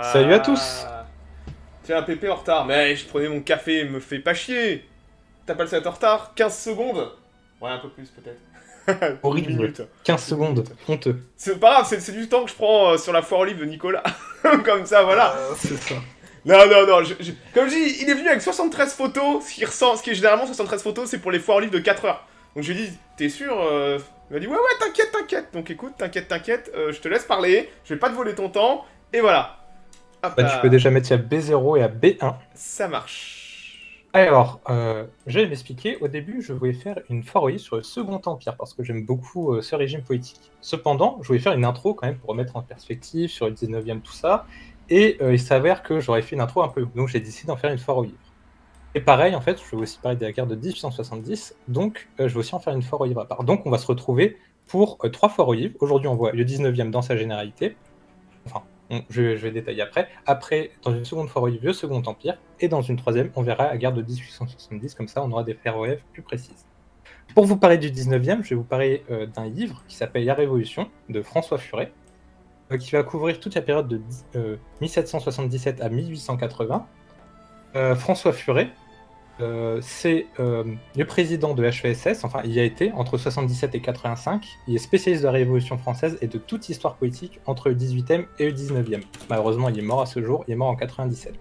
Salut à tous! Ah. Tiens, Pépé en retard. Mais je prenais mon café, me fais pas chier. T'as pas le 7 en retard? 15 secondes? Ouais, un peu plus peut-être. Une Horrible. minute. 15 Une secondes. minute. Honteux. C'est pas grave, c'est du temps que je prends sur la foire aux livres de Nicolas. Comme ça, voilà. C'est ça. Non, non, non. Comme je dis, il est venu avec 73 photos. Ce qui est généralement 73 photos, c'est pour les foires aux livres de 4 heures. Donc je lui ai dit, t'es sûr Il m'a dit, ouais, ouais, t'inquiète, t'inquiète. Donc écoute, t'inquiète, t'inquiète. Je te laisse parler. Je vais pas te voler ton temps. Et voilà. Hop Bah, tu peux là. déjà mettre à B0 et à B1. Ça marche. Alors, je vais m'expliquer. Au début, je voulais faire une foire sur le Second Empire parce que j'aime beaucoup ce régime politique. Cependant, je voulais faire une intro quand même pour remettre en perspective sur le 19e, tout ça. Et il s'avère que j'aurais fait une intro un peu longue. Donc j'ai décidé d'en faire une foire aux livres. Et pareil, en fait, je vais aussi parler de la guerre de 1870. Donc je vais aussi en faire une foire aux livres à part. Donc on va se retrouver pour 3 foires aux livres. Aujourd'hui, on voit le 19e dans sa généralité. Enfin, je vais détailler après. Après, dans une seconde fois, le Second Empire. Et dans une troisième, on verra la guerre de 1870. Comme ça, on aura des ROF plus précises. Pour vous parler du 19e, je vais vous parler d'un livre qui s'appelle La Révolution de François Furet, qui va couvrir toute la période de 1777 à 1880. François Furet, c'est le président de HESS, enfin il y a été entre 77 et 85, il est spécialiste de la Révolution française et de toute histoire politique entre le 18e et le 19e. Malheureusement il est mort à ce jour, il est mort en 97.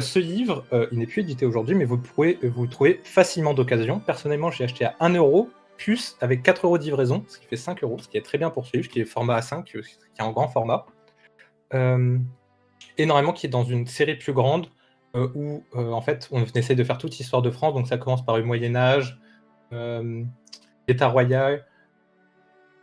Ce livre, il n'est plus édité aujourd'hui, mais vous pouvez vous le trouver facilement d'occasion. Personnellement j'ai acheté à 1€, plus avec 4€ de livraison, ce qui fait 5€, ce qui est très bien pour ce livre, qui est format A5, qui est en grand format. Et normalement qui est dans une série plus grande, où en fait on essaie de faire toute l'histoire de France, donc ça commence par le Moyen-Âge, l'État royal,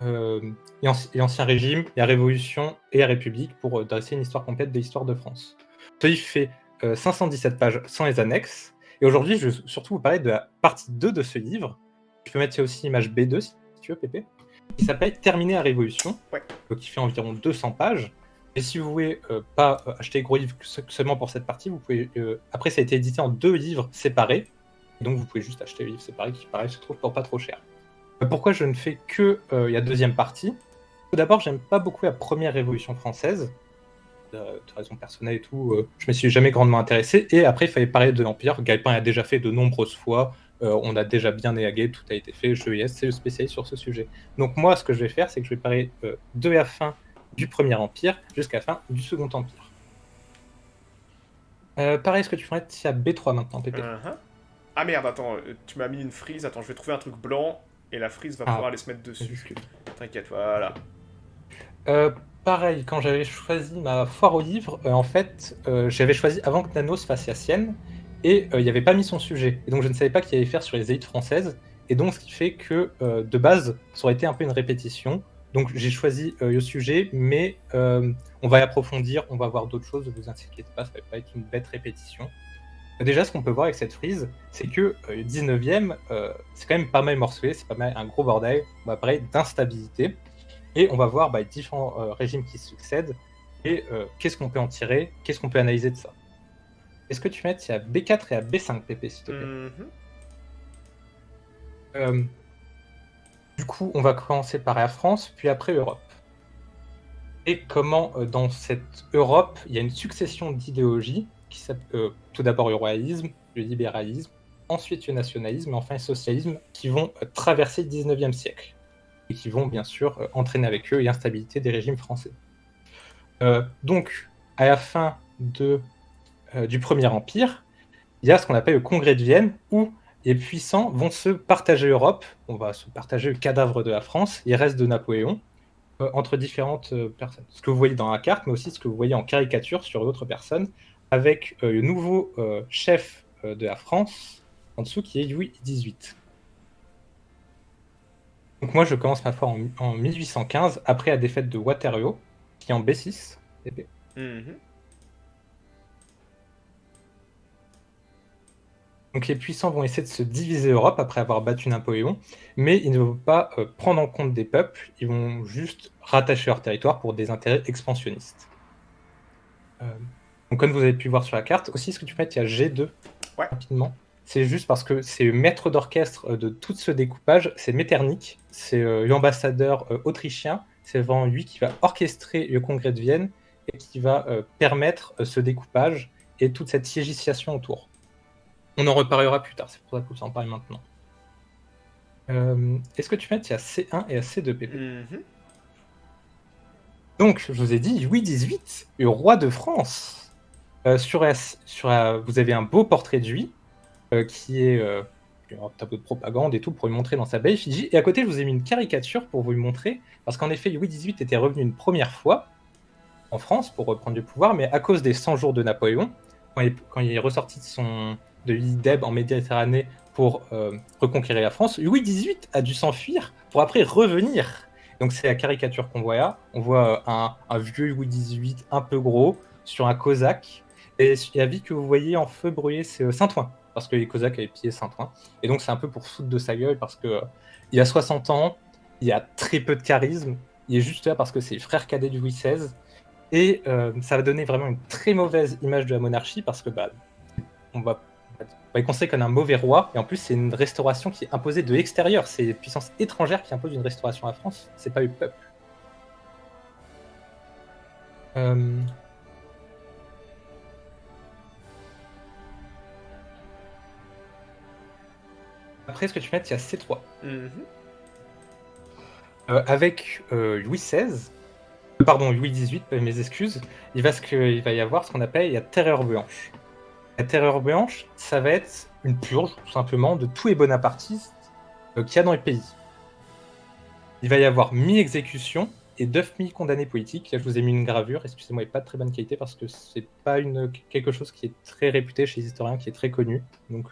et Ancien Régime, la Révolution et la République, pour dresser une histoire complète de l'histoire de France. Ce livre fait 517 pages sans les annexes, et aujourd'hui je vais surtout vous parler de la partie 2 de ce livre. Je peux mettre aussi image B2 si tu veux, Pépé, qui s'appelle Terminer la Révolution, Ouais. qui fait environ 200 pages. Et si vous voulez pas acheter gros livres seulement pour cette partie, vous pouvez. Après, ça a été édité en 2 livres séparés. Donc vous pouvez juste acheter les livres séparés qui, pareil, se trouvent pour pas trop cher. Pourquoi je ne fais que la deuxième partie? Tout d'abord, j'aime pas beaucoup la première Révolution française. De raisons personnelles et tout, je me suis jamais grandement intéressé. Et après, il fallait parler de l'Empire. Galpin a déjà fait de nombreuses fois. On a déjà bien élagué, tout a été fait. JES, c'est le spécialiste sur ce sujet. Donc moi, ce que je vais faire, c'est que je vais parler de la fin du Premier Empire jusqu'à la fin du Second Empire. Pareil, est-ce que tu pourrais être à B3 maintenant, Pépé? Ah merde, attends, tu m'as mis une frise. Attends, je vais trouver un truc blanc et la frise va pouvoir aller se mettre dessus. T'inquiète, voilà. Pareil, quand j'avais choisi ma foire aux livres, en fait, j'avais choisi avant que Nanos fasse la sienne, et il n'y avait pas mis son sujet. Et donc je ne savais pas qu'il allait faire sur les élites françaises, et donc ce qui fait que, de base, ça aurait été un peu une répétition. Donc j'ai choisi le sujet, mais on va y approfondir, on va voir d'autres choses, ne vous inquiétez pas, ça ne va pas être une bête répétition. Déjà, ce qu'on peut voir avec cette frise, c'est que le 19e, c'est quand même pas mal morcelé, c'est pas mal un gros bordel, on va parler d'instabilité. Et on va voir les différents régimes qui succèdent et qu'est-ce qu'on peut en tirer, qu'est-ce qu'on peut analyser de ça. Est-ce que tu mets à B4 et à B5, Pépé, s'il te plaît? Du coup, on va commencer par la France, puis après l'Europe. Et comment, dans cette Europe, il y a une succession d'idéologies, qui s'appelle tout d'abord le royalisme, le libéralisme, ensuite le nationalisme, et enfin le socialisme, qui vont traverser le 19e siècle. Et qui vont bien sûr entraîner avec eux l'instabilité des régimes français. Donc, à la fin du Premier Empire, il y a ce qu'on appelle le Congrès de Vienne, où les puissants vont se partager l'Europe, on va se partager le cadavre de la France, les restes de Napoléon, entre différentes personnes. Ce que vous voyez dans la carte, mais aussi ce que vous voyez en caricature sur d'autres personnes, avec le nouveau chef de la France, en dessous, qui est Louis XVIII. Donc moi, je commence ma foire en 1815, après la défaite de Waterloo, qui est en B6. Donc les puissants vont essayer de se diviser l'Europe après avoir battu Napoléon, mais ils ne vont pas prendre en compte des peuples, ils vont juste rattacher leur territoire pour des intérêts expansionnistes. Donc comme vous avez pu voir sur la carte, aussi ce que tu peux mettre, il y a G2, rapidement. C'est juste parce que c'est le maître d'orchestre de tout ce découpage, c'est Metternich, c'est l'ambassadeur autrichien, c'est vraiment lui qui va orchestrer le congrès de Vienne et qui va permettre ce découpage et toute cette siégification autour. On en reparlera plus tard, c'est pour ça que vous en parlez maintenant. Est-ce que tu mets, il y a C1 et C2 PP. Donc, je vous ai dit, Louis XVIII, le roi de France. Vous avez un beau portrait de lui, qui est un tableau de propagande et tout, pour lui montrer dans sa belle effigie. Et à côté, je vous ai mis une caricature pour vous le montrer, parce qu'en effet, Louis XVIII était revenu une première fois en France pour reprendre le pouvoir, mais à cause des 100 jours de Napoléon, quand il est ressorti de l'île d'Elbe en Méditerranée pour reconquérir la France, Louis XVIII a dû s'enfuir pour après revenir. Donc c'est la caricature qu'on voit là. On voit un vieux Louis XVIII un peu gros sur un cosaque. Et la ville que vous voyez en feu brûlé, c'est Saint-Ouen, parce que les cosaques avaient pillé Saint-Ouen. Et donc c'est un peu pour foutre de sa gueule, parce que il a 60 ans, il a très peu de charisme, il est juste là parce que c'est le frère cadet de Louis XVI. Et ça va donner vraiment une très mauvaise image de la monarchie, parce que on va être considéré comme un mauvais roi, et en plus c'est une restauration qui est imposée de l'extérieur, c'est les puissances étrangères qui imposent une restauration à la France, c'est pas le peuple. Après, ce que tu mets, il y a C3. Avec Louis XVI, Louis XVIII, mes excuses, il va y avoir ce qu'on appelle la terreur blanche. La terreur blanche, ça va être une purge, tout simplement, de tous les bonapartistes qu'il y a dans le pays. Il va y avoir 1000 exécutions et 9000 condamnés politiques. Là, je vous ai mis une gravure, excusez-moi, elle n'est pas de très bonne qualité parce que c'est pas quelque chose qui est très réputé chez les historiens, qui est très connu. Donc,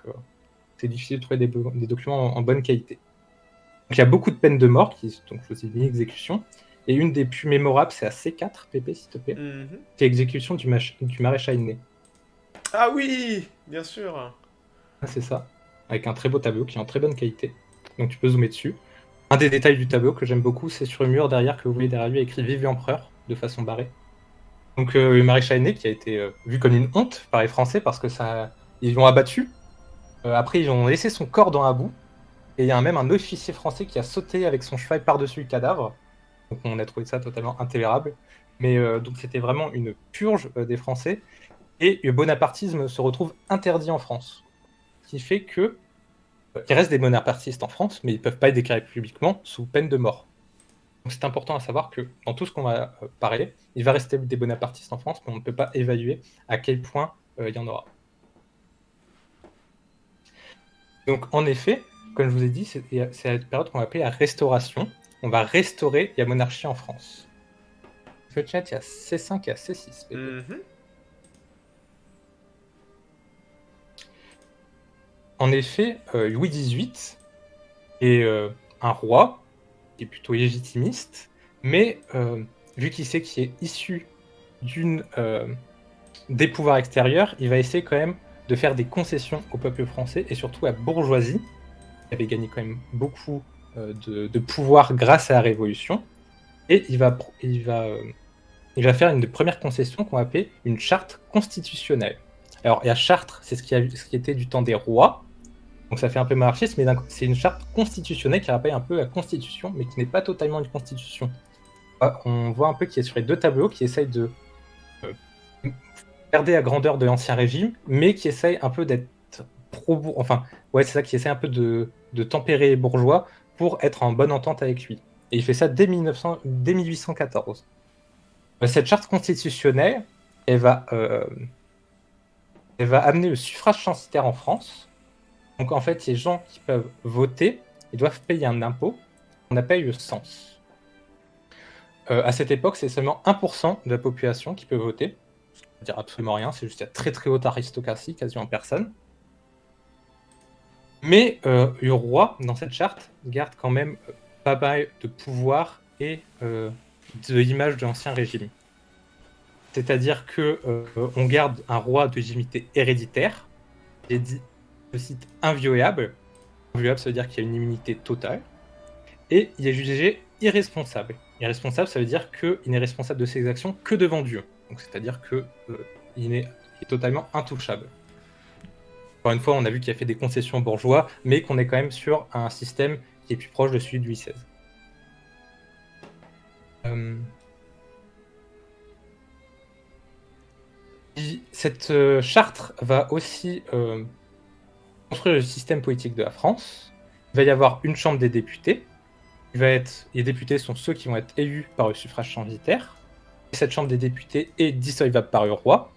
c'est difficile de trouver des documents en bonne qualité. Donc, il y a beaucoup de peines de mort, donc je vous ai mis exécution. Et une des plus mémorables, c'est à C4, PP, s'il te plaît. C'est l'exécution du maréchal Ney. Ah oui, bien sûr. Ah, c'est ça, avec un très beau tableau qui est en très bonne qualité. Donc tu peux zoomer dessus. Un des détails du tableau que j'aime beaucoup, c'est sur le mur derrière, que vous voyez derrière lui, écrit Vive l'empereur, de façon barrée. Donc le maréchal Ney, qui a été vu comme une honte par les Français, parce que ils l'ont abattu. Après, ils ont laissé son corps dans la boue. Et il y a même un officier français qui a sauté avec son cheval par-dessus le cadavre. Donc on a trouvé ça totalement intolérable. Mais donc c'était vraiment une purge des Français. Et le bonapartisme se retrouve interdit en France. Ce qui fait que il reste des bonapartistes en France, mais ils ne peuvent pas être déclarés publiquement sous peine de mort. Donc c'est important à savoir que dans tout ce qu'on va parler, il va rester des bonapartistes en France, mais on ne peut pas évaluer à quel point il y en aura. Donc en effet, comme je vous ai dit, c'est la période qu'on va appeler la Restauration. On va restaurer la monarchie en France. Je chat, il y a C5 et C6. En effet, Louis XVIII est un roi qui est plutôt légitimiste, mais vu qu'il sait qu'il est issu des pouvoirs extérieurs, il va essayer quand même de faire des concessions au peuple français et surtout à la bourgeoisie, qui avait gagné quand même beaucoup de pouvoir grâce à la Révolution. Et il va faire une des premières concessions qu'on va appeler une charte constitutionnelle. Alors, la charte, c'est ce qui était du temps des rois. Donc ça fait un peu monarchiste, mais c'est une charte constitutionnelle qui rappelle un peu la Constitution, mais qui n'est pas totalement une Constitution. On voit un peu qu'il est sur les deux tableaux, qui essaye de garder la grandeur de l'Ancien Régime, mais qui essaye un peu d'être c'est ça, qui essaie un peu de tempérer les bourgeois pour être en bonne entente avec lui. Et il fait ça dès 1814. Cette charte constitutionnelle, elle va amener le suffrage censitaire en France. Donc en fait, les gens qui peuvent voter, ils doivent payer un impôt qu'on appelle le cens. À cette époque, c'est seulement 1% de la population qui peut voter. C'est-à-dire absolument rien, c'est juste la très très haute aristocratie, quasiment personne. Mais le roi, dans cette charte, garde quand même pas mal de pouvoir et de l'image de l'Ancien Régime. C'est-à-dire qu'on garde un roi de légitimité héréditaire, qui est dit, je cite, inviolable. Inviolable, ça veut dire qu'il y a une immunité totale. Et il est jugé irresponsable. Irresponsable, ça veut dire qu'il n'est responsable de ses actions que devant Dieu. Donc, c'est-à-dire qu'il est totalement intouchable. Encore une fois, on a vu qu'il a fait des concessions bourgeois, mais qu'on est quand même sur un système qui est plus proche de celui de Louis XVI. Cette charte va aussi construire le système politique de la France. Il va y avoir une chambre des députés. Les députés sont ceux qui vont être élus par le suffrage censitaire. Et cette chambre des députés est dissolvable par le roi.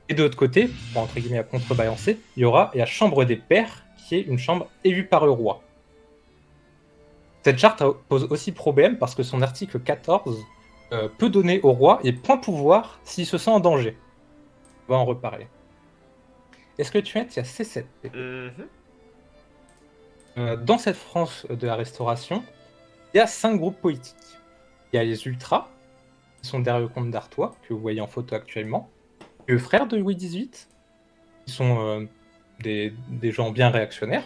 Et de l'autre côté, pour entre guillemets à contrebalancer, il y aura la chambre des pairs, qui est une chambre élue par le roi. Cette charte pose aussi problème parce que son article 14 peut donner au roi les pleins pouvoirs s'il se sent en danger. On va en reparler. Est-ce que tu es, il y a C7 dans cette France de la Restauration, il y a 5 groupes politiques. Il y a les ultras, qui sont derrière le comte d'Artois, que vous voyez en photo actuellement. Les frères de Louis XVIII, qui sont des gens bien réactionnaires.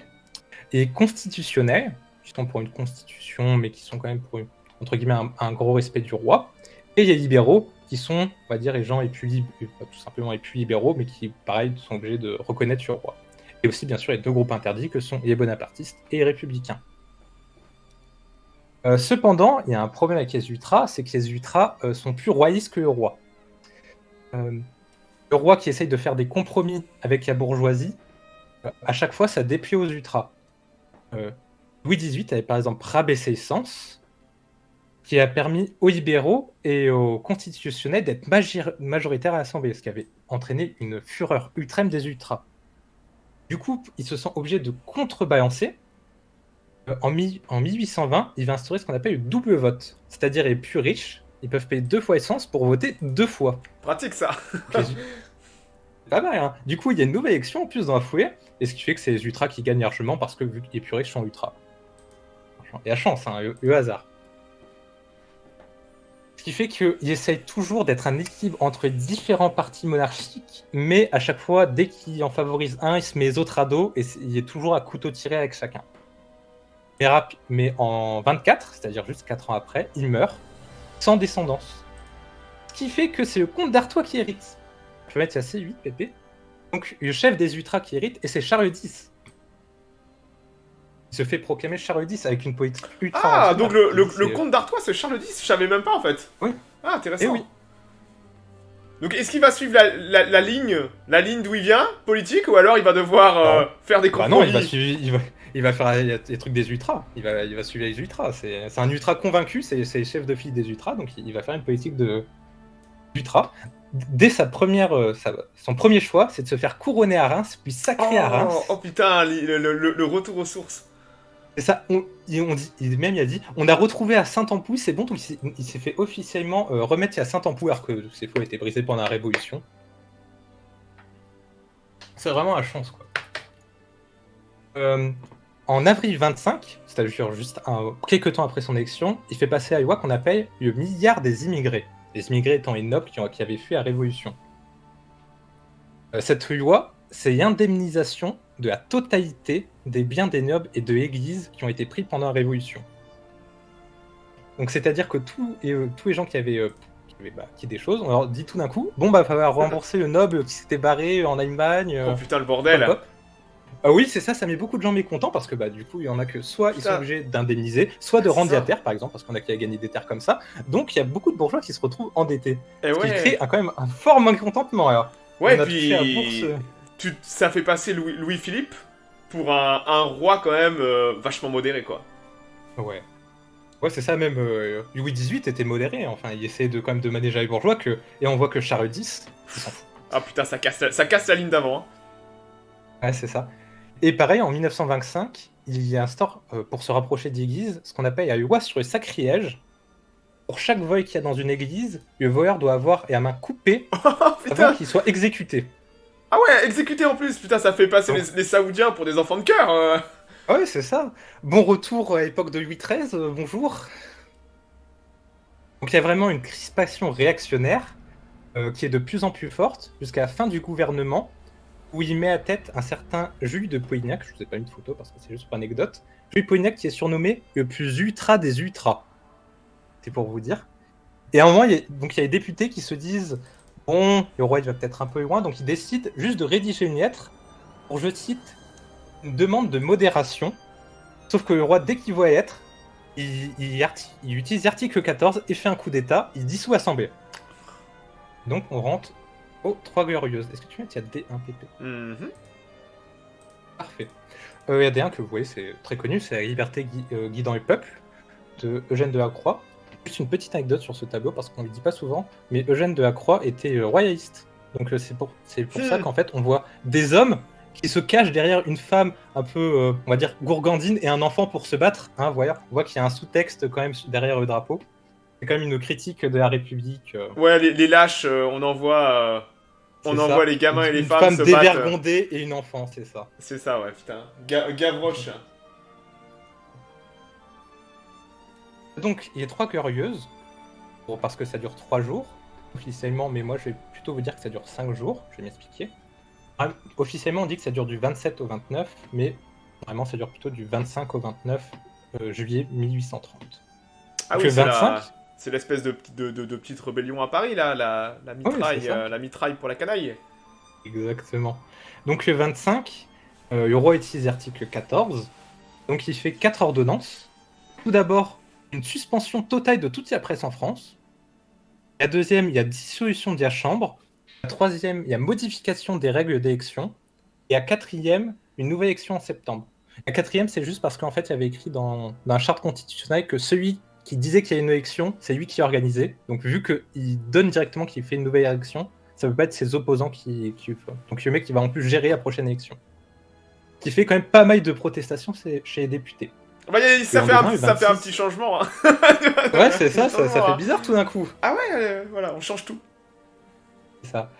Et constitutionnels, qui sont pour une constitution, mais qui sont quand même pour, entre guillemets, un gros respect du roi. Et les libéraux, qui sont, on va dire, les gens les plus pas tout simplement les plus libéraux, mais qui, pareil, sont obligés de reconnaître le roi. Et aussi, bien sûr, les 2 groupes interdits, que sont les bonapartistes et les républicains. Cependant, il y a un problème avec les ultras, c'est que les ultras sont plus royalistes que le roi. Le roi qui essaye de faire des compromis avec la bourgeoisie, à chaque fois, ça déplaît aux ultras. Louis XVIII avait par exemple rabaissé le cens, qui a permis aux libéraux et aux constitutionnels d'être majoritaires à l'Assemblée, ce qui avait entraîné une fureur ultrême des ultras. Du coup, ils se sont obligés de contrebalancer. En 1820, il va instaurer ce qu'on appelle le double vote, c'est-à-dire les plus riches, ils peuvent payer 2 fois l'essence pour voter 2 fois. Pratique ça. Pas mal, hein. Du coup, il y a une nouvelle élection en plus dans la foulée, et ce qui fait que c'est les ultras qui gagnent largement parce que vu que les plus riches sont ultras. Il y a chance, hein, le hasard. Ce qui fait qu'ils essayent toujours d'être un équilibre entre différents partis monarchiques, mais à chaque fois, dès qu'ils en favorisent un, ils se met les autres à dos, et il est toujours à couteau tiré avec chacun. Mais en 24, c'est-à-dire juste 4 ans après, il meurt sans descendance. Ce qui fait que c'est le comte d'Artois qui hérite. Je peux mettre ça C8, Pépé. Donc le chef des ultras qui hérite, et c'est Charles X. Il se fait proclamer Charles X avec une politique ultra... Ah, donc le comte d'Artois, c'est Charles X, je savais même pas en fait. Oui. Ah, intéressant. Et oui. Donc est-ce qu'il va suivre la ligne d'où il vient, politique, ou alors il va devoir faire des compromis? Non, il va faire les trucs des ultras. Il va suivre les ultras. C'est un ultra convaincu, c'est le chef de file des ultras, donc il va faire une politique d'ultra. Dès son premier choix, c'est de se faire couronner à Reims, puis sacrer à Reims. Oh putain, le retour aux sources. C'est ça, il a dit, on a retrouvé à Saint-Ampoux, c'est bon, donc il s'est fait officiellement remettre à Saint-Ampoux, alors que ses faux étaient brisés pendant la Révolution. C'est vraiment la chance, quoi. En avril 25, c'est-à-dire juste quelques temps après son élection, il fait passer la loi qu'on appelle le milliard des immigrés. Les immigrés étant les nobles qui avaient fui la Révolution. Cette loi, c'est l'indemnisation de la totalité des biens des nobles et de l'Église qui ont été pris pendant la Révolution. Donc c'est-à-dire que tous les gens qui avaient des choses, on leur dit tout d'un coup, bon bah il va falloir rembourser le noble qui s'était barré en Allemagne. Oh putain le bordel. Hop. Ah oui, c'est ça met beaucoup de gens mécontents parce que du coup il y en a que soit ils sont obligés d'indemniser, soit de rendre des terres par exemple, parce qu'on a qui a gagné des terres comme ça. Donc il y a beaucoup de bourgeois qui se retrouvent endettés. Ce qui crée quand même un fort mécontentement alors. Ouais, puis ça fait passer Louis-Philippe pour un roi quand même vachement modéré, quoi. Ouais. Ouais, c'est ça, même Louis XVIII était modéré, enfin, il essayait quand même de manager les bourgeois, et on voit que Charles X, il s'en fout. Ah putain, ça casse la ligne d'avant. Hein. Ouais, c'est ça. Et pareil, en 1925, il y instaure, pour se rapprocher de l'Église, ce qu'on appelle la loi sur le sacrilège. Pour chaque vol qu'il y a dans une église, le voleur doit avoir la main coupée avant qu'il soit exécuté. Ah ouais, exécuté en plus, putain, ça fait passer les Saoudiens pour des enfants de cœur. Ouais, c'est ça. Bon retour à l'époque de Louis XIII, bonjour. Donc il y a vraiment une crispation réactionnaire qui est de plus en plus forte jusqu'à la fin du gouvernement, où il met à tête un certain Jules de Polignac, je vous ai pas mis de photo parce que c'est juste pour anecdote, Jules de Polignac qui est surnommé le plus ultra des ultras. C'est pour vous dire. Et à un moment, il y a les députés qui se disent « Bon, le roi il va peut-être un peu loin », donc ils décident juste de rédiger une lettre pour, je cite, une demande de modération. Sauf que le roi, dès qu'il voit la lettre, il utilise l'article 14 et fait un coup d'état, il dissout l'Assemblée. Donc on rentre Oh, 3 glorieuses. Est-ce que tu vois, il y a D1 PP? Mhm. Parfait. Il y a D1 que vous voyez, c'est très connu, c'est La liberté guidant le peuple de Eugène de Lacroix. Juste une petite anecdote sur ce tableau, parce qu'on ne le dit pas souvent, mais Eugène de Lacroix était royaliste. Donc c'est pour ça qu'en fait, on voit des hommes qui se cachent derrière une femme un peu, on va dire, gourgandine et un enfant pour se battre. Hein, voilà. On voit qu'il y a un sous-texte quand même derrière le drapeau. C'est quand même une critique de la République. Ouais, les lâches, on C'est envoie ça. les gamins et les Une femmes femme se battre. dévergondée et une enfant, c'est ça. C'est ça, ouais, putain. Gavroche. Donc, il y a 3 glorieuses, bon, parce que ça dure 3 jours, officiellement, mais moi je vais plutôt vous dire que ça dure 5 jours, je vais m'expliquer. Officiellement, on dit que ça dure du 27 au 29, mais vraiment, ça dure plutôt du 25 au 29 juillet 1830. Ah Donc, oui, le 25, c'est l'espèce de petite rébellion à Paris, là, la oui, mitraille, c'est ça. la mitraille pour la canaille. Exactement. Donc, le 25, le roi utilise l'article 14, donc il fait 4 ordonnances. Tout d'abord, une suspension totale de toute la presse en France. La deuxième, il y a dissolution de la Chambre. La troisième, il y a modification des règles d'élection. Et la quatrième, une nouvelle élection en septembre. La quatrième, c'est juste parce qu'en fait, il y avait écrit dans la charte constitutionnelle que celui qui disait qu'il y a une élection, c'est lui qui organisait. Donc, vu qu'il donne directement qu'il fait une nouvelle élection, ça ne peut pas être ses opposants qui donc, le mec qui va en plus gérer la prochaine élection. Ce qui fait quand même pas mal de protestations chez les députés. Bah, ça en fait dedans, ça fait un 26. petit changement. Hein. Ouais, c'est ça fait Changement, hein. bizarre tout d'un coup. Ah ouais, voilà, on change tout. C'est ça.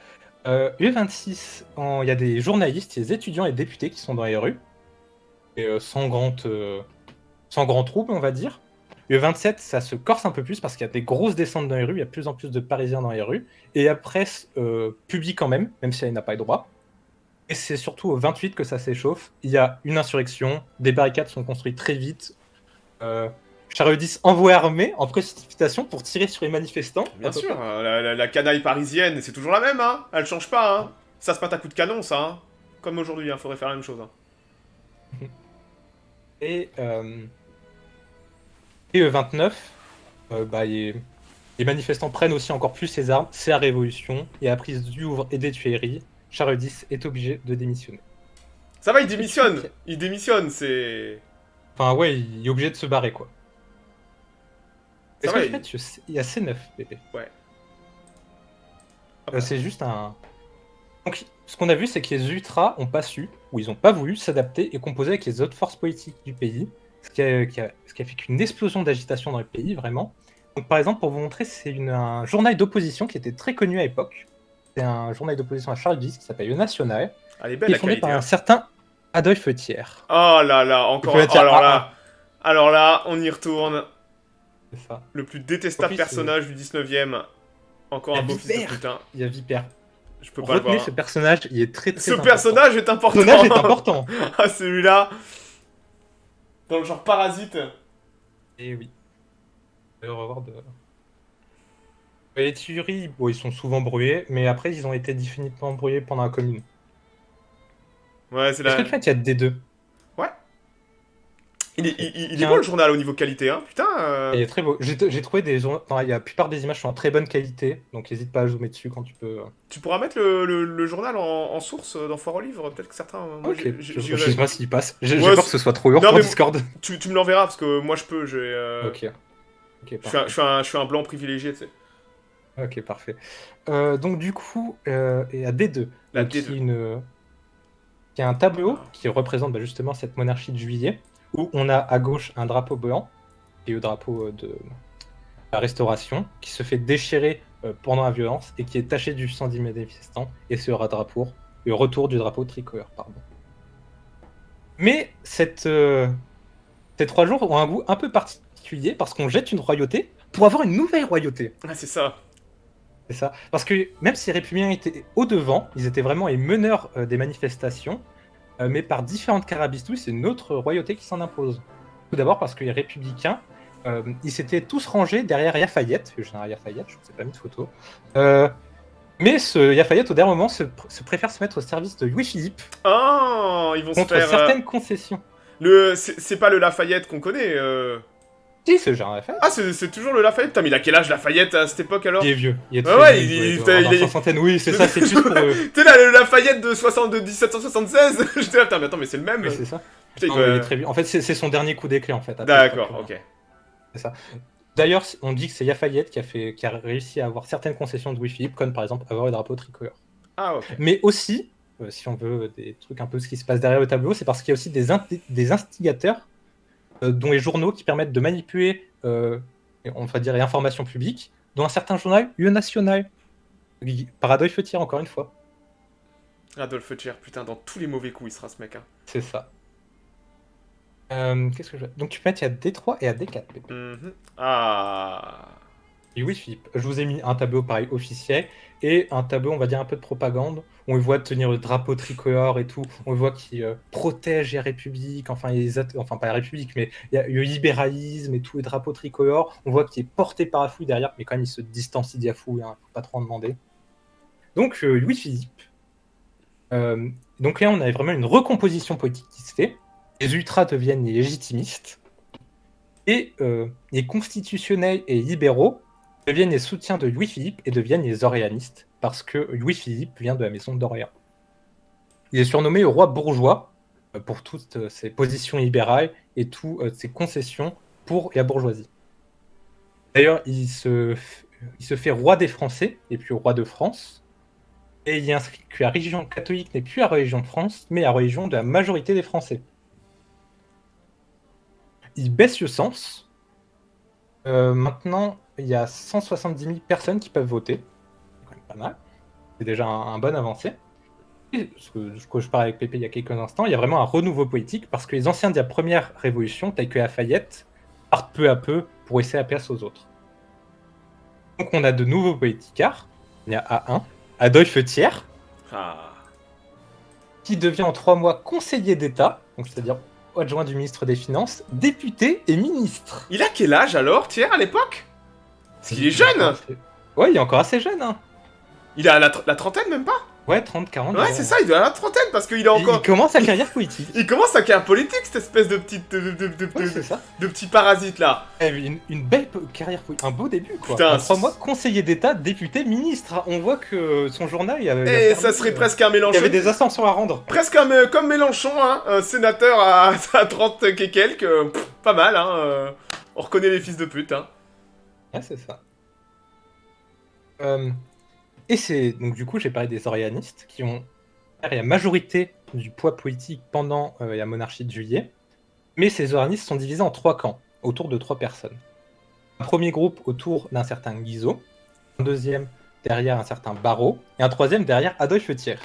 U26, il y a des journalistes, des étudiants et députés qui sont dans les rues, et, sans grand trouble, on va dire. U27, ça se corse un peu plus parce qu'il y a des grosses descentes dans les rues, il y a de plus en plus de Parisiens dans les rues, et la presse publie quand même si elle n'a pas le droit. Et c'est surtout au 28 que ça s'échauffe. Il y a une insurrection, des barricades sont construites très vite. Charles X envoie armée en précipitation pour tirer sur les manifestants. Bien sûr, la canaille parisienne, c'est toujours la même, hein. Elle change pas, hein. Ça se passe à coup de canon, ça, hein. Comme aujourd'hui, hein, faudrait faire la même chose. Hein. Et le 29, les manifestants prennent aussi encore plus ses armes, c'est la révolution, et à la prise du Louvre et des Tuileries, Charles X est obligé de démissionner. Ça va, il démissionne. Il démissionne, c'est... Enfin ouais, il est obligé de se barrer quoi. Ça va, Il y a C9, bébé. Ouais. C'est juste un... Donc, ce qu'on a vu, c'est que les ultras ont pas su, ou ils ont pas voulu s'adapter et composer avec les autres forces politiques du pays, ce qui a fait qu'une explosion d'agitation dans le pays, vraiment. Donc, par exemple, pour vous montrer, c'est un journal d'opposition qui était très connu à l'époque. C'est un journal d'opposition à Charles X qui s'appelle Le National, Elle est qui belle, est la fondé qualité. par un certain Adolphe Thiers. Oh là là, encore... Alors là, on y retourne. C'est ça. Le plus détestable personnage du 19ème. Encore un beau fils de putain. Il y a Vipère. Je peux pas le Retenez voir. ce personnage, il est très très Ce important. personnage est important. Ce personnage est important. Ah, celui-là. Dans le genre parasite. Et oui. On va voir de... Les tueries, bon, ils sont souvent brouillés, mais après, ils ont été définitivement brouillés pendant la Commune. Ouais, c'est Est-ce la... que tu vois qu'il y a D2? Ouais. Il est beau le journal au niveau qualité, hein, putain. Il est très beau. J'ai trouvé des journaux... La plupart des images sont en très bonne qualité, donc n'hésite pas à zoomer dessus quand tu peux. Tu pourras mettre le journal en source dans Foire aux Livres, peut-être que certains... Moi, Ok, je j'irai. sais pas s'il passe. J'ai Ouais, peur que ce soit trop lourd non, pour mais Discord. Tu me l'enverras, parce que moi je peux, Ok. Ok, je suis un blanc privilégié, tu sais. Ok, parfait. Donc du coup, il y a D2. La Donc, D2. qui est un tableau qui représente justement cette monarchie de Juillet, où on a à gauche un drapeau blanc, et le drapeau de la Restauration, qui se fait déchirer pendant la violence, et qui est taché du sang des manifestants, et ce le retour du drapeau tricolore, pardon. Mais ces 3 jours ont un goût un peu particulier, parce qu'on jette une royauté pour avoir une nouvelle royauté. Ah, c'est ça. C'est ça. Parce que même si les républicains étaient au-devant, ils étaient vraiment les meneurs des manifestations, mais par différentes carabistouilles, c'est une autre royauté qui s'en impose. Tout d'abord parce que les républicains, ils s'étaient tous rangés derrière Lafayette, le général Lafayette, je ne vous ai pas mis de photo. Mais ce Lafayette, au dernier moment, se préfère se mettre au service de Louis-Philippe Oh, ils vont contre se faire... certaines concessions. C'est pas le Lafayette qu'on connaît. Si, c'est genre Lafayette. Ah, c'est toujours le Lafayette. Putain, mais il a quel âge Lafayette à cette époque alors? Il est vieux. Il est Ah très ouais, vieux. il doit avoir est- la soixantaine. Oui, c'est ça, c'est juste pour. Tu sais là, le Lafayette de 1776. J'étais là, putain, mais attends, mais c'est le même. Oui, c'est ça. Putain, il Non, doit- mais il est très vieux. En fait, c'est son dernier coup d'éclat, en fait. Après, il fera D'accord, plus rien. ok. C'est ça. D'ailleurs, on dit que c'est Lafayette qui a réussi à avoir certaines concessions de Louis-Philippe, comme par exemple avoir le drapeau tricolore. Ah, ok. Mais aussi, si on veut des trucs un peu ce qui se passe derrière le tableau, c'est parce qu'il y a aussi des instigateurs, dont les journaux qui permettent de manipuler, on va dire, les informations publiques, dont un certain journal, Le National, par Adolphe Thiers, encore une fois. Adolphe Thiers, putain, dans tous les mauvais coups, il sera ce mec. Hein. C'est ça. Qu'est-ce que je... Donc tu peux mettre, il y a D3 et à D4, Pépé. Ah. Et oui, Philippe, je vous ai mis un tableau pareil officiel et un tableau, on va dire, un peu de propagande. Où on le voit tenir le drapeau tricolore et tout. On le voit qui protège la République, enfin pas la République, mais il y a le libéralisme et tout, le drapeau tricolore. On voit qu'il est porté par la foule derrière, mais quand même il se distancie de la foule, hein, faut pas trop en demander. Donc Louis-Philippe. Donc là, on a vraiment une recomposition politique qui se fait. Les ultras deviennent les légitimistes. Et les constitutionnels et libéraux deviennent les soutiens de Louis-Philippe et deviennent les orléanistes, parce que Louis-Philippe vient de la maison d'Orléans. Il est surnommé le roi bourgeois pour toutes ses positions libérales et toutes ses concessions pour la bourgeoisie. D'ailleurs, il se fait roi des Français et puis roi de France, et il y inscrit que la religion catholique n'est plus la religion de France, mais la religion de la majorité des Français. Il baisse le cens. Maintenant, il y a 170 000 personnes qui peuvent voter. C'est quand même pas mal. C'est déjà un bon avancé. Et ce que je parlais avec Pépé il y a quelques instants, il y a vraiment un renouveau politique parce que les anciens de la première révolution, tels que Lafayette, partent peu à peu pour laisser la place aux autres. Donc on a de nouveaux politicards. Il y a A1, Adolphe Thiers, qui devient en 3 mois conseiller d'État, donc c'est-à-dire adjoint du ministre des Finances, député et ministre. Il a quel âge alors, Thiers, à l'époque? Parce qu'il est jeune. Ouais, il est encore assez jeune, hein. Il a la trentaine, même pas? Ouais, 30, 40. Ouais, c'est ça, il doit avoir la trentaine, parce qu'il a encore... Il commence sa carrière politique. Il commence sa carrière politique, cette espèce de petite... Ouais, c'est ça. de petit parasite, là. Une belle carrière politique, un beau début, quoi. Putain, en 3 mois, conseiller d'État, député, ministre. On voit que son journal, il y avait... Et ça serait presque un Mélenchon. Il y avait des ascensions à rendre. Presque comme Mélenchon, hein, un sénateur à 30 et quelques, pas mal, hein. On reconnaît les fils de pute, hein. Ouais, c'est ça. Et c'est... Donc du coup, j'ai parlé des orléanistes qui ont la majorité du poids politique pendant la monarchie de Juillet. Mais ces orléanistes sont divisés en 3 camps, autour de 3 personnes. Un premier groupe autour d'un certain Guizot, un deuxième derrière un certain Barrault, et un troisième derrière Adolphe Thiers.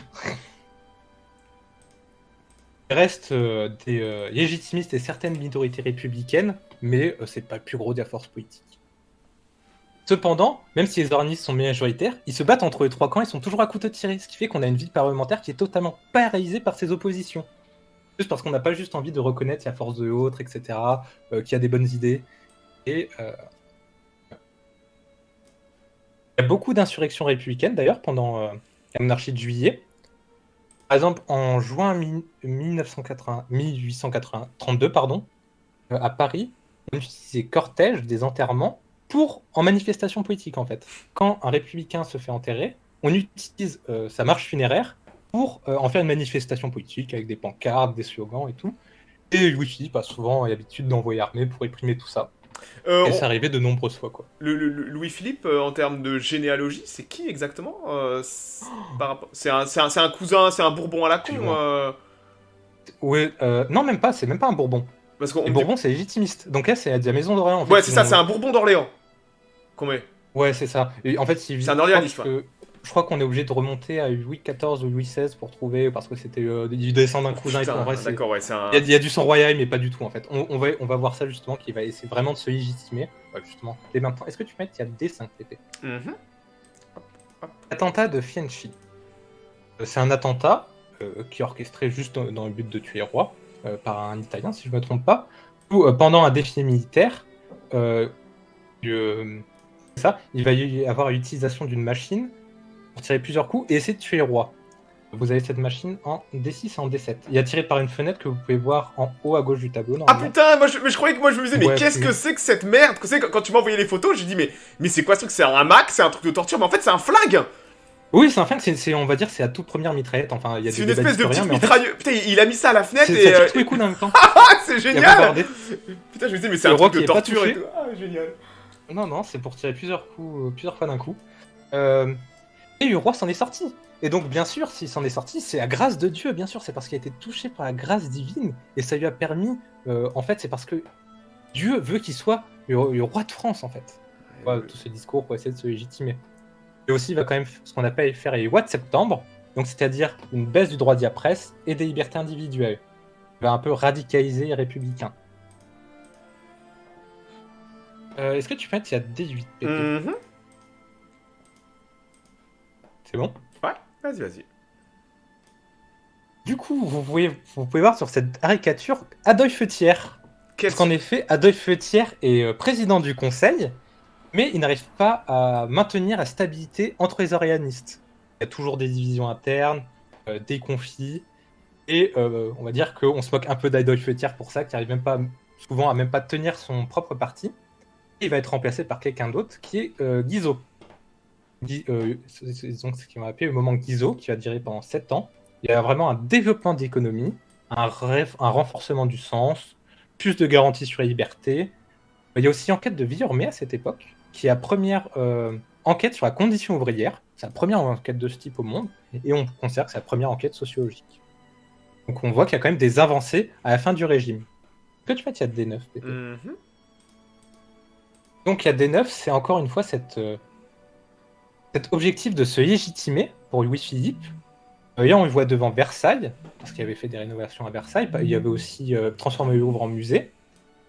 Il reste des légitimistes et certaines minorités républicaines, mais c'est pas le plus gros de la force politique. Cependant, même si les orléanistes sont majoritaires, ils se battent entre les 3 camps et sont toujours à couteau tiré, ce qui fait qu'on a une vie parlementaire qui est totalement paralysée par ces oppositions. Juste parce qu'on n'a pas juste envie de reconnaître la force de l'autre, etc., qu'il y a des bonnes idées. Et il y a beaucoup d'insurrections républicaines, d'ailleurs, pendant la monarchie de Juillet. Par exemple, en juin 1832, à Paris, on utilisait cortège des enterrements en manifestation politique, en fait. Quand un républicain se fait enterrer, on utilise sa marche funéraire pour en faire une manifestation politique avec des pancartes, des slogans et tout. Et Louis-Philippe a souvent l'habitude d'envoyer l'armée pour réprimer tout ça. Et c'est arrivé de nombreuses fois, quoi. Louis-Philippe, en termes de généalogie, c'est qui exactement c'est un cousin, c'est un Bourbon à la con Ouais, non, même pas, c'est même pas un Bourbon. Parce Les Bourbons, c'est légitimiste. Donc là, c'est de la maison d'Orléans. En fait, ouais, c'est ça, c'est un Bourbon d'Orléans. Qu'on met. Ouais, c'est ça. Et en fait, c'est un Orléaniste, je crois qu'on est obligé de remonter à Louis XIV ou Louis XVI pour trouver, parce que c'était du descend d'un cousin et tout. En vrai, d'accord, ouais, c'est un... Il y a du sang royal, mais pas du tout, en fait. On va voir ça, justement, qui va essayer vraiment de se légitimer. Justement, dès maintenant. Est-ce que tu peux mettre qu'il y a D5 TP Attentat de Fieschi. C'est un attentat qui est orchestré juste dans le but de tuer le roi, par un Italien, si je ne me trompe pas, où pendant un défilé militaire, il va y avoir l'utilisation d'une machine pour tirer plusieurs coups et essayer de tuer le roi. Vous avez cette machine en D6 et en D7. Il est tiré par une fenêtre que vous pouvez voir en haut à gauche du tableau. Ah putain, mais je croyais que moi je me disais, mais Ouais, qu'est-ce mais- que c'est que cette merde? Tu sais, quand tu m'as envoyé les photos, j'ai dit, mais c'est quoi ce truc? C'est un Mac, c'est un truc de torture, mais en fait c'est un flingue! Oui, c'est un flingue, on va dire, c'est la toute première mitraillette. Enfin, il y a C'est des une débats espèce de d'historiens, petite mais en fait, mitrailleuse. Putain, il a mis ça à la fenêtre ça et. tire tous les coups en même temps. Ah, c'est Il y a génial! bombardé. Putain, je me disais, mais c'est Le un roi truc de qui est pas torture et touché. tout. Ah, génial. Non, c'est pour tirer plusieurs coups, plusieurs fois d'un coup. Et le roi s'en est sorti. Et donc, bien sûr, s'il s'en est sorti, c'est la grâce de Dieu, bien sûr. C'est parce qu'il a été touché par la grâce divine. Et ça lui a permis. En fait, c'est parce que Dieu veut qu'il soit le roi de France, en fait. Voilà, tout ce discours pour essayer de se légitimer. Et aussi, il va quand même ce qu'on appelle faire les lois de septembre. Donc, c'est-à-dire une baisse du droit de la presse et des libertés individuelles. Il va un peu radicaliser les républicains. Est-ce que tu peux mettre il y a D8 PP Mhm. C'est bon? Ouais, vas-y. Du coup, vous pouvez voir sur cette caricature Adolphe Thiers. Quel... Parce qu'en effet, Adolphe Thiers est président du Conseil, mais il n'arrive pas à maintenir la stabilité entre les arianistes. Il y a toujours des divisions internes, des conflits, et on va dire qu'on se moque un peu d'Adolphe Thiers pour ça, qui n'arrive même pas, souvent à même pas tenir son propre parti. Et il va être remplacé par quelqu'un d'autre, qui est Guizot. C'est donc ce qu'on va appeler le moment Guizot, qui va durer pendant 7 ans. Il y a vraiment un développement de l'économie, un renforcement du sens, plus de garanties sur la liberté. Il y a aussi Enquête de Villormet à cette époque, qui est la première enquête sur la condition ouvrière. C'est la première enquête de ce type au monde, et on considère que c'est la première enquête sociologique. Donc on voit qu'il y a quand même des avancées à la fin du régime. Que tu mets, il y a D9, PP. Donc il y a D9, c'est encore une fois cet objectif de se légitimer pour Louis-Philippe. Là, on le voit devant Versailles, parce qu'il avait fait des rénovations à Versailles. Il y avait aussi transformé le Louvre en musée.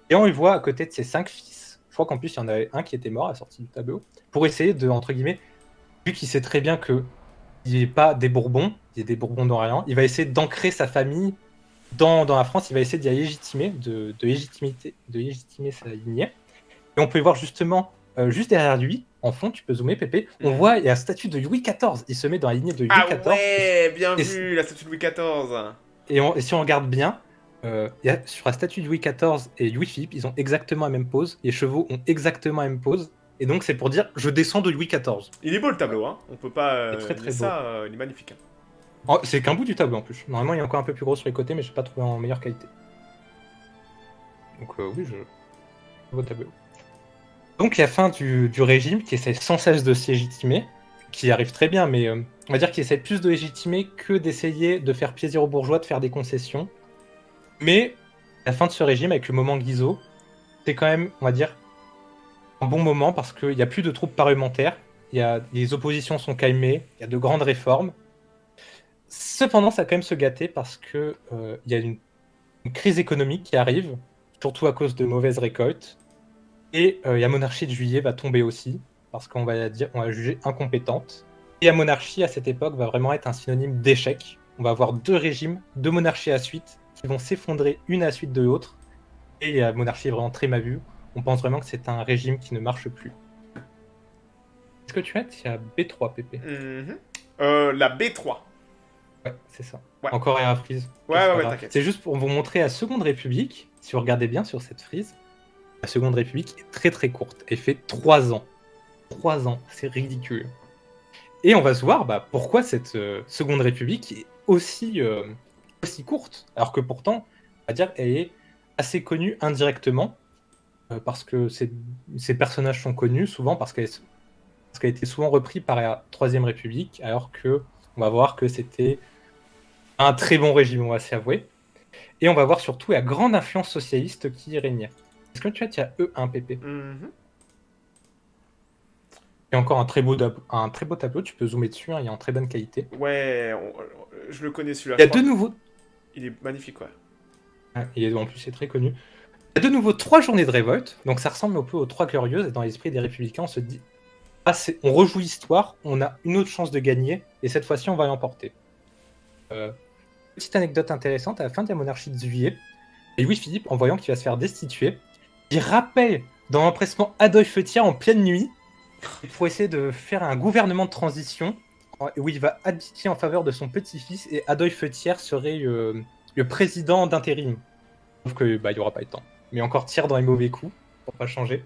Et on le voit à côté de ses 5 fils. Je crois qu'en plus, il y en avait un qui était mort à la sortie du tableau. Pour essayer de, entre guillemets, vu qu'il sait très bien qu'il n'y ait pas des Bourbons, il y a des Bourbons d'Orient, il va essayer d'ancrer sa famille dans la France. Il va essayer d'y légitimer, de légitimer sa lignée. Et on peut voir justement, juste derrière lui, en fond, tu peux zoomer, Pépé, on voit, il y a la statue de Louis XIV. Il se met dans la lignée de Louis XIV. Ah ouais, bien Et vu, la statue de Louis XIV. Et si on regarde bien, sur la statue de Louis XIV et Louis-Philippe, ils ont exactement la même pose. Les chevaux ont exactement la même pose. Et donc, c'est pour dire, je descends de Louis XIV. Il est beau le tableau, hein. On peut pas. C'est très, très nier ça, il est magnifique. Hein. Oh, c'est qu'un bout du tableau en plus. Normalement, il est encore un peu plus gros sur les côtés, mais je n'ai pas trouvé en meilleure qualité. Donc, oui, beau tableau. Donc, la fin du régime qui essaie sans cesse de se légitimer, qui arrive très bien, mais on va dire qu'il essaie plus de légitimer que d'essayer de faire plaisir aux bourgeois, de faire des concessions. Mais la fin de ce régime, avec le moment Guizot, c'est quand même, on va dire, un bon moment parce qu'il n'y a plus de troupes parlementaires, les oppositions sont calmées, il y a de grandes réformes. Cependant, ça va quand même se gâter parce qu'il y a une crise économique qui arrive, surtout à cause de mauvaises récoltes. Et la monarchie de Juillet va tomber aussi, parce qu'on va la juger incompétente. Et la monarchie, à cette époque, va vraiment être un synonyme d'échec. On va avoir 2 régimes, 2 monarchies à la suite, qui vont s'effondrer une à la suite de l'autre. Et la monarchie est vraiment très mal vue. On pense vraiment que c'est un régime qui ne marche plus. Est-ce que tu as il y a B3, PP. La B3. Ouais, c'est ça. Ouais. Encore la frise. Ouais, t'inquiète. C'est juste pour vous montrer la Seconde République. Si vous regardez bien sur cette frise, la Seconde République est très très courte. Elle fait 3 ans. 3 ans, c'est ridicule. Et on va se voir pourquoi cette Seconde République est aussi courte. Alors que pourtant, on va dire elle est assez connue indirectement. Parce que ces personnages sont connus souvent parce qu'elle a été souvent repris par la Troisième République. Alors que on va voir que c'était un très bon régime, on va s'y avouer. Et on va voir surtout la grande influence socialiste qui y régnait. Est-ce que tu as E1 PP? Il y a encore un très beau tableau, tu peux zoomer dessus, hein, il est en très bonne qualité. Ouais, je le connais celui-là. Il y a de nouveau... Il est magnifique, ouais. En plus, c'est très connu. Il y a de nouveau 3 journées de révolte, donc ça ressemble un peu aux 3 glorieuses, et dans l'esprit des républicains, on se dit, on rejoue l'histoire, on a une autre chance de gagner, et cette fois-ci, on va l'emporter. Petite anecdote intéressante, à la fin de la monarchie de Juillet, Louis-Philippe, en voyant qu'il va se faire destituer, il rappelle dans l'empressement Adolphe Thiers en pleine nuit, pour essayer de faire un gouvernement de transition où il va abdiquer en faveur de son petit-fils et Adolphe Thiers serait le président d'intérim. Sauf que il n'y aura pas de temps. Mais encore Thiers dans les mauvais coups, pour pas changer.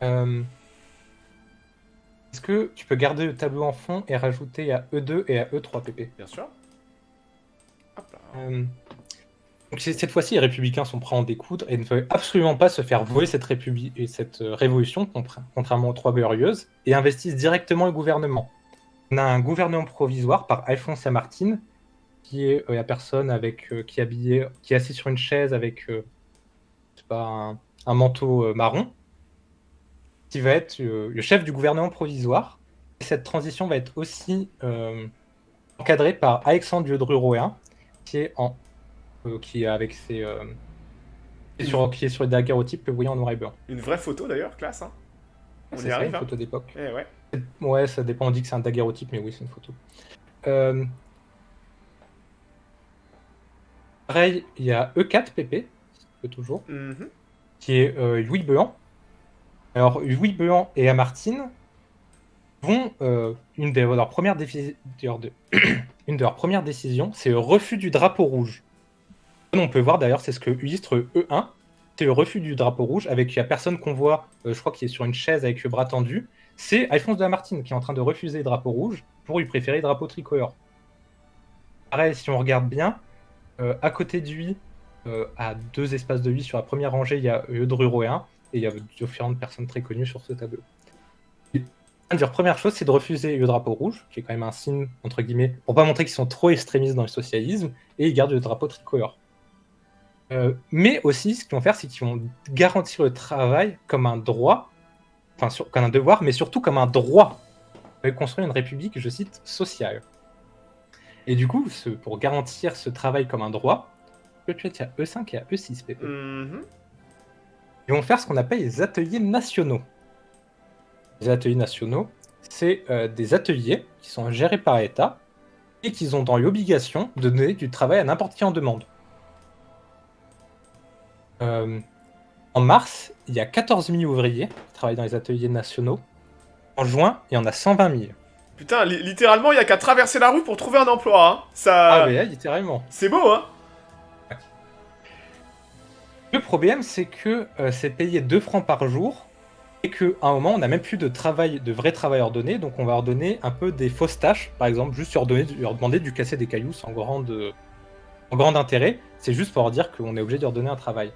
Est-ce que tu peux garder le tableau en fond et rajouter à E2 et à E3 PP? Bien sûr. Hop là. Donc cette fois-ci, les républicains sont prêts à en découdre et ne veulent absolument pas se faire voler cette révolution, contrairement aux Trois Glorieuses, et investissent directement le gouvernement. On a un gouvernement provisoire par Alphonse Lamartine, qui est la personne qui est assis sur une chaise avec un manteau marron, qui va être le chef du gouvernement provisoire. Et cette transition va être aussi encadrée par Alexandre Ledru-Rollin, qui est avec qui est sur les daguerreotypes que vous voyez en noir et blanc. Une vraie photo d'ailleurs, classe. Hein. On C'est y arrive. une photo d'époque. Eh ouais. Ouais, ça dépend. On dit que c'est un daguerreotype, mais oui, c'est une photo. Pareil, il y a E4 PP, toujours, qui est Louis Blanc. Alors, Louis Blanc et Lamartine vont une de leurs premières décisions, c'est le refus du drapeau rouge. On peut voir d'ailleurs, c'est ce que illustre E1, c'est le refus du drapeau rouge avec la personne qu'on voit, je crois qu'il est sur une chaise avec le bras tendu. C'est Alphonse de Lamartine qui est en train de refuser le drapeau rouge pour lui préférer le drapeau tricolore. Pareil, si on regarde bien, à côté de lui, à 2 espaces de lui, sur la première rangée, il y a Ledru-Rollin et il y a différentes personnes très connues sur ce tableau. La première chose, c'est de refuser le drapeau rouge, qui est quand même un signe, entre guillemets, pour pas montrer qu'ils sont trop extrémistes dans le socialisme, et ils gardent le drapeau tricolore. Mais aussi, ce qu'ils vont faire, c'est qu'ils vont garantir le travail comme un droit, comme un devoir, mais surtout comme un droit. Ils veulent construire une république, je cite, sociale. Et du coup, pour garantir ce travail comme un droit, tu as E5 et E6 PP. Ils vont faire ce qu'on appelle les ateliers nationaux. Les ateliers nationaux, c'est des ateliers qui sont gérés par l'État et qui ont dans l'obligation de donner du travail à n'importe qui en demande. En mars, il y a 14 000 ouvriers qui travaillent dans les ateliers nationaux. En juin, il y en a 120 000. Putain, littéralement, il y a qu'à traverser la rue pour trouver un emploi. Hein. Ça... Ah mais là, littéralement. C'est beau, hein. Le problème, c'est que c'est payé 2 francs par jour et qu'à un moment, on n'a même plus de vrai travail ordonné, donc on va ordonner un peu des fausses tâches, par exemple, juste leur demander de casser des cailloux sans grand intérêt, c'est juste pour leur dire qu'on est obligé de leur donner un travail.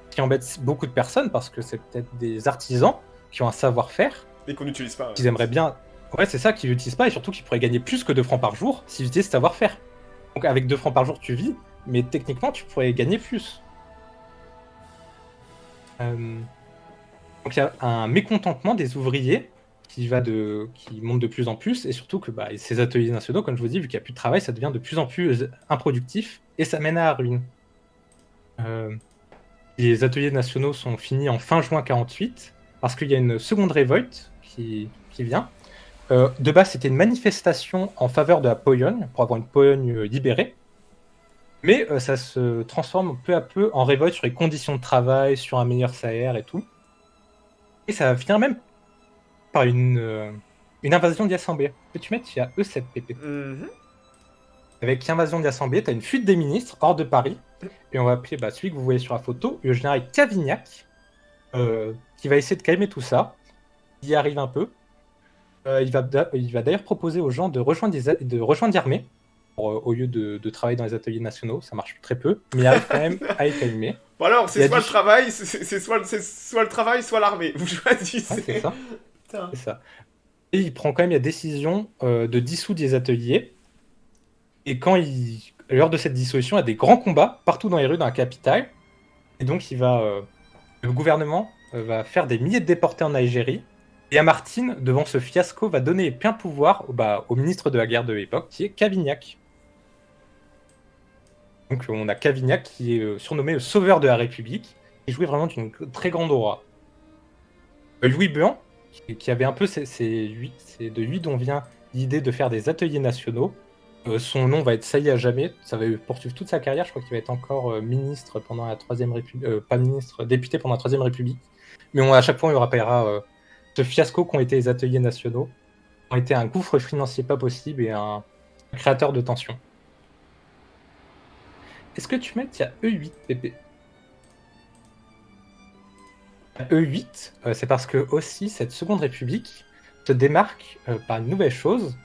Ce qui embête beaucoup de personnes, parce que c'est peut-être des artisans qui ont un savoir-faire. Et qu'on n'utilise pas. Qu'ils aimeraient bien... Ouais, c'est ça, qu'ils n'utilisent pas, et surtout qu'ils pourraient gagner plus que 2 francs par jour s'ils utilisaient ce savoir-faire. Donc avec 2 francs par jour, tu vis, mais techniquement, tu pourrais gagner plus. Donc il y a un mécontentement des ouvriers qui monte de plus en plus, et surtout que ces ateliers nationaux, comme je vous dis, vu qu'il n'y a plus de travail, ça devient de plus en plus improductif, et ça mène à la ruine. Les ateliers nationaux sont finis en fin juin 48, parce qu'il y a une seconde révolte qui vient. De base, c'était une manifestation en faveur de la Pologne, pour avoir une Pologne libérée. Mais ça se transforme peu à peu en révolte sur les conditions de travail, sur un meilleur salaire et tout. Et ça va finir même par une invasion de l'Assemblée. Peux-tu mettre, il y a E7 PP. Avec l'invasion de l'Assemblée, tu as une fuite des ministres hors de Paris. Et on va appeler celui que vous voyez sur la photo, le général Cavignac, qui va essayer de calmer tout ça. Il y arrive un peu. Il va d'ailleurs proposer aux gens de rejoindre l'armée. Au lieu de travailler dans les ateliers nationaux, ça marche très peu, mais il arrive quand même à les calmer. Bon alors, c'est soit le travail, c'est soit le travail, soit l'armée. Vous choisissez. Ouais, c'est ça. C'est ça. Et il prend quand même la décision de dissoudre les ateliers. Et lors de cette dissolution, il y a des grands combats partout dans les rues, dans la capitale. Et donc, le gouvernement va faire des milliers de déportés en Algérie. Et Lamartine, devant ce fiasco, va donner plein pouvoir au ministre de la guerre de l'époque, qui est Cavignac. Donc on a Cavignac qui est surnommé le sauveur de la République, qui jouait vraiment d'une très grande aura. Louis Blanc, qui avait un peu c'est de lui dont vient l'idée de faire des ateliers nationaux. Son nom va être sailli à jamais, ça va poursuivre toute sa carrière, je crois qu'il va être encore ministre pendant la Troisième République, pas ministre, député pendant la Troisième République. Mais à chaque fois on lui rappellera ce fiasco qu'ont été les ateliers nationaux ont été un gouffre financier pas possible et un créateur de tension. Est-ce que tu mets qu'il y a E8, Pépé? E8, c'est parce que aussi cette Seconde République se démarque par une nouvelle chose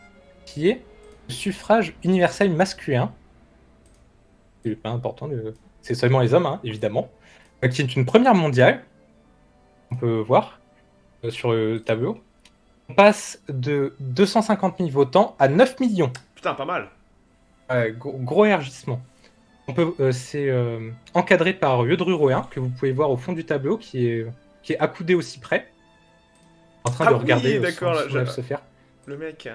qui est le suffrage universel masculin. C'est pas important, c'est seulement les hommes, hein, évidemment, qui est une première mondiale. On peut voir sur le tableau. On passe de 250 000 votants à 9 millions. Putain, pas mal. Gros élargissement. C'est encadré par Yodru Rohin, que vous pouvez voir au fond du tableau, qui est accoudé aussi près, en train de regarder son rêve se faire. Le mec.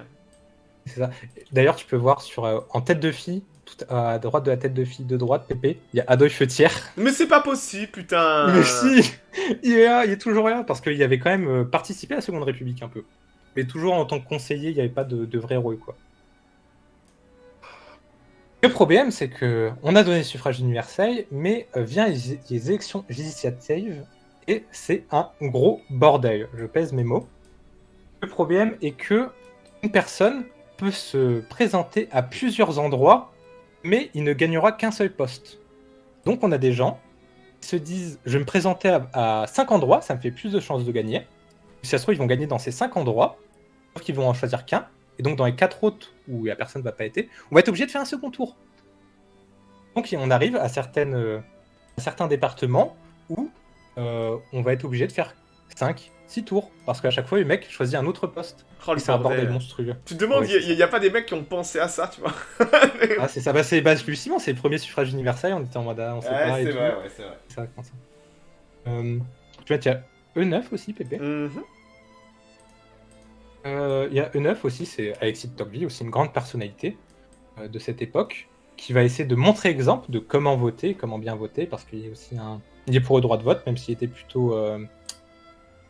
C'est ça. D'ailleurs, tu peux voir en tête de fille, tout à droite de la tête de fille de droite, Pépé, il y a Adolphe Thiers. Mais c'est pas possible, putain. Mais si, il est là, il est toujours là, parce qu'il y avait quand même participé à la Seconde République un peu. Mais toujours en tant que conseiller, il n'y avait pas de vrai héros, quoi. Le problème, c'est que on a donné le suffrage universel, mais vient les élections législatives, et c'est un gros bordel. Je pèse mes mots. Le problème est que une personne peut se présenter à plusieurs endroits, mais il ne gagnera qu'un seul poste. Donc on a des gens qui se disent « je vais me présenter à 5 endroits, ça me fait plus de chances de gagner ». Si ça se trouve, ils vont gagner dans ces 5 endroits, sauf qu'ils vont en choisir qu'un. Et donc dans les 4 autres où la personne ne va pas être, on va être obligé de faire un second tour. Donc on arrive à certains départements où on va être obligé de faire 5-6 tours. Parce qu'à chaque fois, le mec choisit un autre poste. Oh, c'est un bordel monstrueux. Tu te demandes, il n'y a pas des mecs qui ont pensé à ça, tu vois. Ah, c'est ça. Justement, c'est le premier suffrage universel. On était en mode, on sait pas. C'est vrai, ouais, c'est vrai. Ça, comme ça. Tu vois, il y a E9 aussi, Pépé. Il y a E9 aussi, c'est Alexis de Tocqueville, aussi une grande personnalité de cette époque, qui va essayer de montrer exemple de comment voter, comment bien voter, parce qu'il y a aussi il est pour le droit de vote, même s'il était plutôt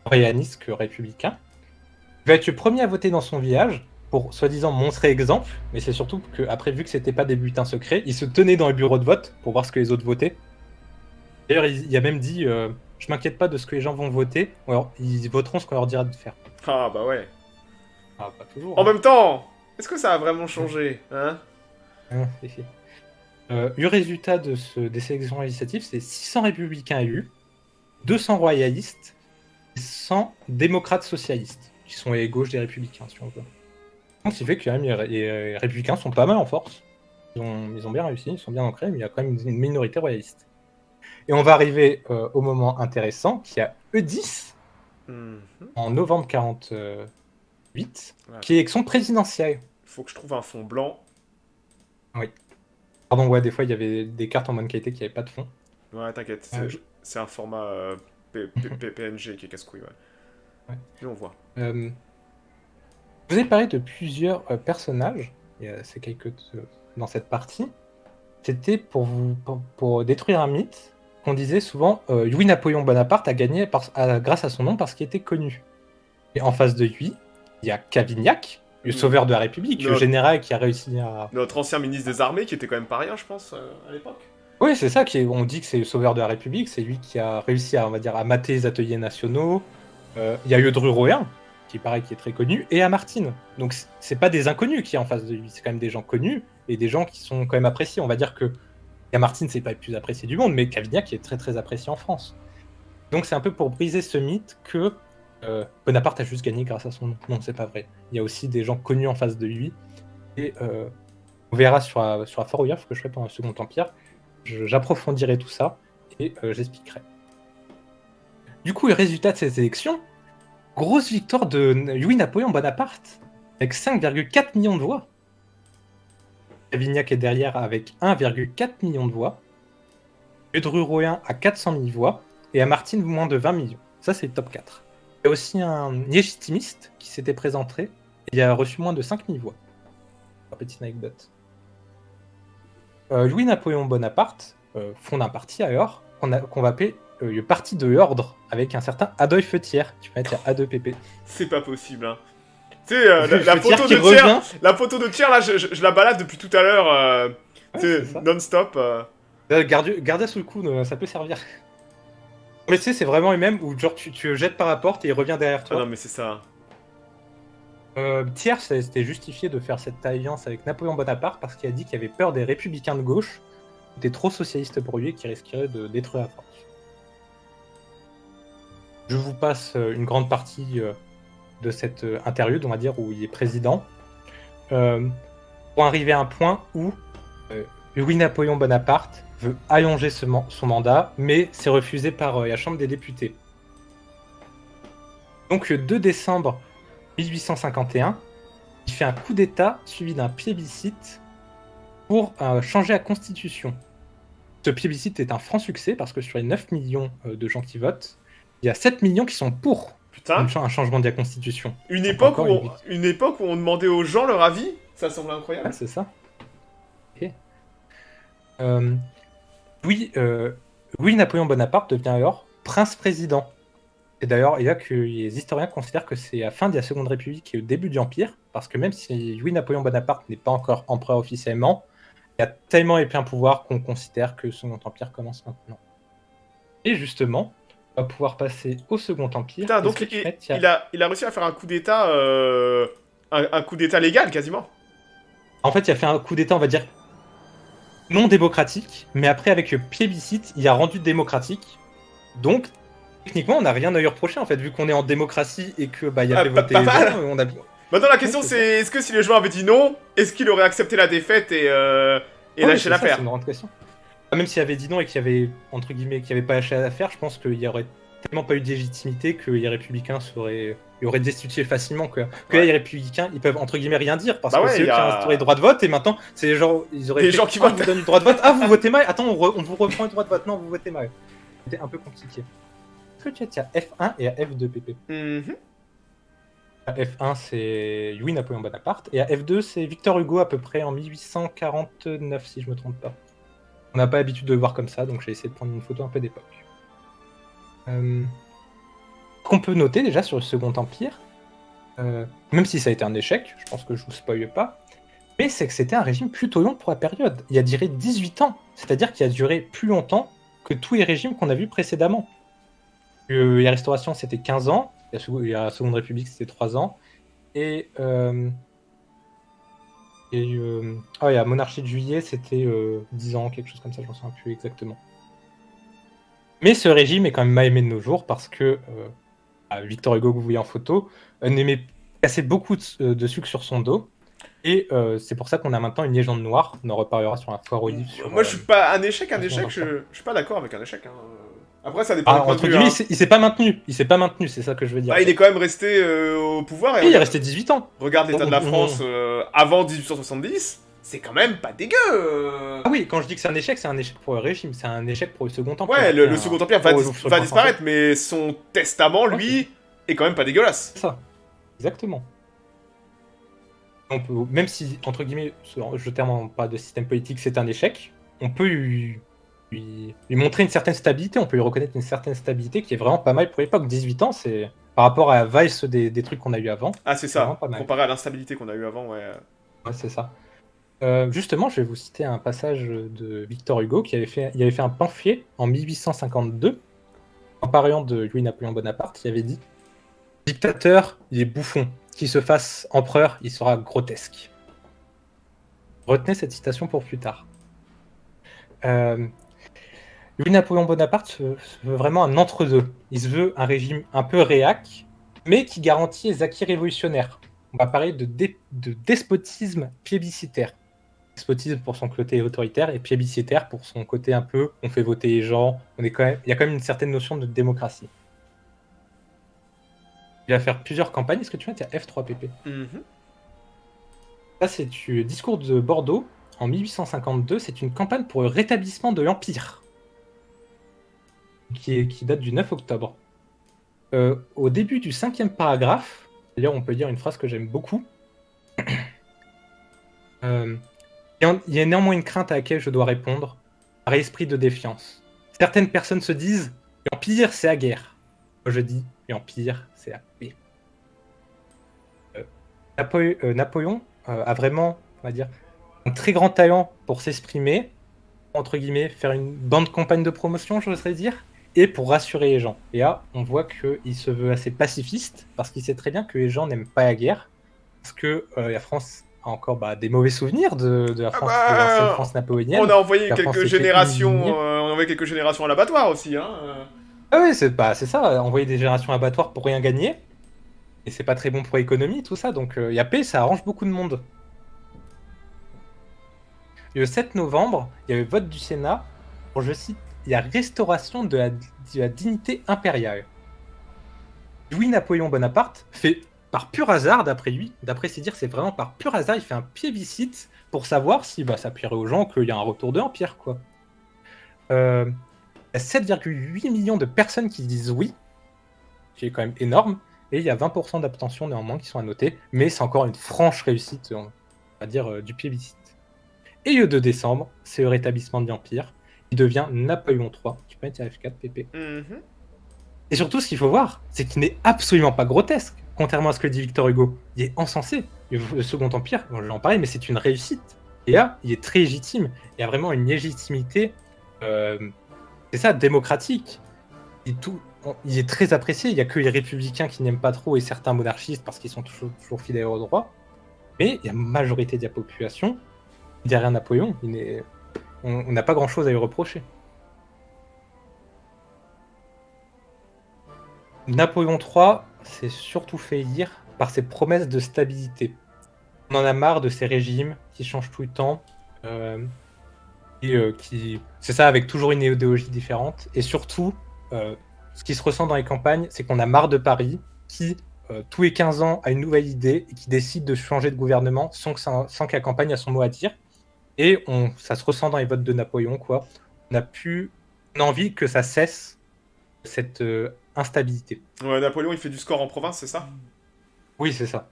réaliste que républicain. Il va être le premier à voter dans son village, pour soi-disant montrer exemple, mais c'est surtout qu'après, vu que c'était pas des bulletins secrets, il se tenait dans les bureaux de vote pour voir ce que les autres votaient. D'ailleurs, il a même dit je m'inquiète pas de ce que les gens vont voter, ou alors ils voteront ce qu'on leur dira de faire. Ah bah ouais. Ah, pas toujours. En même temps, est-ce que ça a vraiment changé, hein? Le résultat des sélections législatives, c'est 600 républicains élus, 200 royalistes, et 100 démocrates socialistes, qui sont les gauches des républicains, si on veut. Donc, ce qui fait que les républicains sont pas mal en force. Ils ont bien réussi, ils sont bien ancrés, mais il y a quand même une minorité royaliste. Et on va arriver au moment intéressant, qui a E10, en novembre 48, qui est l'élection présidentielle. Il faut que je trouve un fond blanc. Oui. Pardon, ouais, des fois, il y avait des cartes en bonne qualité qui n'avaient pas de fond. Ouais, t'inquiète, c'est un format PNG qui est casse-couille, ouais. Et on voit. Je vous ai parlé de plusieurs personnages, c'est dans cette partie. C'était pour détruire un mythe qu'on disait souvent Louis-Napoléon Bonaparte a gagné grâce à son nom parce qu'il était connu. Et en face de lui, il y a Cavignac, le sauveur de la République, le général qui a réussi à... Notre ancien ministre des Armées, qui était quand même pas rien, je pense, à l'époque. Oui, c'est ça, on dit que c'est le sauveur de la République, c'est lui qui a réussi à mater les ateliers nationaux. Il y a Yodru Rohin, qui est très connu, et Lamartine. Donc c'est pas des inconnus qui est en face de lui, c'est quand même des gens connus, et des gens qui sont quand même appréciés. On va dire que Lamartine, c'est pas le plus apprécié du monde, mais Cavignac est très très apprécié en France. Donc c'est un peu pour briser ce mythe que Bonaparte a juste gagné grâce à son nom. Non, c'est pas vrai. Il y a aussi des gens connus en face de lui. Et on verra sur la Fort Ouvert, il faut que je ferai pendant le Second Empire. J'approfondirai tout ça et j'expliquerai. Du coup, le résultat de ces élections, grosse victoire de Louis-Napoléon Bonaparte, avec 5,4 millions de voix. Cavignac est derrière avec 1,4 million de voix. Yodru Rohin à 400 000 voix. Et Lamartine, moins de 20 millions. Ça, c'est le top 4. Il y a aussi un légitimiste qui s'était présenté. Il a reçu moins de 5000 voix. Petite anecdote. Louis-Napoléon Bonaparte fonde un parti alors qu'on va appeler le parti de l'ordre avec un certain Adolphe Thiers. Tu peux mettre A2PP. C'est pas possible, hein. Tu sais, la photo de Thiers, là, je la balade depuis tout à l'heure, non-stop. Gardez sous le coude, ça peut servir. Mais tu sais, c'est vraiment les mêmes où genre tu le jettes par la porte et il revient derrière Ah non, toi. mais c'est ça. Thiers, c'était justifié de faire cette alliance avec Napoléon Bonaparte parce qu'il a dit qu'il avait peur des républicains de gauche, qui étaient trop socialistes pour lui et qui risqueraient de détruire la France. Je vous passe une grande partie de cette interlude, on va dire, où il est président, pour arriver à un point où Louis-Napoléon Bonaparte veut allonger son mandat, mais c'est refusé par la Chambre des députés. Donc le 2 décembre 1851, il fait un coup d'État suivi d'un plébiscite pour changer la Constitution. Ce plébiscite est un franc succès parce que sur les 9 millions de gens qui votent, il y a 7 millions qui sont pour Putain. un changement de la Constitution. Une Donc époque, encore une époque où on demandait aux gens leur avis. Ça semble incroyable. Ouais, c'est ça. Ok. Euh, Louis-Napoléon Bonaparte devient alors prince-président. Et d'ailleurs, il y a que les historiens considèrent que c'est la fin de la Seconde République et le début de l'Empire, parce que même si Louis-Napoléon Bonaparte n'est pas encore empereur officiellement, il a tellement épais un pouvoir qu'on considère que le Second Empire commence maintenant. Et justement, on va pouvoir passer au Second Empire. Putain, donc il a réussi à faire un coup d'état, un coup d'état légal quasiment. En fait, il a fait un coup d'état, on va dire, non démocratique, mais après, avec le plébiscite, il a rendu démocratique. Donc, techniquement, on n'a rien à lui reprocher, en fait, vu qu'on est en démocratie et que il y a fait voter les gens, on a... Maintenant, la question c'est est-ce que si les joueurs avaient dit non, est-ce qu'il aurait accepté la défaite et lâché l'affaire? C'est une grande question. Même s'il avait dit non et qu'il y avait, entre guillemets, qu'il n'y avait pas lâché l'affaire, je pense qu'il y aurait tellement pas eu de légitimité que les républicains auraient destitué facilement. Que là, les républicains, ils peuvent, entre guillemets, rien dire parce que c'est eux qui ont instauré le droit de vote et maintenant, c'est genre, ils auraient des gens qui votent. vous donne le droit de vote. Ah, vous votez mal. Attends, on vous reprend le droit de vote. Non, vous votez mal. C'était un peu compliqué. Est-ce que tu as F1 et à F2 PP? À F1, c'est Louis-Napoléon Bonaparte et à F2, c'est Victor Hugo à peu près en 1849, si je me trompe pas. On n'a pas l'habitude de le voir comme ça, donc j'ai essayé de prendre une photo un peu d'époque. Qu'on peut noter déjà sur le Second Empire, même si ça a été un échec, je pense que je vous spoile pas, mais c'est que c'était un régime plutôt long pour la période. Il a duré 18 ans, c'est-à-dire qu'il a duré plus longtemps que tous les régimes qu'on a vus précédemment. La Restauration, c'était 15 ans, la Seconde République, c'était 3 ans, et la Monarchie de Juillet, c'était 10 ans, quelque chose comme ça, je ne me souviens plus exactement. Mais ce régime est quand même mal aimé de nos jours parce que Victor Hugo, que vous voyez en photo, cassait beaucoup de sucre sur son dos. Et c'est pour ça qu'on a maintenant une légende noire. On en reparlera sur un foire au livre. Moi, je suis pas un échec, je suis pas d'accord avec un échec. Hein. Après, ça dépend du point de vue. Il s'est pas maintenu. Il s'est pas maintenu, c'est ça que je veux dire. Il est quand même resté au pouvoir. Et il est resté 18 ans. Regarde l'état de la France avant 1870. C'est quand même pas dégueu. Ah oui, quand je dis que c'est un échec pour le régime, c'est un échec pour le Second Empire. Ouais, le Second Empire va disparaître, mais son testament, lui, est quand même pas dégueulasse. C'est ça, exactement. Même si, entre guillemets, je termine pas de système politique, c'est un échec, on peut lui montrer une certaine stabilité, on peut lui reconnaître une certaine stabilité qui est vraiment pas mal pour l'époque. 18 ans, c'est par rapport à la valse des trucs qu'on a eu avant. Ah, c'est ça, comparé à l'instabilité qu'on a eu avant, ouais. Ouais, c'est ça. Justement, je vais vous citer un passage de Victor Hugo il avait fait un pamphlet en 1852 en parlant de Louis-Napoléon Bonaparte. Il avait dit « Dictateur, il est bouffon. Qu'il se fasse empereur, il sera grotesque. » Retenez cette citation pour plus tard. Louis-Napoléon Bonaparte se veut vraiment un entre-deux. Il se veut un régime un peu réac, mais qui garantit les acquis révolutionnaires. On va parler de despotisme plébiscitaire. Despotisme pour son côté autoritaire et plébiscitaire pour son côté un peu on fait voter les gens, il y a quand même une certaine notion de démocratie. Il va faire plusieurs campagnes. Est-ce que tu vois, il y a F3PP? Ça, c'est le discours de Bordeaux en 1852. C'est une campagne pour le rétablissement de l'Empire qui date du 9 octobre. Au début du 5e paragraphe, d'ailleurs, on peut dire une phrase que j'aime beaucoup. Il y a néanmoins une crainte à laquelle je dois répondre, par esprit de défiance. Certaines personnes se disent « l'Empire, c'est la guerre ». Moi, je dis « l'Empire, c'est la paix ». Napoléon a vraiment, on va dire, un très grand talent pour s'exprimer, entre guillemets, faire une bande campagne de promotion, j'oserais dire, et pour rassurer les gens. Et là, on voit qu'il se veut assez pacifiste, parce qu'il sait très bien que les gens n'aiment pas la guerre, parce que la France a encore des mauvais souvenirs de la Ah France, de l'ancienne bah, France napoléonienne. La France s'est fait humilier. On a envoyé quelques générations à l'abattoir aussi, hein. Ah oui, c'est ça, envoyer des générations à abattoirs pour rien gagner, et c'est pas très bon pour l'économie, tout ça, donc y a paix, ça arrange beaucoup de monde. Et le 7 novembre, il y a le vote du Sénat pour, je cite, la restauration de la dignité impériale. Louis-Napoléon Bonaparte fait, par pur hasard, d'après lui, d'après ses dires, c'est vraiment par pur hasard, il fait un plébiscite pour savoir si ça plairait aux gens qu'il y a un retour de l'Empire, quoi. Il y a 7,8 millions de personnes qui disent oui, qui est quand même énorme, et il y a 20% d'abstention néanmoins qui sont à noter, mais c'est encore une franche réussite, on va dire, du plébiscite. Et le 2 décembre, c'est le rétablissement de l'Empire, qui devient Napoléon III. Tu peux mettre F4, PP. Et surtout, ce qu'il faut voir, c'est qu'il n'est absolument pas grotesque, contrairement à ce que dit Victor Hugo. Il est encensé. Le Second Empire, bon, j'en parlais, mais c'est une réussite. Et là, il est très légitime. Il y a vraiment une légitimité, c'est ça, démocratique. Il est très apprécié. Il n'y a que les républicains qui n'aiment pas trop et certains monarchistes parce qu'ils sont toujours fidèles au droit. Mais il y a une majorité de la population derrière Napoléon. On n'a pas grand-chose à lui reprocher. Napoléon III s'est surtout fait élire par ses promesses de stabilité. On en a marre de ces régimes qui changent tout le temps, c'est ça, avec toujours une idéologie différente. Et surtout, ce qui se ressent dans les campagnes, c'est qu'on a marre de Paris, qui tous les 15 ans a une nouvelle idée et qui décide de changer de gouvernement sans que la campagne ait son mot à dire. Et ça se ressent dans les votes de Napoléon, quoi. On a envie que ça cesse, cette instabilité. Ouais, Napoléon, il fait du score en province, c'est ça? Oui, c'est ça.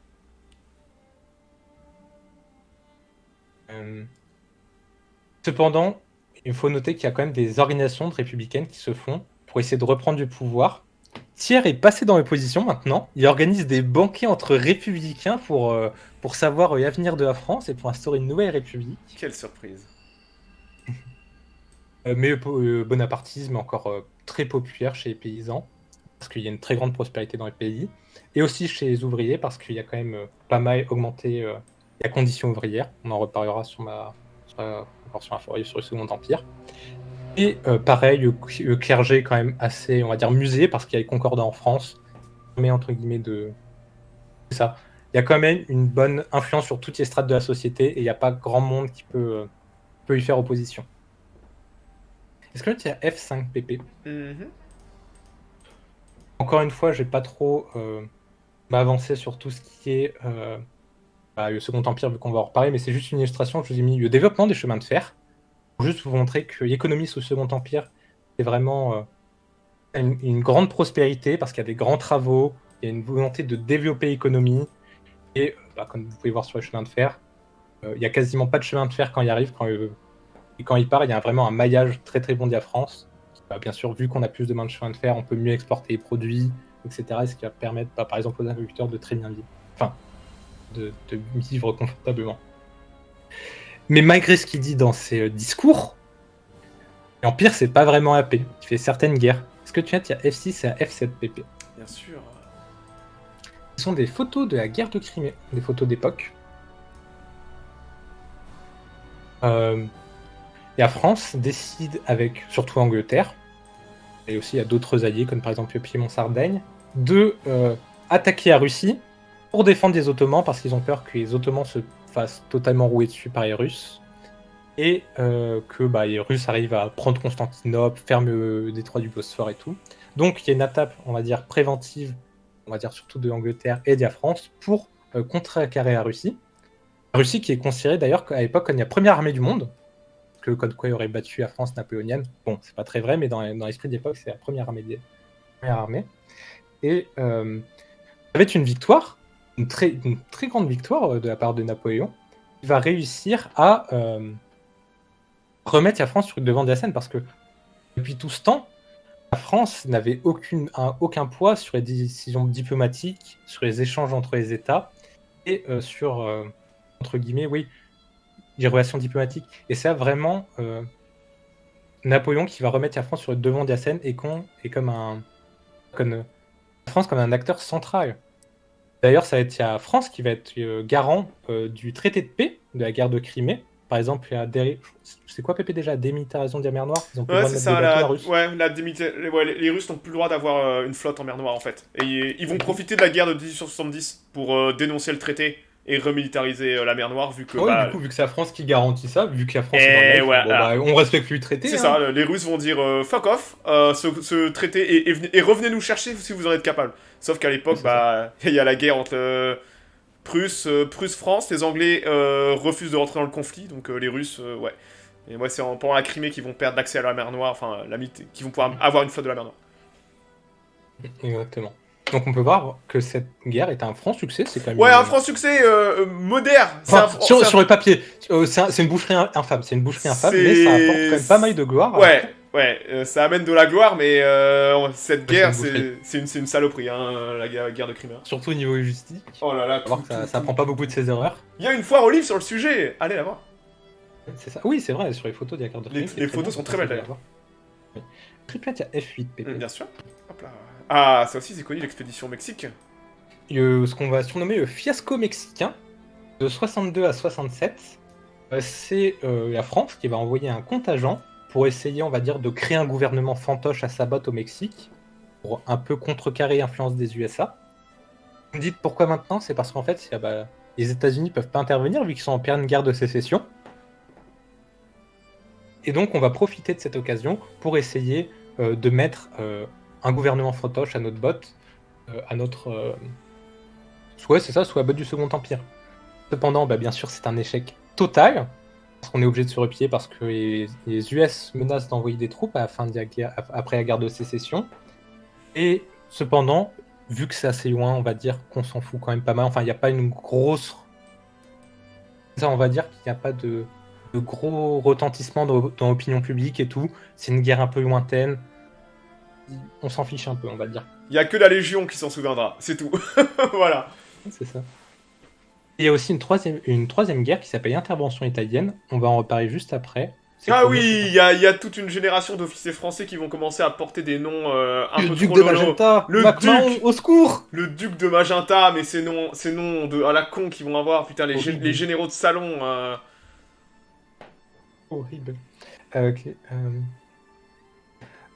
Cependant, il faut noter qu'il y a quand même des organisations républicaines qui se font pour essayer de reprendre du pouvoir. Thiers est passé dans l'opposition maintenant. Il organise des banquets entre républicains pour savoir l'avenir de la France et pour instaurer une nouvelle république. Quelle surprise. Mais le bonapartisme est encore très populaire chez les paysans, parce qu'il y a une très grande prospérité dans les pays, et aussi chez les ouvriers, parce qu'il y a quand même pas mal augmenté la condition ouvrière. On en reparlera sur ma forêt sur le Second Empire. Et pareil, le clergé est quand même assez, on va dire, musée, parce qu'il y a les concordats en France, mais entre guillemets de... C'est ça. Il y a quand même une bonne influence sur toutes les strates de la société, et il n'y a pas grand monde qui peut lui faire opposition. Est-ce que tu as F5 PP? Encore une fois, je vais pas trop m'avancer sur tout ce qui est le Second Empire, vu qu'on va en reparler, mais c'est juste une illustration. Je vous ai mis le développement des chemins de fer, pour juste vous montrer que l'économie sous le Second Empire, c'est vraiment une grande prospérité, parce qu'il y a des grands travaux, il y a une volonté de développer l'économie, et comme vous pouvez voir sur les chemins de fer, il n'y a quasiment pas de chemin de fer quand il arrive, et quand il part, il y a vraiment un maillage très très bon de la France. Bien sûr, vu qu'on a plus de main de chemin de fer, on peut mieux exporter les produits, etc. Ce qui va permettre, par exemple, aux agriculteurs de très bien vivre. Enfin, de vivre confortablement. Mais malgré ce qu'il dit dans ses discours, l'Empire, c'est pas vraiment la paix. Il fait certaines guerres. Est-ce que tu as, il y a F6 et F7 PP? Bien sûr. Ce sont des photos de la guerre de Crimée, des photos d'époque. La France décide, avec surtout l'Angleterre, et aussi il y a d'autres alliés, comme par exemple le Piémont-Sardaigne, de attaquer la Russie pour défendre les Ottomans, parce qu'ils ont peur que les Ottomans se fassent totalement rouer dessus par les Russes, et que les Russes arrivent à prendre Constantinople, fermer le détroit du Bosphore et tout. Donc il y a une étape, on va dire, préventive, on va dire surtout de l'Angleterre et de la France, pour contrecarrer la Russie. La Russie qui est considérée d'ailleurs qu'à l'époque comme la première armée du monde, que comme quoi il aurait battu la France napoléonienne. Bon, c'est pas très vrai, mais dans l'esprit d'époque, c'est la première armée. Et ça va être une victoire, une très grande victoire de la part de Napoléon, qui va réussir à remettre la France sur le devant de la scène, parce que depuis tout ce temps, la France n'avait aucun poids sur les décisions diplomatiques, sur les échanges entre les États, et sur, entre guillemets, oui, les relations diplomatiques. Et ça, vraiment, Napoléon qui va remettre la France sur le devant de la scène et comme la France comme un acteur central. D'ailleurs, ça va être la France qui va être garant du traité de paix de la guerre de Crimée. Par exemple, c'est quoi Pépé déjà? Démilitarisation de la mer Noire. Ils ont plus le Ouais, droit de c'est mettre des ça, bateaux, la Russie. ouais, les Russes n'ont plus le droit d'avoir une flotte en mer Noire, en fait. Et ils vont profiter de la guerre de 1870 pour dénoncer le traité et remilitariser la mer Noire, vu que, Ah ouais, bah... du coup, vu que c'est la France qui garantit ça, vu que la France est dans le Et live, ouais, bon, bah, on respecte plus le traité. c'est hein. ça, les Russes vont dire fuck off, ce traité, et revenez nous chercher si vous en êtes capable. Sauf qu'à l'époque, C'est bah, il y a la guerre entre Prusse-France, les Anglais refusent de rentrer dans le conflit, donc les Russes, ouais. Et moi, c'est pendant la Crimée qu'ils vont perdre l'accès à la mer Noire, enfin, qu'ils vont pouvoir avoir une flotte de la mer Noire. Exactement. Donc on peut voir que cette guerre est un franc succès. C'est quand même Ouais, un franc succès moderne. Enfin, sur le papier, c'est une boucherie infâme. C'est une boucherie infâme, mais ça apporte quand même pas mal de gloire. Ouais, ouais, ça amène de la gloire, mais cette guerre, c'est c'est une saloperie, hein, la guerre de Crimée. Surtout au niveau logistique. Oh là là, On va voir que ça apprend pas beaucoup de ses erreurs. Il y a une foire aux livres sur le sujet, allez la voir. C'est ça. Oui, c'est vrai, sur les photos de la carte de Crimée. Les photos sont très belles d'ailleurs. Oui. Triplette, il y a F8, Pépé. Bien sûr. Hop là. Ah, ça aussi c'est connu, l'expédition au Mexique. Ce qu'on va surnommer le fiasco mexicain, de 62 à 67, c'est la France qui va envoyer un contingent pour essayer, on va dire, de créer un gouvernement fantoche à sa botte au Mexique, pour un peu contrecarrer l'influence des USA. Vous me dites pourquoi maintenant? C'est parce qu'en fait, les États-Unis peuvent pas intervenir vu qu'ils sont en pleine guerre de sécession. Et donc, on va profiter de cette occasion pour essayer de mettre un gouvernement fantoche à notre botte, soit c'est ça, soit à botte du Second Empire. Cependant, bah, bien sûr, c'est un échec total, parce qu'on est obligé de se replier parce que les US menacent d'envoyer des troupes à la fin de la guerre, après la guerre de sécession. Et cependant, vu que c'est assez loin, on va dire qu'on s'en fout quand même pas mal. Enfin, il n'y a pas une grosse... Ça, on va dire qu'il n'y a pas de gros retentissement dans l'opinion publique et tout. C'est une guerre un peu lointaine. On s'en fiche un peu, on va dire. Il y a que la Légion qui s'en souviendra, c'est tout. Voilà. C'est ça. Il y a aussi une troisième guerre qui s'appelle Intervention italienne. On va en reparler juste après. Ah oui, il y a toute une génération d'officiers français qui vont commencer à porter des noms un peu Duc trop de lolo. Magenta, Le MacMahon, duc, au secours. le duc de Magenta, mais ces noms à la con qu'ils vont avoir, putain, Horrible. les généraux de salon. Horrible. Ok.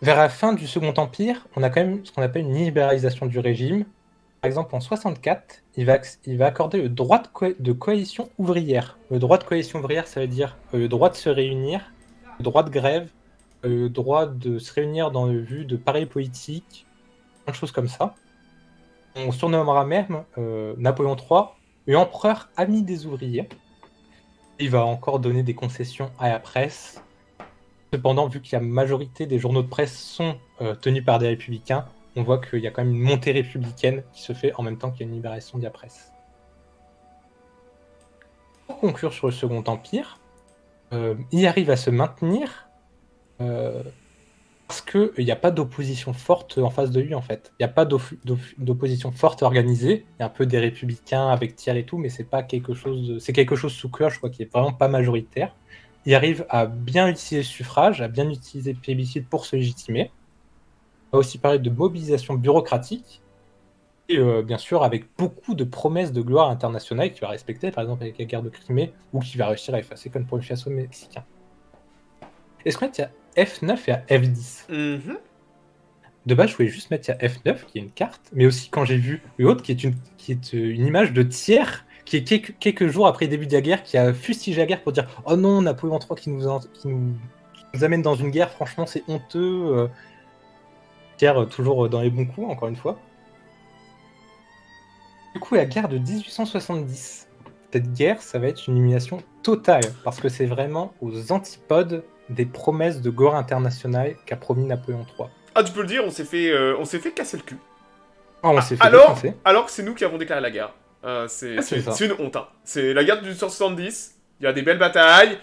Vers la fin du Second Empire, on a quand même ce qu'on appelle une libéralisation du régime. Par exemple, en 64, il va accorder le droit de coalition ouvrière. Le droit de coalition ouvrière, ça veut dire le droit de se réunir, le droit de grève, le droit de se réunir dans le but de pareil politique, plein de choses comme ça. On surnommera même Napoléon III l'empereur ami des ouvriers. Il va encore donner des concessions à la presse. Cependant, vu que la majorité des journaux de presse sont tenus par des républicains, on voit qu'il y a quand même une montée républicaine qui se fait en même temps qu'il y a une libération de la presse. Pour conclure sur le Second Empire, il arrive à se maintenir parce qu'il n'y a pas d'opposition forte en face de lui, en fait. Il n'y a pas d'opposition forte organisée. Il y a un peu des républicains avec Thiers et tout, mais c'est quelque chose sous cloche, quoi, qui est vraiment pas majoritaire. Il arrive à bien utiliser le suffrage, à bien utiliser le plébiscite pour se légitimer. On va aussi parler de mobilisation bureaucratique, et bien sûr avec beaucoup de promesses de gloire internationale qu'il va respecter, par exemple avec la guerre de Crimée, ou qu'il va réussir à effacer comme pour le fiasco mexicain. Est-ce qu'on a F9 et à F10 De base, je voulais juste mettre F9, qui est une carte, mais aussi quand j'ai vu l'autre, qui est une image de Thiers, qui est quelques jours après le début de la guerre, qui a fustigé la guerre pour dire « Oh non, Napoléon III qui nous amène dans une guerre, franchement c'est honteux. » Thiers toujours dans les bons coups, encore une fois. Du coup, la guerre de 1870. Cette guerre, ça va être une humiliation totale, parce que c'est vraiment aux antipodes des promesses de gloire internationale qu'a promis Napoléon III. Ah, tu peux le dire, on s'est fait casser le cul. Oh, on s'est fait alors défoncer. que c'est nous qui avons déclaré la guerre. C'est une honte. Hein. C'est la guerre de 1870. Il y a des belles batailles.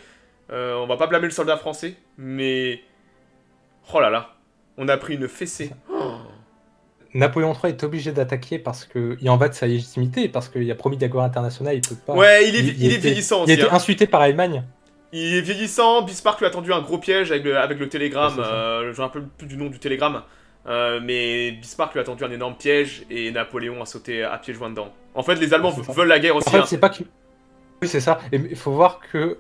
On va pas blâmer le soldat français, mais oh là là, on a pris une fessée. Oh. Napoléon III est obligé d'attaquer parce qu'il en va de sa légitimité, parce qu'il a promis de la gloire internationale, il peut pas. Ouais, il est vieillissant aussi. Il a été insulté par l'Allemagne. il est vieillissant, Bismarck lui a tendu un gros piège avec le télégramme, Ouais, c'est ça. je me rappelle plus du nom du télégramme, mais Bismarck lui a tendu un énorme piège et Napoléon a sauté à pieds joints dedans. En fait, les Allemands Ouais, c'est ça. veulent la guerre En aussi, fait, hein. c'est pas que. Oui, c'est ça. Et il faut voir que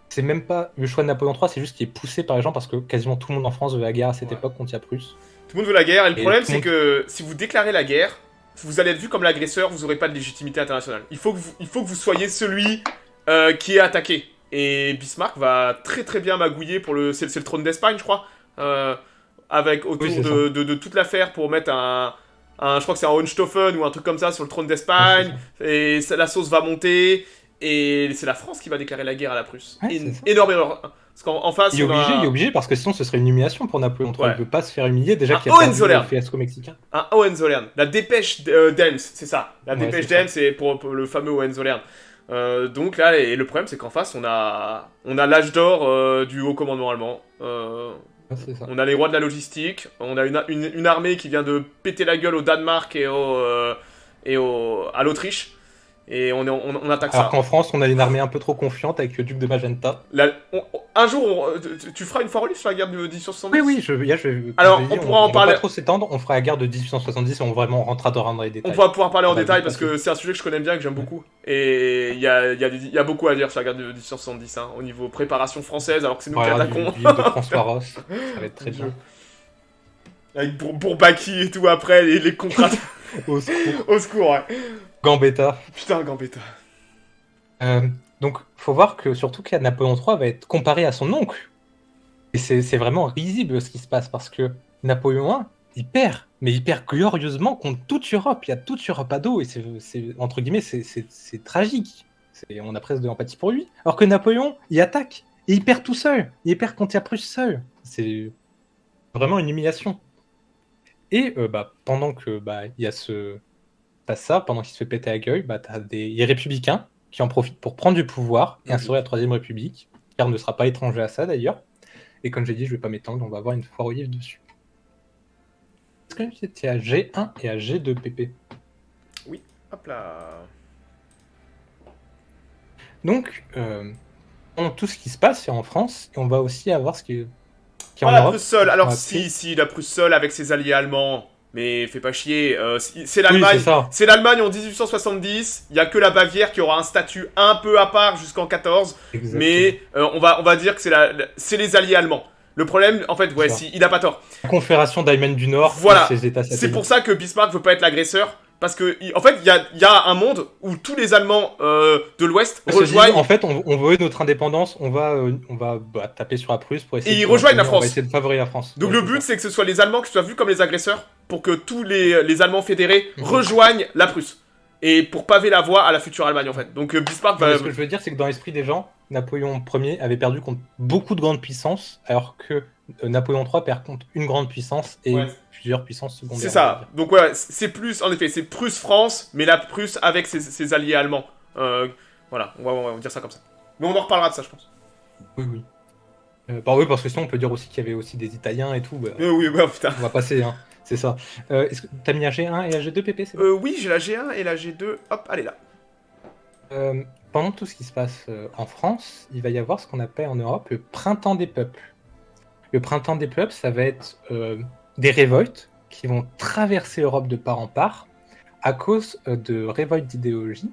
c'est même pas le choix de Napoléon III, c'est juste qu'il est poussé par les gens parce que quasiment tout le monde en France veut la guerre à cette Ouais. époque contre la Prusse. Tout le monde veut la guerre, et le Et problème tout le c'est que si vous déclarez la guerre, vous allez être vu comme l'agresseur, vous n'aurez pas de légitimité internationale. Il faut que vous soyez celui qui est attaqué. Et Bismarck va très très bien magouiller pour le... C'est le trône d'Espagne, je crois. Avec autour Oui, c'est de toute l'affaire pour mettre je crois que c'est un Hohenstaufen ou un truc comme ça sur le trône Ouais, d'Espagne. c'est Et la sauce va monter. Et c'est la France qui va déclarer la guerre à la Prusse. Ouais, c'est ça. Énorme erreur. Parce qu'en face, Il est on obligé, il est a obligé parce que sinon ce serait une humiliation pour Napoléon III. Ouais. Il veut pas se faire humilier déjà Un qu'il a perdu Hohenzollern. le fiasco mexicain. un Hohenzollern. La dépêche d'Elms, c'est ça. La Ouais, dépêche c'est ça. d'Elms, c'est pour le fameux Hohenzollern. Donc là, et le problème, c'est qu'en face, on a l'âge d'or du haut commandement allemand. Ouais, c'est ça. On a les rois de la logistique. On a une armée qui vient de péter la gueule au Danemark et à l'Autriche. Et on attaque Alors ça. qu'en France, on a une armée un peu trop confiante avec le duc de Magenta. Un jour, tu feras une fois relief sur la guerre de 1870. Oui, je vais. Alors, comme je l'ai dit, on pourra en va parler. pas trop s'étendre, on fera la guerre de 1870 et on vraiment rentrera dans les détails. On va pouvoir parler en On va détail vite parce passer. que c'est un sujet que je connais bien et que j'aime beaucoup. Et il y a beaucoup à dire sur la guerre de 1870, hein, au niveau préparation française, alors que c'est nous qui Voilà, attaquons. du livre de François Ross, ça va être très bien. Avec Bourbaki et tout après, les contrats. Au secours. Au secours, ouais. Gambetta. Putain, Gambetta. Donc, faut voir que surtout que Napoléon III va être comparé à son oncle. Et c'est vraiment risible ce qui se passe parce que Napoléon I, il perd, mais il perd glorieusement contre toute Europe. Il y a toute Europe à dos et entre guillemets, c'est tragique. On a presque de l'empathie pour lui. Alors que Napoléon, il attaque et il perd tout seul. Il perd contre la Prusse seul. C'est vraiment une humiliation. Et pendant que il y a ça, pendant qu'il se fait péter la gueule, t'as les républicains qui en profitent pour prendre du pouvoir et instaurer la Troisième République. Car ne sera pas étranger à ça d'ailleurs. Et comme j'ai dit, je vais pas m'étendre, on va avoir une foire au livre dessus. Est-ce que c'était à G1 et à G2 PP? Oui, hop là. Donc, tout ce qui se passe, c'est en France, et on va aussi avoir ce qui est en Ah, la Europe. Prusse seule. Alors, Ouais, si, la Prusse seule avec ses alliés allemands. Mais fais pas chier, c'est Oui, l'Allemagne. c'est ça. C'est l'Allemagne en 1870. Il y a que la Bavière qui aura un statut un peu à part jusqu'en 14. Exactement. Mais on va dire que c'est les alliés allemands. Le problème, en fait, ouais, C'est ça. il a pas tort. La Confédération d'Allemagne du Nord, Voilà. et ses États C'est satellites. pour ça que Bismarck veut pas être l'agresseur. Parce que, en fait, il y a un monde où tous les Allemands de l'Ouest Parce que rejoignent. en fait, on veut notre indépendance, on va taper sur la Prusse pour essayer Et ils de rejoignent la on France. va essayer de favoriser la France. Donc Ouais, le c'est but, ça. c'est que ce soit les Allemands qui soient vus comme les agresseurs pour que tous les Allemands fédérés rejoignent la Prusse. Et pour paver la voie à la future Allemagne, en fait. Donc Bismarck Non, va... mais ce que je veux dire, c'est que dans l'esprit des gens, Napoléon Ier avait perdu contre beaucoup de grandes puissances, alors que Napoléon III perd contre une grande puissance et Ouais. plusieurs puissances secondaires. C'est on va ça. dire. Donc ouais, c'est plus, en effet, c'est Prusse-France, mais la Prusse avec ses alliés allemands. Voilà, on va dire ça comme ça. Mais on en reparlera de ça, je pense. Oui, oui. Oui, parce que sinon, on peut dire aussi qu'il y avait aussi des Italiens et tout. Oui, bah putain. On va passer, hein. C'est ça. Est-ce que t'as mis la G1 et la G2 PP, c'est bon Oui, j'ai la G1 et la G2. Hop, elle est là. Pendant tout ce qui se passe en France, il va y avoir ce qu'on appelle en Europe le printemps des peuples. Le printemps des peuples, ça va être des révoltes qui vont traverser l'Europe de part en part à cause de révoltes d'idéologie.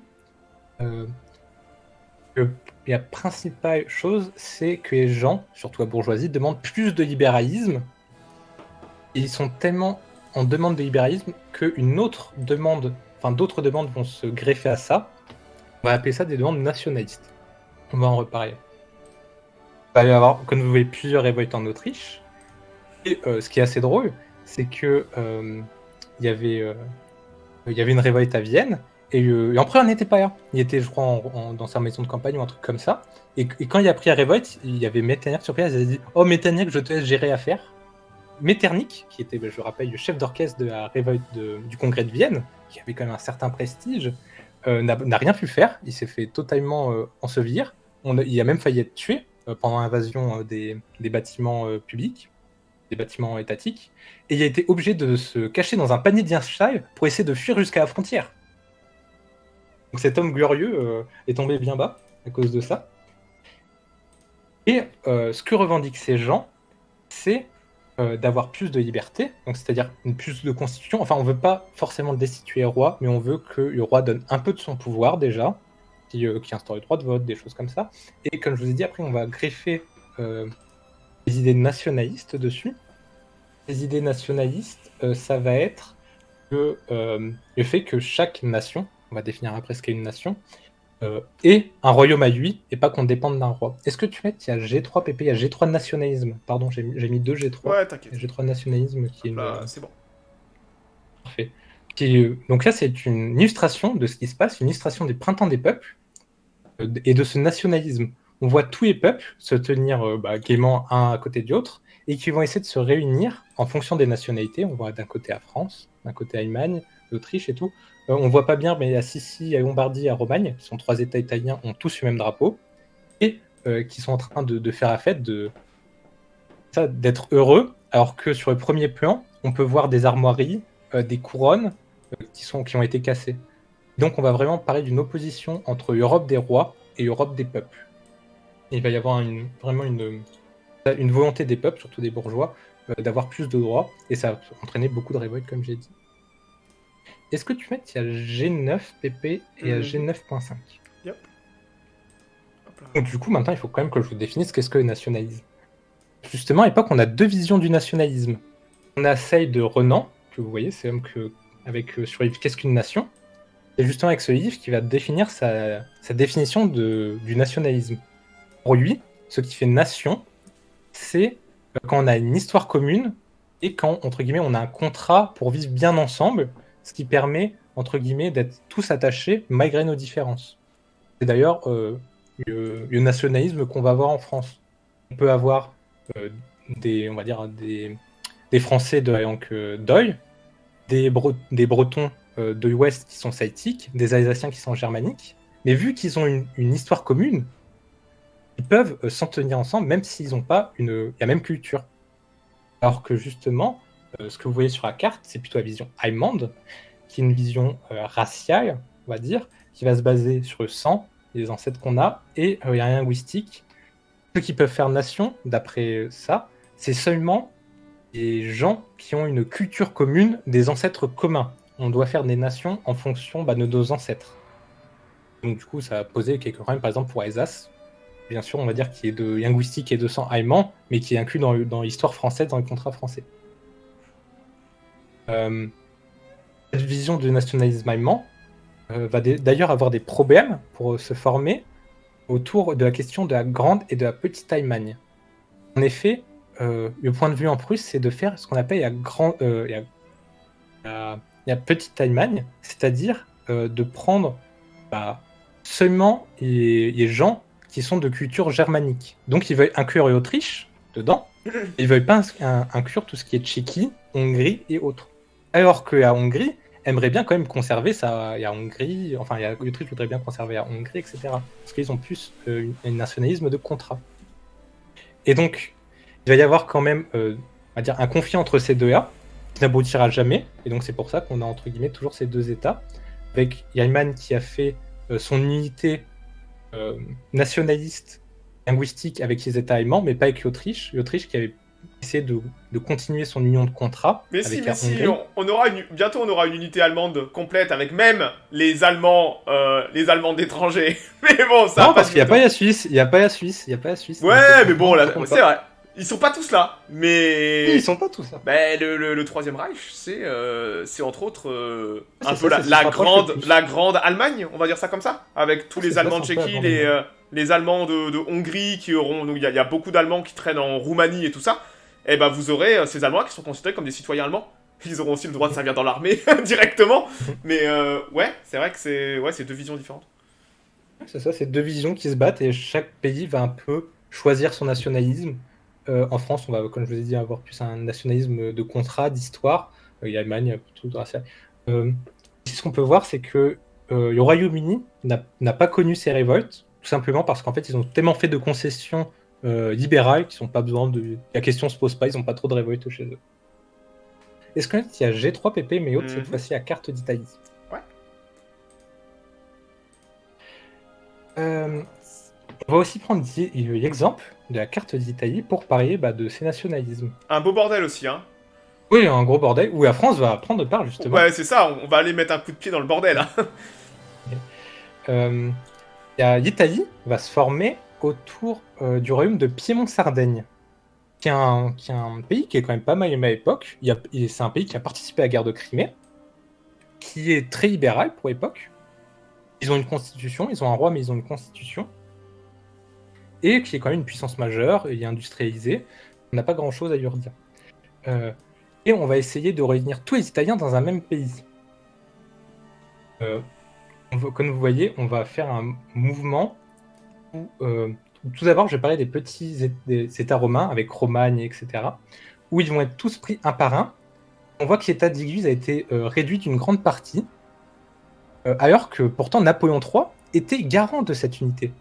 La principale chose, c'est que les gens, surtout la bourgeoisie, demandent plus de libéralisme. Et ils sont tellement en demande de libéralisme qu'une autre demande, enfin d'autres demandes vont se greffer à ça. On va appeler ça des demandes nationalistes. On va en reparler. Il va y avoir, comme vous voyez, plusieurs révoltes en Autriche. Et ce qui est assez drôle, c'est que il y avait une révolte à Vienne. Et l'empereur n'était pas là. Il était, je crois, dans sa maison de campagne ou un truc comme ça. Et quand il a pris la révolte, il y avait Metternich sur place. Il a dit « Oh, Metternich, je te laisse gérer l'affaire. » Metternich, qui était, je rappelle, le chef d'orchestre de la révolte du congrès de Vienne, qui avait quand même un certain prestige, n'a rien pu faire. Il s'est fait totalement ensevelir. Il a même failli être tué pendant l'invasion des bâtiments publics, des bâtiments étatiques. Et il a été obligé de se cacher dans un panier d'install pour essayer de fuir jusqu'à la frontière. Donc cet homme glorieux est tombé bien bas à cause de ça. Et ce que revendiquent ces gens, c'est d'avoir plus de liberté, donc c'est-à-dire une plus de constitution. Enfin, on veut pas forcément le destituer roi, mais on veut que le roi donne un peu de son pouvoir déjà, qui instaure le droit de vote, des choses comme ça. Et comme je vous ai dit, après, on va greffer des idées nationalistes dessus. Les idées nationalistes, ça va être le fait que chaque nation, on va définir après ce qu'est une nation, ait un royaume à lui et pas qu'on dépende d'un roi. Est-ce que tu mets, il y a G3 PP, il y a G3 nationalisme, pardon, j'ai mis 2 G3. Ouais, t'inquiète. G3 nationalisme qui est une... Là, c'est bon. Parfait. Donc là, c'est une illustration de ce qui se passe, une illustration des printemps des peuples et de ce nationalisme. On voit tous les peuples se tenir gaiement un à côté de l'autre et qui vont essayer de se réunir en fonction des nationalités. On voit d'un côté la France, d'un côté l'Allemagne, l'Autriche et tout. On voit pas bien, mais il y a Sicile, il y a Lombardie, il y a Romagne, qui sont 3 États italiens, ont tous le même drapeau, et qui sont en train de faire la fête, d'être heureux, alors que sur le premier plan, on peut voir des armoiries, des couronnes qui ont été cassées. Donc on va vraiment parler d'une opposition entre l'Europe des rois et l'Europe des peuples. Et il va y avoir vraiment une volonté des peuples, surtout des bourgeois, d'avoir plus de droits, et ça va entraîner beaucoup de révoltes, comme j'ai dit. Est-ce que tu mets, il y a G9 PP et G9.5. Yep. Donc du coup, maintenant, il faut quand même que je vous définisse qu'est-ce que le nationalisme. Justement, à l'époque, on a 2 visions du nationalisme. On a celle de Renan, que vous voyez, c'est sur le livre Qu'est-ce qu'une nation. C'est justement avec ce livre qui va définir sa définition du nationalisme. Pour lui, ce qui fait nation, c'est quand on a une histoire commune et quand, entre guillemets, on a un contrat pour vivre bien ensemble, ce qui permet, entre guillemets, d'être tous attachés malgré nos différences. C'est d'ailleurs le nationalisme qu'on va avoir en France. On peut avoir des Français de la langue d'Oï, des Bretons de l'Ouest qui sont celtiques, des Alsaciens qui sont germaniques, mais vu qu'ils ont une histoire commune, ils peuvent s'en tenir ensemble même s'ils n'ont pas la même culture. Alors que justement, ce que vous voyez sur la carte, c'est plutôt la vision allemande, qui est une vision raciale, on va dire, qui va se baser sur le sang, les ancêtres qu'on a, et la linguistique. Ceux qui peuvent faire nation, d'après ça, c'est seulement les gens qui ont une culture commune, des ancêtres communs. On doit faire des nations en fonction de nos ancêtres. Donc du coup, ça a posé quelques problèmes, par exemple pour Alsace, bien sûr, on va dire qui est de linguistique et de sang allemand, mais qui est inclus dans l'histoire française, dans le contrat français. Cette vision du nationalisme allemand va d'ailleurs avoir des problèmes pour se former autour de la question de la grande et de la petite Allemagne. En effet, le point de vue en Prusse, c'est de faire ce qu'on appelle la petite Allemagne, c'est-à-dire de prendre seulement les gens qui sont de culture germanique. Donc ils veulent inclure l'Autriche dedans, ils veulent pas inclure tout ce qui est Tchéquie, Hongrie et autres. Alors que la Hongrie aimerait bien quand même conserver l'Autriche voudrait bien conserver la Hongrie, etc. Parce qu'ils ont plus un nationalisme de contrat. Et donc, il va y avoir quand même un conflit entre ces deux-là, qui n'aboutira jamais, et donc c'est pour ça qu'on a entre guillemets toujours ces deux États, avec Allemagne qui a fait son unité nationaliste, linguistique avec les États allemands, mais pas avec l'Autriche. L'Autriche qui avait essayé de continuer son union de contrat. Mais si, bientôt on aura une unité allemande complète avec même les Allemands d'étrangers. Mais bon, ça. Non, parce qu'il n'y a pas la Suisse, il n'y a pas la Suisse. Ouais, mais bon, là, c'est vrai. Ils sont pas tous là, mais... Oui, ils sont pas tous là. Ben, le Troisième Reich, c'est entre autres un peu la grande Allemagne, on va dire ça comme ça, avec tous les Allemands de Tchéquie, les Allemands de Hongrie qui auront... Donc il y a beaucoup d'Allemands qui traînent en Roumanie et tout ça. Et ben vous aurez ces Allemands qui sont considérés comme des citoyens allemands. Ils auront aussi le droit de servir dans l'armée directement. Mais ouais, c'est vrai que c'est deux visions différentes. C'est ça, c'est deux visions qui se battent et chaque pays va un peu choisir son nationalisme. En France, on va, comme je vous ai dit, avoir plus un nationalisme de contrat, d'histoire. Il y a l'Allemagne, tout racial. Ce qu'on peut voir, c'est que le Royaume-Uni n'a pas connu ces révoltes, tout simplement parce qu'en fait, ils ont tellement fait de concessions libérales qu'ils n'ont pas besoin de... La question se pose pas, ils n'ont pas trop de révoltes chez eux. Est-ce qu'il y a G3 PP, mais autre, cette fois-ci, à carte d'Italie? Ouais. On va aussi prendre l'exemple de la carte d'Italie pour parler de ces nationalismes. Un beau bordel aussi, hein. Oui, un gros bordel où la France va prendre part justement. Ouais, c'est ça, on va aller mettre un coup de pied dans le bordel, hein. L'Italie va se former autour du royaume de Piémont-Sardaigne, qui est un pays qui est quand même pas mal aimé à l'époque. C'est un pays qui a participé à la guerre de Crimée, qui est très libéral pour l'époque. Ils ont une constitution, ils ont un roi, mais ils ont une constitution. Et qui est quand même une puissance majeure, il est industrialisé. On n'a pas grand-chose à lui redire. Et on va essayer de réunir tous les Italiens dans un même pays. Comme vous voyez, on va faire un mouvement où, tout d'abord, je vais parler des petits États romains, avec Romagne, etc., où ils vont être tous pris un par un. On voit que l'État d'Église a été réduit d'une grande partie, alors que pourtant Napoléon III était garant de cette unité,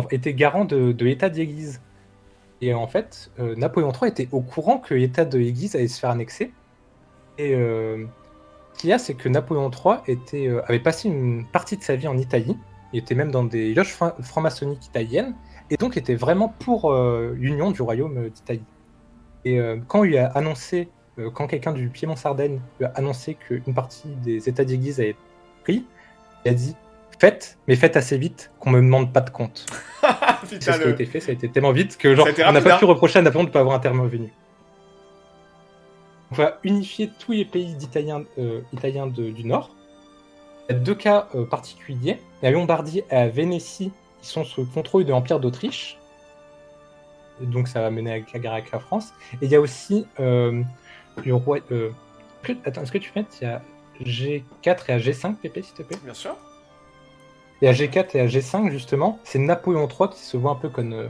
était garant de l'État d'Église. Et en fait, Napoléon III était au courant que l'État de l'Église allait se faire annexer. Et ce qu'il y a, c'est que Napoléon III avait passé une partie de sa vie en Italie. Il était même dans des loges franc-maçonniques italiennes, et donc était vraiment pour l'union du royaume d'Italie. Et quand il a annoncé, quand quelqu'un du Piémont-Sardaigne lui a annoncé qu'une partie des États d'Église avait pris, il a dit « Faites, mais faites assez vite qu'on me demande pas de compte. » C'est ce qui a été fait, ça a été tellement vite que on n'a pas pu reprocher à Napoléon de ne pas avoir intervenu. On va unifier tous les pays italiens du Nord. Il y a deux cas particuliers. La Lombardie et la Vénétie, ils sont sous le contrôle de l'Empire d'Autriche. Donc ça va mener à la guerre avec la France. Et il y a aussi le roi... Attends, est-ce que tu peux mettre, il y a G4 et à G5, Pépé, s'il te plaît? Bien sûr. Et à G4 et à G5, justement, c'est Napoléon III qui se voit un peu comme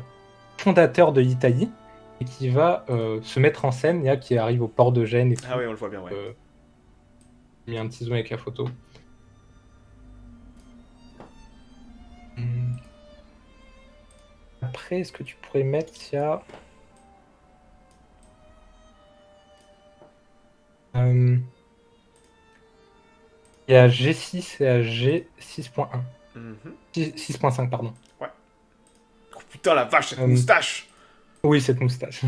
fondateur de l'Italie et qui va se mettre en scène, là, qui arrive au port de Gênes. Et tout. Ah oui, on le voit bien, ouais. J'ai mis un petit zoom avec la photo. Après, est-ce que tu pourrais mettre, il y a... Il y a G6 et à G6.1. 6.5, pardon. Ouais. Oh putain, la vache, cette moustache! Oui, cette moustache.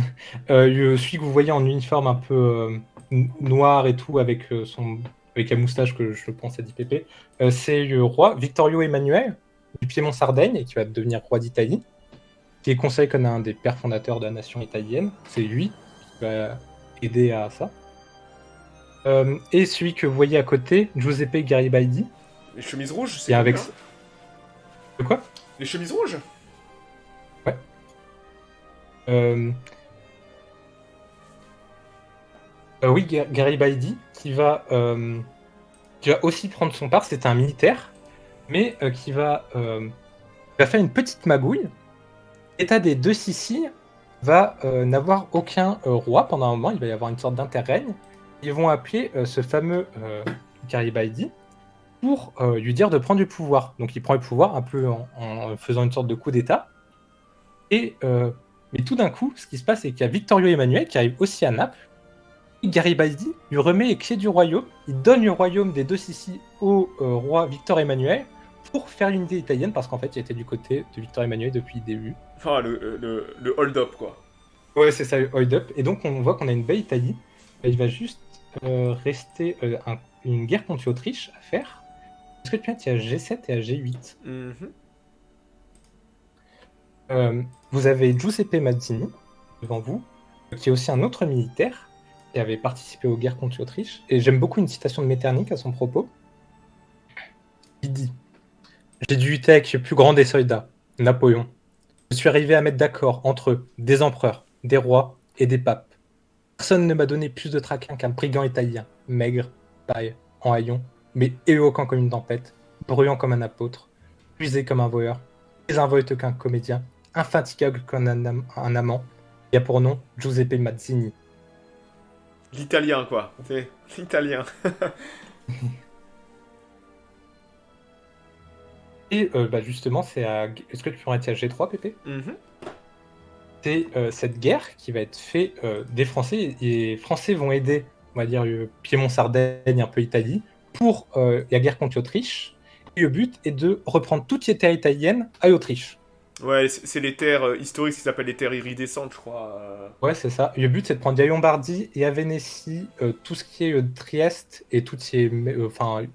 Celui que vous voyez en uniforme un peu noir et tout, avec la moustache que je pense à d'IPP, c'est le roi Vittorio Emanuele du Piémont-Sardaigne, et qui va devenir roi d'Italie, qui est considéré comme un des pères fondateurs de la nation italienne. C'est lui qui va aider à ça. Et celui que vous voyez à côté, Giuseppe Garibaldi. Les chemises rouges, c'est avec... hein. De quoi? Les chemises rouges? Ouais. Oui, Garibaldi, qui va aussi prendre son part. C'est un militaire, mais qui va faire une petite magouille. L'État des deux Siciles va n'avoir aucun roi pendant un moment. Il va y avoir une sorte d'interrègne. Ils vont appeler ce fameux Garibaldi pour lui dire de prendre du pouvoir. Donc il prend le pouvoir un peu en faisant une sorte de coup d'État. Mais tout d'un coup, ce qui se passe, c'est qu'il y a Vittorio Emanuele qui arrive aussi à Naples. Et Garibaldi lui remet les clés du royaume. Il donne le royaume des deux Siciles au roi Victor Emmanuel pour faire l'unité italienne, parce qu'en fait, il était du côté de Victor Emmanuel depuis le début. Enfin, le hold-up, quoi. Ouais, c'est ça, le hold-up. Et donc, on voit qu'on a une belle Italie. Il va juste rester une guerre contre l'Autriche à faire. Est-ce que tu vois, il y a G7 et à G8. Vous avez Giuseppe Mazzini devant vous, qui est aussi un autre militaire qui avait participé aux guerres contre l'Autriche. Et j'aime beaucoup une citation de Metternich à son propos. Il dit « J'ai dû lutter avec le plus grand des soldats, Napoléon. Je suis arrivé à mettre d'accord entre eux des empereurs, des rois et des papes. Personne ne m'a donné plus de traquin qu'un brigand italien, maigre, taille, en haillons, mais éloquent comme une tempête, bruyant comme un apôtre, rusé comme un voleur, désinvolte qu'un comédien, infatigable comme un amant. Il y a pour nom Giuseppe Mazzini. » L'italien, quoi. C'est l'italien. Et justement, c'est à... Est-ce que tu pourrais être à G3, Pépé? C'est cette guerre qui va être faite des Français. Et les Français vont aider, on va dire, Piémont-Sardaigne, un peu Italie, pour la guerre contre l'Autriche. Et le but est de reprendre toute les terres italiennes à l'Autriche. Ouais, c'est les terres historiques, ce qu'ils appellent les terres iridescentes, je crois. Ouais, c'est ça. Le but, c'est de prendre Via Lombardie et à Vénétie, tout ce qui est Trieste et tout ce qui est, enfin, le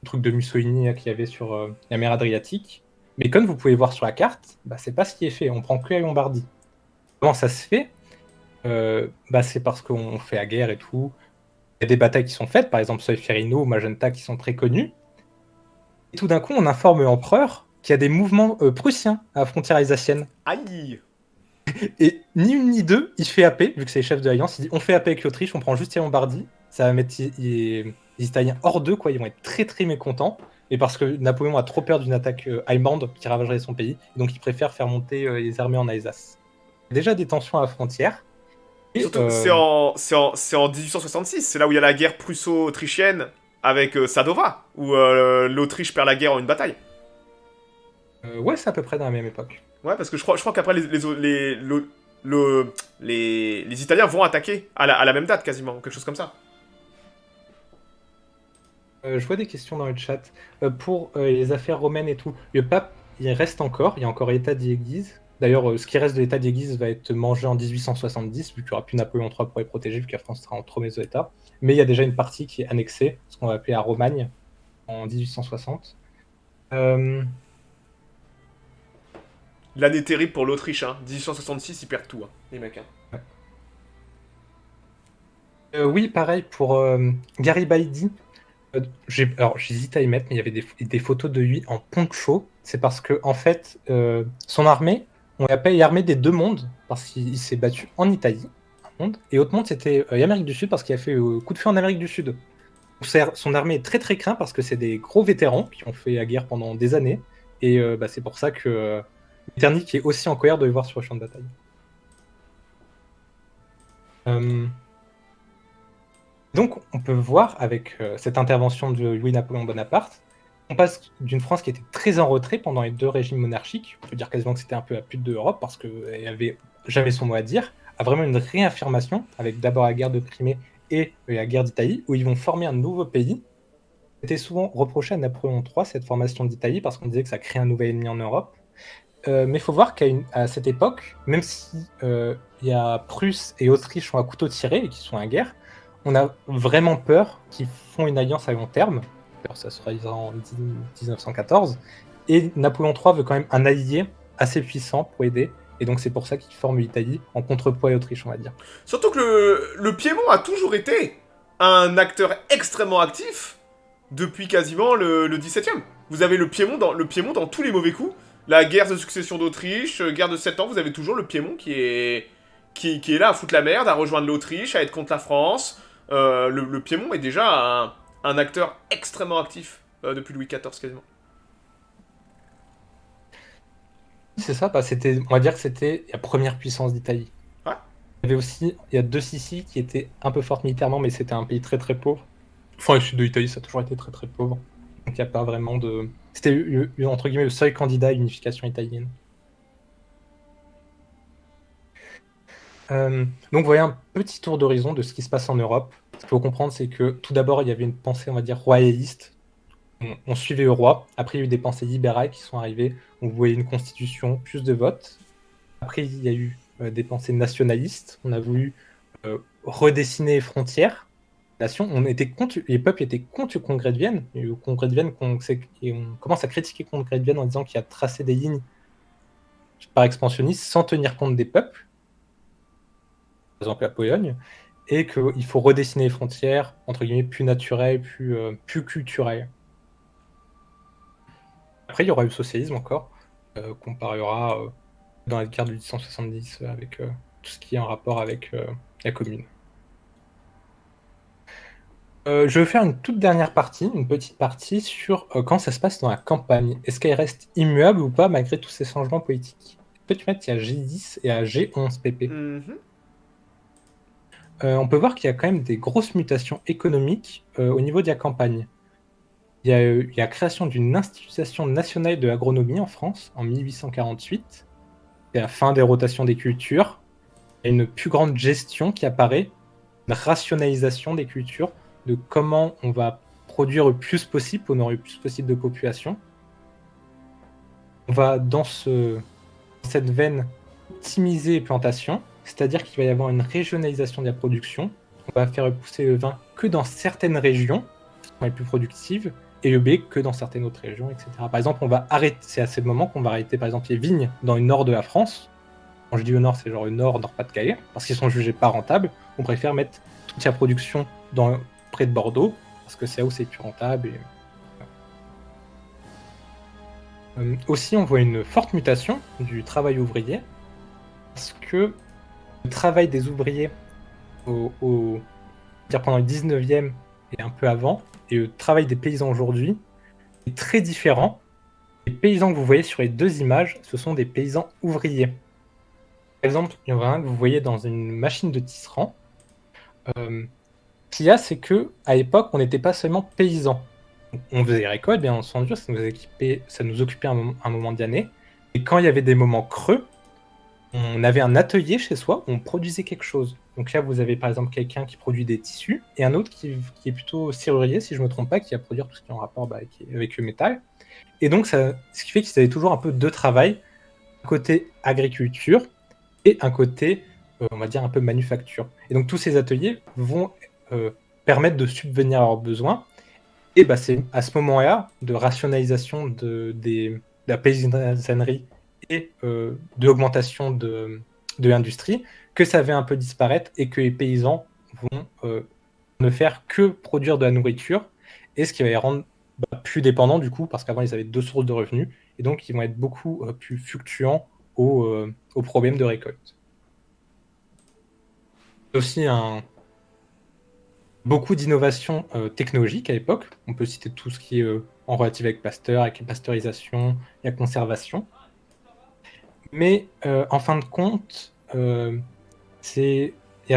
truc de Mussolini qu'il y avait sur la mer Adriatique. Mais comme vous pouvez voir sur la carte, bah, c'est pas ce qui est fait. On prend que la Lombardie. Comment ça se fait? Bah, c'est parce qu'on fait la guerre et tout. Il y a des batailles qui sont faites, par exemple Solferino ou Magenta, qui sont très connues. Et tout d'un coup, on informe l'empereur qu'il y a des mouvements prussiens à la frontière alsacienne. Aïe! Et ni une ni deux, il fait AP, vu que c'est les chefs de l'Alliance, il dit on fait AP avec l'Autriche, on prend juste la Lombardie, ça va mettre les Italiens hors d'eux, quoi, ils vont être très très mécontents, et parce que Napoléon a trop peur d'une attaque allemande qui ravagerait son pays, donc il préfère faire monter les armées en Alsace. Il y a déjà des tensions à la frontière. Et, Surtout, c'est en 1866, c'est là où il y a la guerre prusso-autrichienne avec Sadova, où l'Autriche perd la guerre en une bataille. Ouais, c'est à peu près dans la même époque. Ouais, parce que je crois qu'après, les Italiens vont attaquer à la même date, quasiment, quelque chose comme ça. Je vois des questions dans le chat. Pour les affaires romaines et tout, le pape, il reste encore, il y a encore l'état d'église. D'ailleurs, ce qui reste de l'état d'église va être mangé en 1870, vu qu'il n'y aura plus Napoléon III pour les protéger, vu que la France sera entre mes États. Mais il y a déjà une partie qui est annexée, ce qu'on va appeler la Romagne, en 1860. L'année terrible pour l'Autriche, hein. 1866, ils perdent tout, hein, les mecs. Hein. Oui, pareil pour Garibaldi. Alors, j'hésite à y mettre, mais il y avait des photos de lui en poncho. C'est parce que, en fait, son armée, on l'appelle l'armée des deux mondes, parce qu'il s'est battu en Italie, un monde, et l'autre monde, c'était l'Amérique du Sud, parce qu'il a fait coup de feu en Amérique du Sud. Donc, son armée est très très crainte, parce que c'est des gros vétérans qui ont fait la guerre pendant des années, et bah, c'est pour ça que Metternich est aussi en colère de les voir sur le champ de bataille. Donc, on peut voir avec cette intervention de Louis-Napoléon Bonaparte, on passe d'une France qui était très en retrait pendant les deux régimes monarchiques, on peut dire quasiment que c'était un peu la pute de l'Europe parce qu'elle n'avait jamais son mot à dire, à vraiment une réaffirmation, avec d'abord la guerre de Crimée et la guerre d'Italie, où ils vont former un nouveau pays. C'était souvent reproché à Napoléon III, cette formation d'Italie, parce qu'on disait que ça crée un nouvel ennemi en Europe. Mais il faut voir qu'à cette époque, même si il y a Prusse et Autriche sont à couteau tiré et qui sont en guerre, on a vraiment peur qu'ils font une alliance à long terme. Alors, ça sera en 1914. Et Napoléon III veut quand même un allié assez puissant pour aider. Et donc c'est pour ça qu'il forme l'Italie en contrepoids à l'Autriche, on va dire. Surtout que le Piémont a toujours été un acteur extrêmement actif depuis quasiment le 17e. Vous avez le Piémont dans tous les mauvais coups. La guerre de succession d'Autriche, guerre de 7 ans, vous avez toujours le Piémont qui est là à foutre la merde, à rejoindre l'Autriche, à être contre la France. Le Piémont est déjà un acteur extrêmement actif depuis Louis XIV quasiment. C'est ça, bah, on va dire que c'était la première puissance d'Italie. Ouais. Il y a deux Siciles qui étaient un peu fortes militairement, mais c'était un pays très très pauvre. Enfin, le sud de l'Italie, ça a toujours été très très pauvre. Donc il n'y a pas vraiment de... C'était entre guillemets le seul candidat à l'unification italienne. Donc vous voyez un petit tour d'horizon de ce qui se passe en Europe. Ce qu'il faut comprendre, c'est que tout d'abord, il y avait une pensée, on va dire, royaliste. On suivait le roi. Après, il y a eu des pensées libérales qui sont arrivées. On voyait une constitution, plus de votes. Après, il y a eu des pensées nationalistes. On a voulu redessiner les frontières. Les peuples étaient contre le Congrès de Vienne. Et le Congrès de Vienne, on commence à critiquer le Congrès de Vienne en disant qu'il a tracé des lignes par expansionniste sans tenir compte des peuples. Par exemple la Pologne, et qu'il faut redessiner les frontières, entre guillemets, plus naturelles, plus culturelles. Après, il y aura eu le socialisme encore, qu'on parlera dans la guerre de 1870, avec tout ce qui est en rapport avec la commune. Je vais faire une toute dernière partie, une petite partie sur quand ça se passe dans la campagne. Est-ce qu'elle reste immuable ou pas malgré tous ces changements politiques? Peux-tu mettre, il y a G10 et à G11 PP. On peut voir qu'il y a quand même des grosses mutations économiques au niveau de la campagne. Il y a la création d'une institution nationale de l'agronomie en France en 1848. C'est la fin des rotations des cultures. Il y a une plus grande gestion qui apparaît, une rationalisation des cultures, de comment on va produire le plus possible pour honorer le plus possible de population. On va dans cette veine optimiser plantation, c'est-à-dire qu'il va y avoir une régionalisation de la production. On va faire pousser le vin que dans certaines régions, qui sont les plus productives, et le blé que dans certaines autres régions, etc. Par exemple, on va arrêter, c'est à ce moment qu'on va arrêter par exemple les vignes dans le nord de la France. Quand je dis au nord, c'est genre le nord, Nord-Pas-de-Calais, parce qu'ils sont jugés pas rentables. On préfère mettre toute la production près de Bordeaux, parce que c'est là où c'est plus rentable. Aussi, on voit une forte mutation du travail ouvrier, parce que le travail des ouvriers pendant le 19e et un peu avant, et le travail des paysans aujourd'hui est très différent. Les paysans que vous voyez sur les deux images, ce sont des paysans ouvriers. Par exemple, il y en a un que vous voyez dans une machine de tisserand. Ce qu'il y a, c'est que à l'époque, on n'était pas seulement paysans. On faisait les récoltes, bien entendu, ça nous occupait un moment de l'année. Et quand il y avait des moments creux, on avait un atelier chez soi où on produisait quelque chose. Donc là, vous avez par exemple quelqu'un qui produit des tissus et un autre qui est plutôt serrurier, si je ne me trompe pas, qui va produire tout ce qui est en rapport avec le métal. Et donc, ce qui fait qu'ils avaient toujours un peu deux travails, un côté agriculture et un côté, on va dire, un peu manufacture. Et donc, tous ces ateliers vont permettre de subvenir à leurs besoins. Et bah, c'est à ce moment-là de rationalisation de la paysannerie et de l'augmentation de l'industrie que ça va un peu disparaître et que les paysans vont ne faire que produire de la nourriture, et ce qui va les rendre plus dépendants du coup, parce qu'avant ils avaient deux sources de revenus, et donc ils vont être beaucoup plus fluctuants aux problèmes de récolte. Aussi beaucoup d'innovations technologiques à l'époque. On peut citer tout ce qui est en relatif avec Pasteur, avec la pasteurisation, la conservation. Mais en fin de compte, la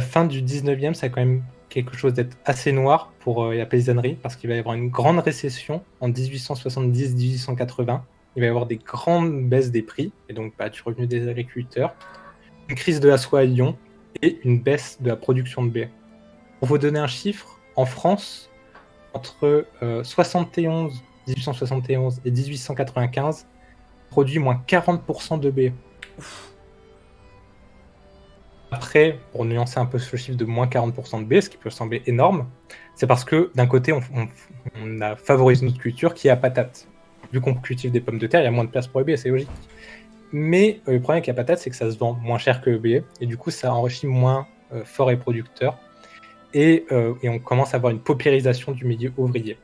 fin du 19e, ça a quand même quelque chose d'être assez noir pour la paysannerie, parce qu'il va y avoir une grande récession en 1870-1880. Il va y avoir des grandes baisses des prix, et donc du revenu des agriculteurs, une crise de la soie à Lyon, et une baisse de la production de blé. Pour vous donner un chiffre, en France, entre 1871 et 1895, produit moins 40% de blé. Après, pour nuancer un peu ce chiffre de moins 40% de blé, ce qui peut sembler énorme, c'est parce que d'un côté, on a favorisé notre culture qui est à patate. Vu qu'on cultive des pommes de terre, il y a moins de place pour le blé, c'est logique. Mais le problème avec la patate, c'est que ça se vend moins cher que le blé, et du coup, ça enrichit moins fort les producteurs. Et on commence à avoir une paupérisation du milieu ouvrier.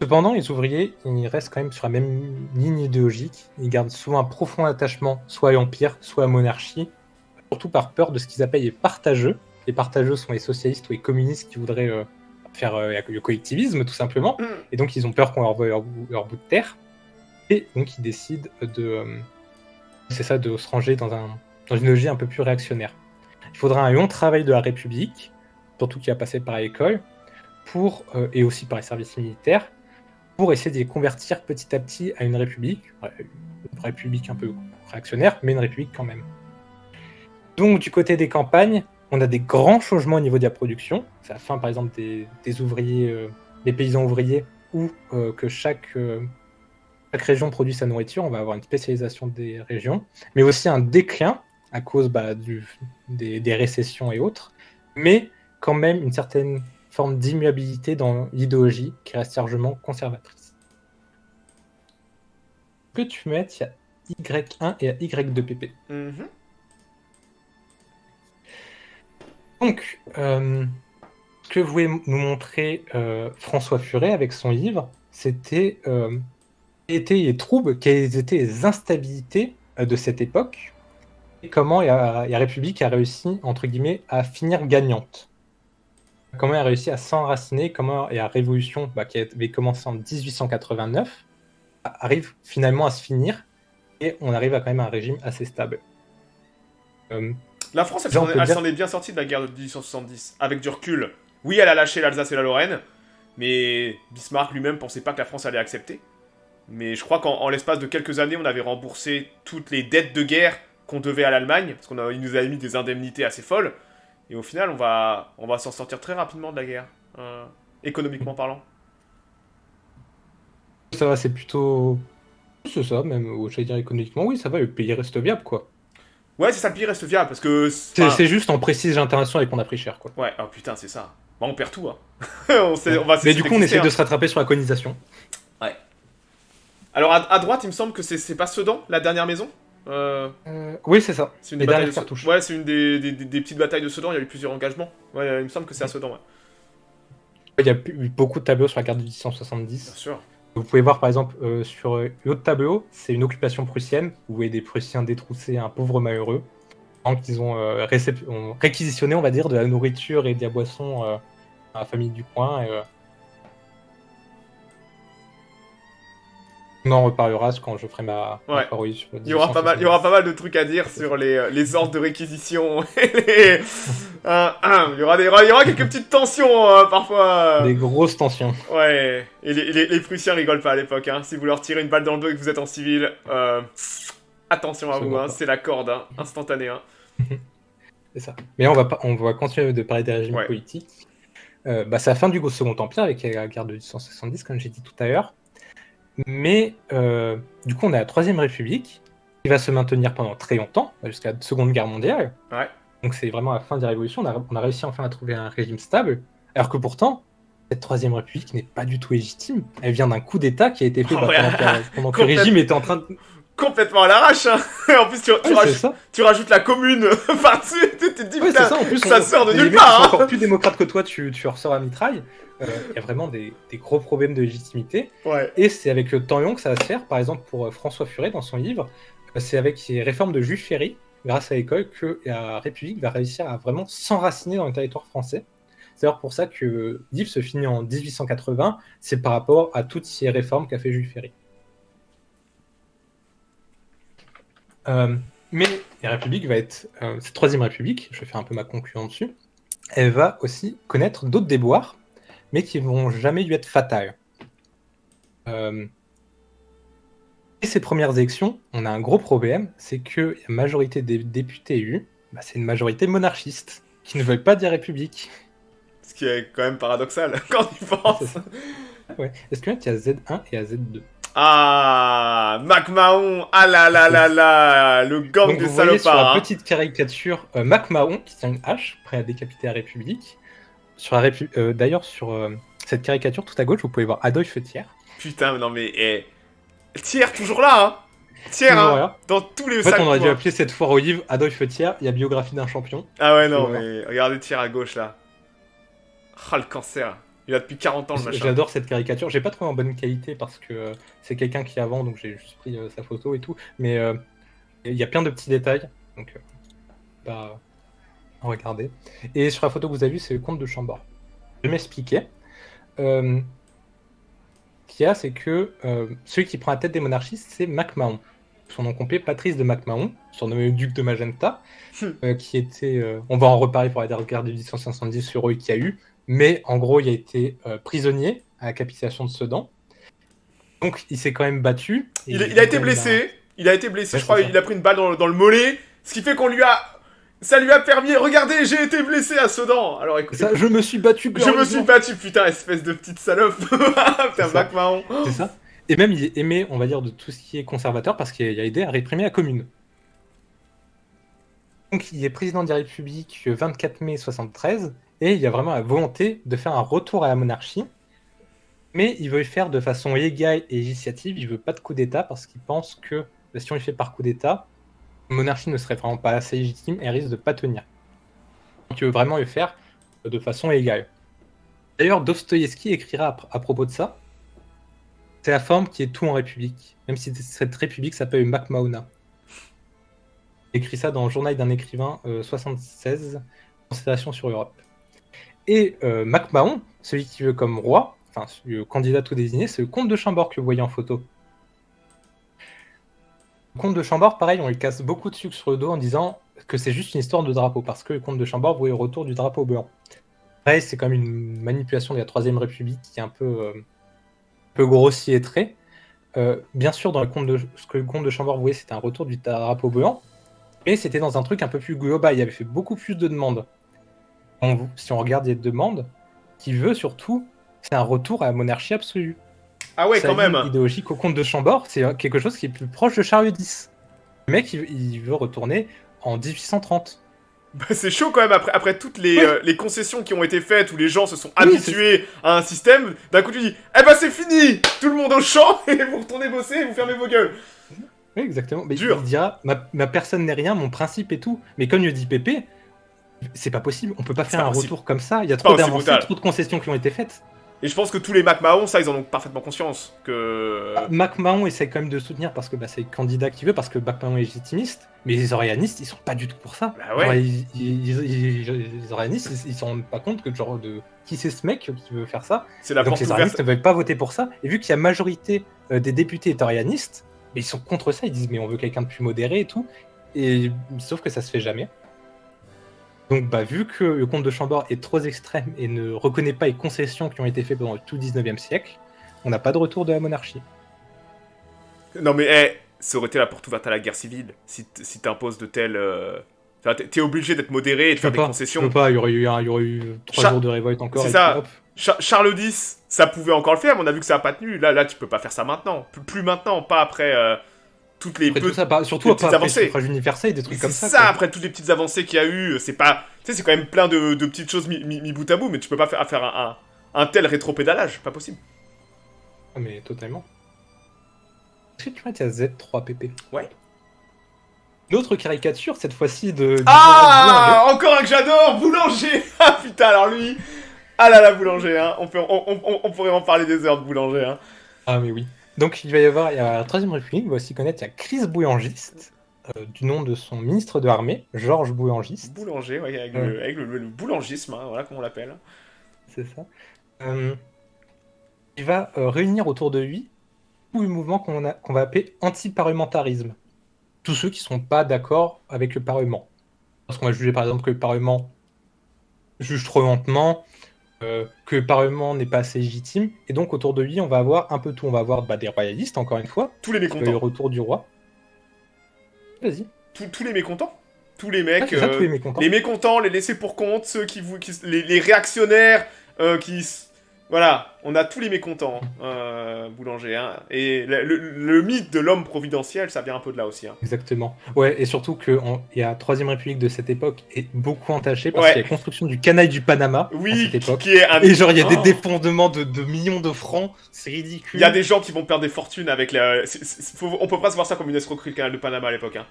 Cependant, les ouvriers, ils restent quand même sur la même ligne idéologique. Ils gardent souvent un profond attachement soit à l'Empire, soit à la monarchie, surtout par peur de ce qu'ils appellent les partageux. Les partageux sont les socialistes ou les communistes qui voudraient faire le collectivisme, tout simplement. Et donc, ils ont peur qu'on leur vole leur bout de terre. Et donc, ils décident de se ranger dans une idéologie un peu plus réactionnaire. Il faudra un long travail de la République, surtout qui va passer par l'école, et aussi par les services militaires, pour essayer de les convertir petit à petit à une république un peu réactionnaire, mais une république quand même. Donc du côté des campagnes, on a des grands changements au niveau de la production. C'est la fin par exemple des ouvriers, des paysans ouvriers, où que chaque région produit sa nourriture. On va avoir une spécialisation des régions, mais aussi un déclin à cause des récessions et autres, mais quand même une certaine forme d'immuabilité dans l'idéologie qui reste largement conservatrice. Ce que tu mets, il y a Y1 et Y2PP. Donc, ce que voulait nous montrer François Furet avec son livre, c'était quels étaient les troubles, quelles étaient les instabilités de cette époque, et comment la République a réussi, entre guillemets, à finir gagnante. Comment elle a réussi à s'enraciner, comment la Révolution, qui avait commencé en 1889, arrive finalement à se finir, et on arrive à quand même un régime assez stable. La France, elle s'en est bien sortie de la guerre de 1870, avec du recul. Oui, elle a lâché l'Alsace et la Lorraine, mais Bismarck lui-même pensait pas que la France allait accepter. Mais je crois qu'en l'espace de quelques années, on avait remboursé toutes les dettes de guerre qu'on devait à l'Allemagne, parce qu'il nous avait mis des indemnités assez folles. Et au final, on va s'en sortir très rapidement de la guerre, économiquement parlant. Ça va, c'est plutôt c'est ça, même, j'allais dire économiquement, oui, ça va, le pays reste viable, quoi. Ouais, c'est ça, le pays reste viable, parce que... C'est juste en précise international et qu'on a pris cher, quoi. Ouais, oh putain, c'est ça. Bah, on perd tout, hein. On va Mais du coup, on essaie hein. de se rattraper sur la colonisation. Ouais. Alors, à droite, il me semble que c'est pas Sedan, la dernière maison Oui, c'est ça. C'est une des batailles de cartouches. Ouais, c'est une des petites batailles de Sedan, il y a eu plusieurs engagements. Ouais, il me semble que c'est à Sedan, ouais. Il y a eu beaucoup de tableaux sur la carte de 1870. Bien sûr. Vous pouvez voir par exemple sur l'autre tableau, c'est une occupation prussienne. Vous voyez des Prussiens détrousser un pauvre malheureux. Ils ont réquisitionné, on va dire, de la nourriture et de la boisson à la famille du coin. On en reparlera quand je ferai ma parodie sur le il y aura pas mal de trucs à dire sur les ordres de réquisition. Il y aura quelques petites tensions parfois. Des grosses tensions. Ouais. Et les Prussiens rigolent pas à l'époque. Hein. Si vous leur tirez une balle dans le dos et que vous êtes en civil, attention à vous. Hein. C'est la corde, hein. Instantanée. Hein. C'est ça. Mais on va continuer de parler des régimes politiques. C'est la fin du Second Empire avec la guerre de 1870, comme j'ai dit tout à l'heure. Mais du coup, on a la Troisième République qui va se maintenir pendant très longtemps, jusqu'à la Seconde Guerre mondiale. Ouais. Donc c'est vraiment la fin des révolutions. On a réussi enfin à trouver un régime stable, alors que pourtant, cette Troisième République n'est pas du tout légitime. Elle vient d'un coup d'État qui a été fait pendant que le régime était en train de... Complètement à l'arrache, hein. En plus, tu rajoutes la commune par-dessus, tu te dis, putain, ça. En plus, ça sort de nulle part. Hein. Encore plus démocrate que toi, tu ressors à mitraille. Il y a vraiment des gros problèmes de légitimité. Ouais. Et c'est avec le temps long que ça va se faire. Par exemple, pour François Furet, dans son livre, c'est avec les réformes de Jules Ferry, grâce à l'école, que la République va réussir à vraiment s'enraciner dans le territoire français. C'est d'ailleurs pour ça que le livre se finit en 1880. C'est par rapport à toutes ces réformes qu'a fait Jules Ferry. Mais la République va être... cette Troisième République, je vais faire un peu ma conclusion dessus, elle va aussi connaître d'autres déboires, mais qui vont jamais lui être fatales. Et ces premières élections, on a un gros problème, c'est que la majorité des députés élus, c'est une majorité monarchiste, qui ne veulent pas des républiques. Ce qui est quand même paradoxal, quand on y pense. Ouais. Est-ce qu'il y a Z1 et à Z2 ? Ah, MacMahon, ah là là là là, le gang donc des vous voyez salopards. Sur la petite caricature, MacMahon qui tient une hache, prêt à décapiter la République. D'ailleurs, sur cette caricature tout à gauche, vous pouvez voir Adolphe Thiers. Putain, non mais Thiers toujours là, hein. Thiers, hein, dans tous les sacs. En fait, on aurait dû appeler cette foire au livre Adolphe Thiers, il y a biographie d'un champion. Ah ouais, non, mais regardez Thiers à gauche là. Ah, le cancer. Il a depuis 40 ans le machin. J'adore cette caricature. J'ai pas trouvé en bonne qualité parce que c'est quelqu'un qui avant, donc j'ai juste pris sa photo et tout. Mais il y a plein de petits détails. Donc, regardez. Et sur la photo que vous avez vue, c'est le comte de Chambord. Je vais m'expliquer. Ce qu'il y a, c'est que celui qui prend la tête des monarchistes, c'est MacMahon. Son nom complet, Patrice de MacMahon, surnommé le duc de Magenta, qui était... on va en reparler pour la guerre de 1870 sur eux qu'il y a eu. Mais en gros, il a été prisonnier à la capitulation de Sedan. Donc, il s'est quand même battu. Il a été blessé. Il a été blessé, je crois. Il a pris une balle dans le mollet. Ce qui fait ça lui a permis. Regardez, j'ai été blessé à Sedan. Alors écoute. Je me suis battu. Je me suis battu, putain, espèce de petite salope. Putain, MacMahon. C'est ça. Et même, il est aimé, on va dire, de tout ce qui est conservateur parce qu'il a aidé à réprimer la Commune. Donc, il est président de la République le 24 mai 73. Et il y a vraiment la volonté de faire un retour à la monarchie, mais il veut le faire de façon légale et législative. Il veut pas de coup d'État parce qu'il pense que si on le fait par coup d'État, la monarchie ne serait vraiment pas assez légitime et risque de pas tenir. Donc il veut vraiment le faire de façon légale. D'ailleurs, Dostoïevski écrira à propos de ça. C'est la forme qui est tout en république, même si cette république s'appelle MacMahona. Il écrit ça dans le journal d'un écrivain 76, Considération sur l'Europe. Et MacMahon, celui qui veut comme roi, enfin le candidat tout désigné, c'est le comte de Chambord que vous voyez en photo. Le comte de Chambord, pareil, on lui casse beaucoup de sucre sur le dos en disant que c'est juste une histoire de drapeau, parce que le comte de Chambord voulait le retour du drapeau blanc. Pareil, c'est comme une manipulation de la Troisième République qui est un peu grossier. Bien sûr, dans ce que le comte de Chambord voulait, c'était un retour du drapeau blanc, mais c'était dans un truc un peu plus global. Il avait fait beaucoup plus de demandes. Si on regarde les demandes, qu'il veut surtout, c'est un retour à la monarchie absolue. Ah ouais, sa quand même. ligne idéologique au comte de Chambord, c'est quelque chose qui est plus proche de Charles X. Le mec, il veut retourner en 1830. Bah, c'est chaud quand même après toutes Oui, les concessions qui ont été faites où les gens se sont oui, habitués à un système. D'un coup, tu dis, eh ben c'est fini, tout le monde au champ et vous retournez bosser et vous fermez vos gueules. oui, exactement. Mais Dur. il dira, ma personne n'est rien, mon principe est tout. Mais comme le dit Pépé, c'est pas possible. On peut pas C'est faire pas un possible. retour comme ça. Il y a C'est trop pas aussi d'avancées, brutal. trop de concessions qui ont été faites. Et je pense que tous les MacMahon, ça, ils en ont parfaitement conscience. Que. MacMahon essaie quand même de soutenir parce que c'est le candidat qui veut, parce que MacMahon est légitimiste. Mais les orléanistes, ils sont pas du tout pour ça. Bah ouais. Genre, les orléanistes, ils se rendent pas compte que genre de qui c'est ce mec qui veut faire ça. C'est la Donc porte les ouverte. orléanistes ne veulent pas voter pour ça. Et vu qu'il y a majorité des députés orléanistes, mais ils sont contre ça. Ils disent mais on veut quelqu'un de plus modéré et tout. Et sauf que ça se fait jamais. Donc vu que le comte de Chambord est trop extrême et ne reconnaît pas les concessions qui ont été faites pendant tout le 19e siècle, on n'a pas de retour de la monarchie. Non mais, ça aurait été la porte ouverte à la guerre civile. Si t'imposes de telles. Enfin, t'es obligé d'être modéré et de faire des Je concessions. peux pas, il y aurait eu 3 jours de révolte encore. C'est et ça. puis hop. Charles X, ça pouvait encore le faire, mais on a vu que ça a pas tenu. Là, tu peux pas faire ça maintenant. Plus maintenant, pas après toutes les Après tout ça, surtout les après, petites le avancées. suffrage universel, des trucs comme C'est ça. ça, quoi. après toutes les petites avancées qu'il y a eu, c'est pas. Tu sais, c'est quand même plein de petites choses mis bout à bout, mais tu peux pas faire un tel rétropédalage, pas possible. Ah, mais totalement. Est-ce que tu vois, il y a Z3PP. Ouais. Une autre caricature, cette fois-ci de. Ah, encore un que j'adore, Boulanger. Ah putain, alors lui. Ah là là, Boulanger, hein. On pourrait en parler des heures de Boulanger, hein. Ah, mais oui. Donc, il va y avoir la Troisième République, il va aussi connaître la crise boulangiste, du nom de son ministre de l'armée, Georges Boulangiste. Boulanger, ouais, avec le boulangisme, hein, voilà comment on l'appelle. C'est ça. Il va réunir autour de lui tout le mouvement qu'on va appeler anti-parlementarisme. Tous ceux qui ne sont pas d'accord avec le Parlement. Parce qu'on va juger par exemple que le Parlement juge trop lentement, que le Parlement n'est pas assez légitime, et donc autour de lui, on va avoir un peu tout. On va avoir des royalistes, encore une fois, Tous les le mécontents. retour du roi. Vas-y. Tous les mécontents. Tous les mecs. C'est ça, tous les mécontents. Les mécontents, les laissés pour compte, ceux les réactionnaires voilà, on a tous les mécontents, Boulanger. Hein. Et le mythe de l'homme providentiel, ça vient un peu de là aussi. Hein. Exactement. Ouais, et surtout que la Troisième République de cette époque est beaucoup entachée parce Ouais. qu'il y a la construction du canal du Panama à Oui, cette époque. qui est un... Et genre, il y a des Oh. défendements de millions de francs, c'est ridicule. Il y a des gens qui vont perdre des fortunes avec la... on peut pas se voir ça comme une escroquerie, le canal de Panama à l'époque. Hein.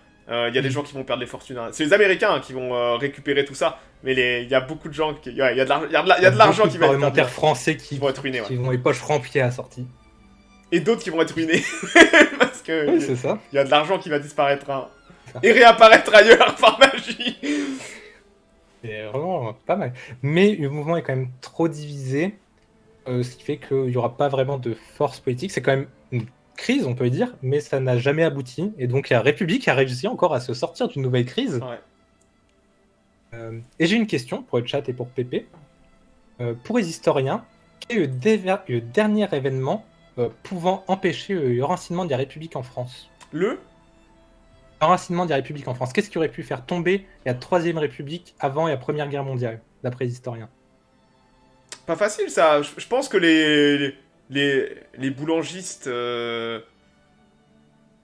Il y a des gens qui vont perdre des fortunes. Hein. C'est les Américains qui vont récupérer tout ça. Mais il y a beaucoup de gens qui... Il y a de l'argent qui va être parlementaires perdu. français Qui vont être ruinés, ouais. qui vont les poches remplies à la sortie. Et d'autres qui vont être ruinés. Parce que Oui, c'est ça. il y a de l'argent qui va disparaître. Hein. Ça. Et réapparaître ailleurs par magie. C'est vraiment pas mal. Mais le mouvement est quand même trop divisé, ce qui fait qu'il n'y aura pas vraiment de force politique. C'est quand même une crise, on peut dire, mais ça n'a jamais abouti. Et donc la République a réussi encore à se sortir d'une nouvelle crise. Ouais. Et j'ai une question pour le chat et pour Pépé. Pour les historiens, quel est le dernier événement pouvant empêcher le racinement de la République en France? Le racinement de la République en France. Qu'est-ce qui aurait pu faire tomber la Troisième République avant la Première Guerre mondiale, d'après les historiens? Pas facile ça. Je pense que les boulangistes.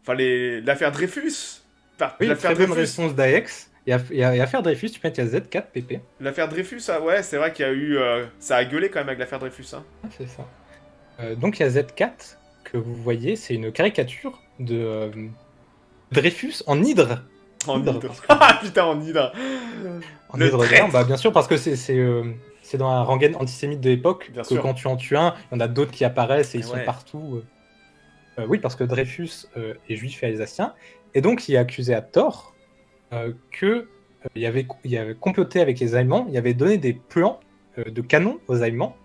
Enfin, l'affaire Dreyfus. Enfin, Oui, l'affaire très bonne Dreyfus. réponse d'Aex. Et à l'affaire Dreyfus, tu peux mettre il y a Z4 PP. L'affaire Dreyfus, ah ouais, c'est vrai qu'il y a eu. Ça a gueulé quand même avec l'affaire Dreyfus. Hein. Ah, c'est ça. Donc il y a Z4 que vous voyez, c'est une caricature de Dreyfus en hydre. En Hydre, hydre. parce que- Ah putain, en hydre. En Le hydre traître. blanc, bien sûr, parce que c'est dans la rengaine antisémite de l'époque Bien que sûr. quand tu en tues un, il y en a d'autres qui apparaissent et ils Et sont ouais. partout. Oui, parce que Dreyfus est juif et alsacien, et donc il est accusé à tort qu'il avait comploté avec les Allemands, il avait donné des plans de canons aux Allemands.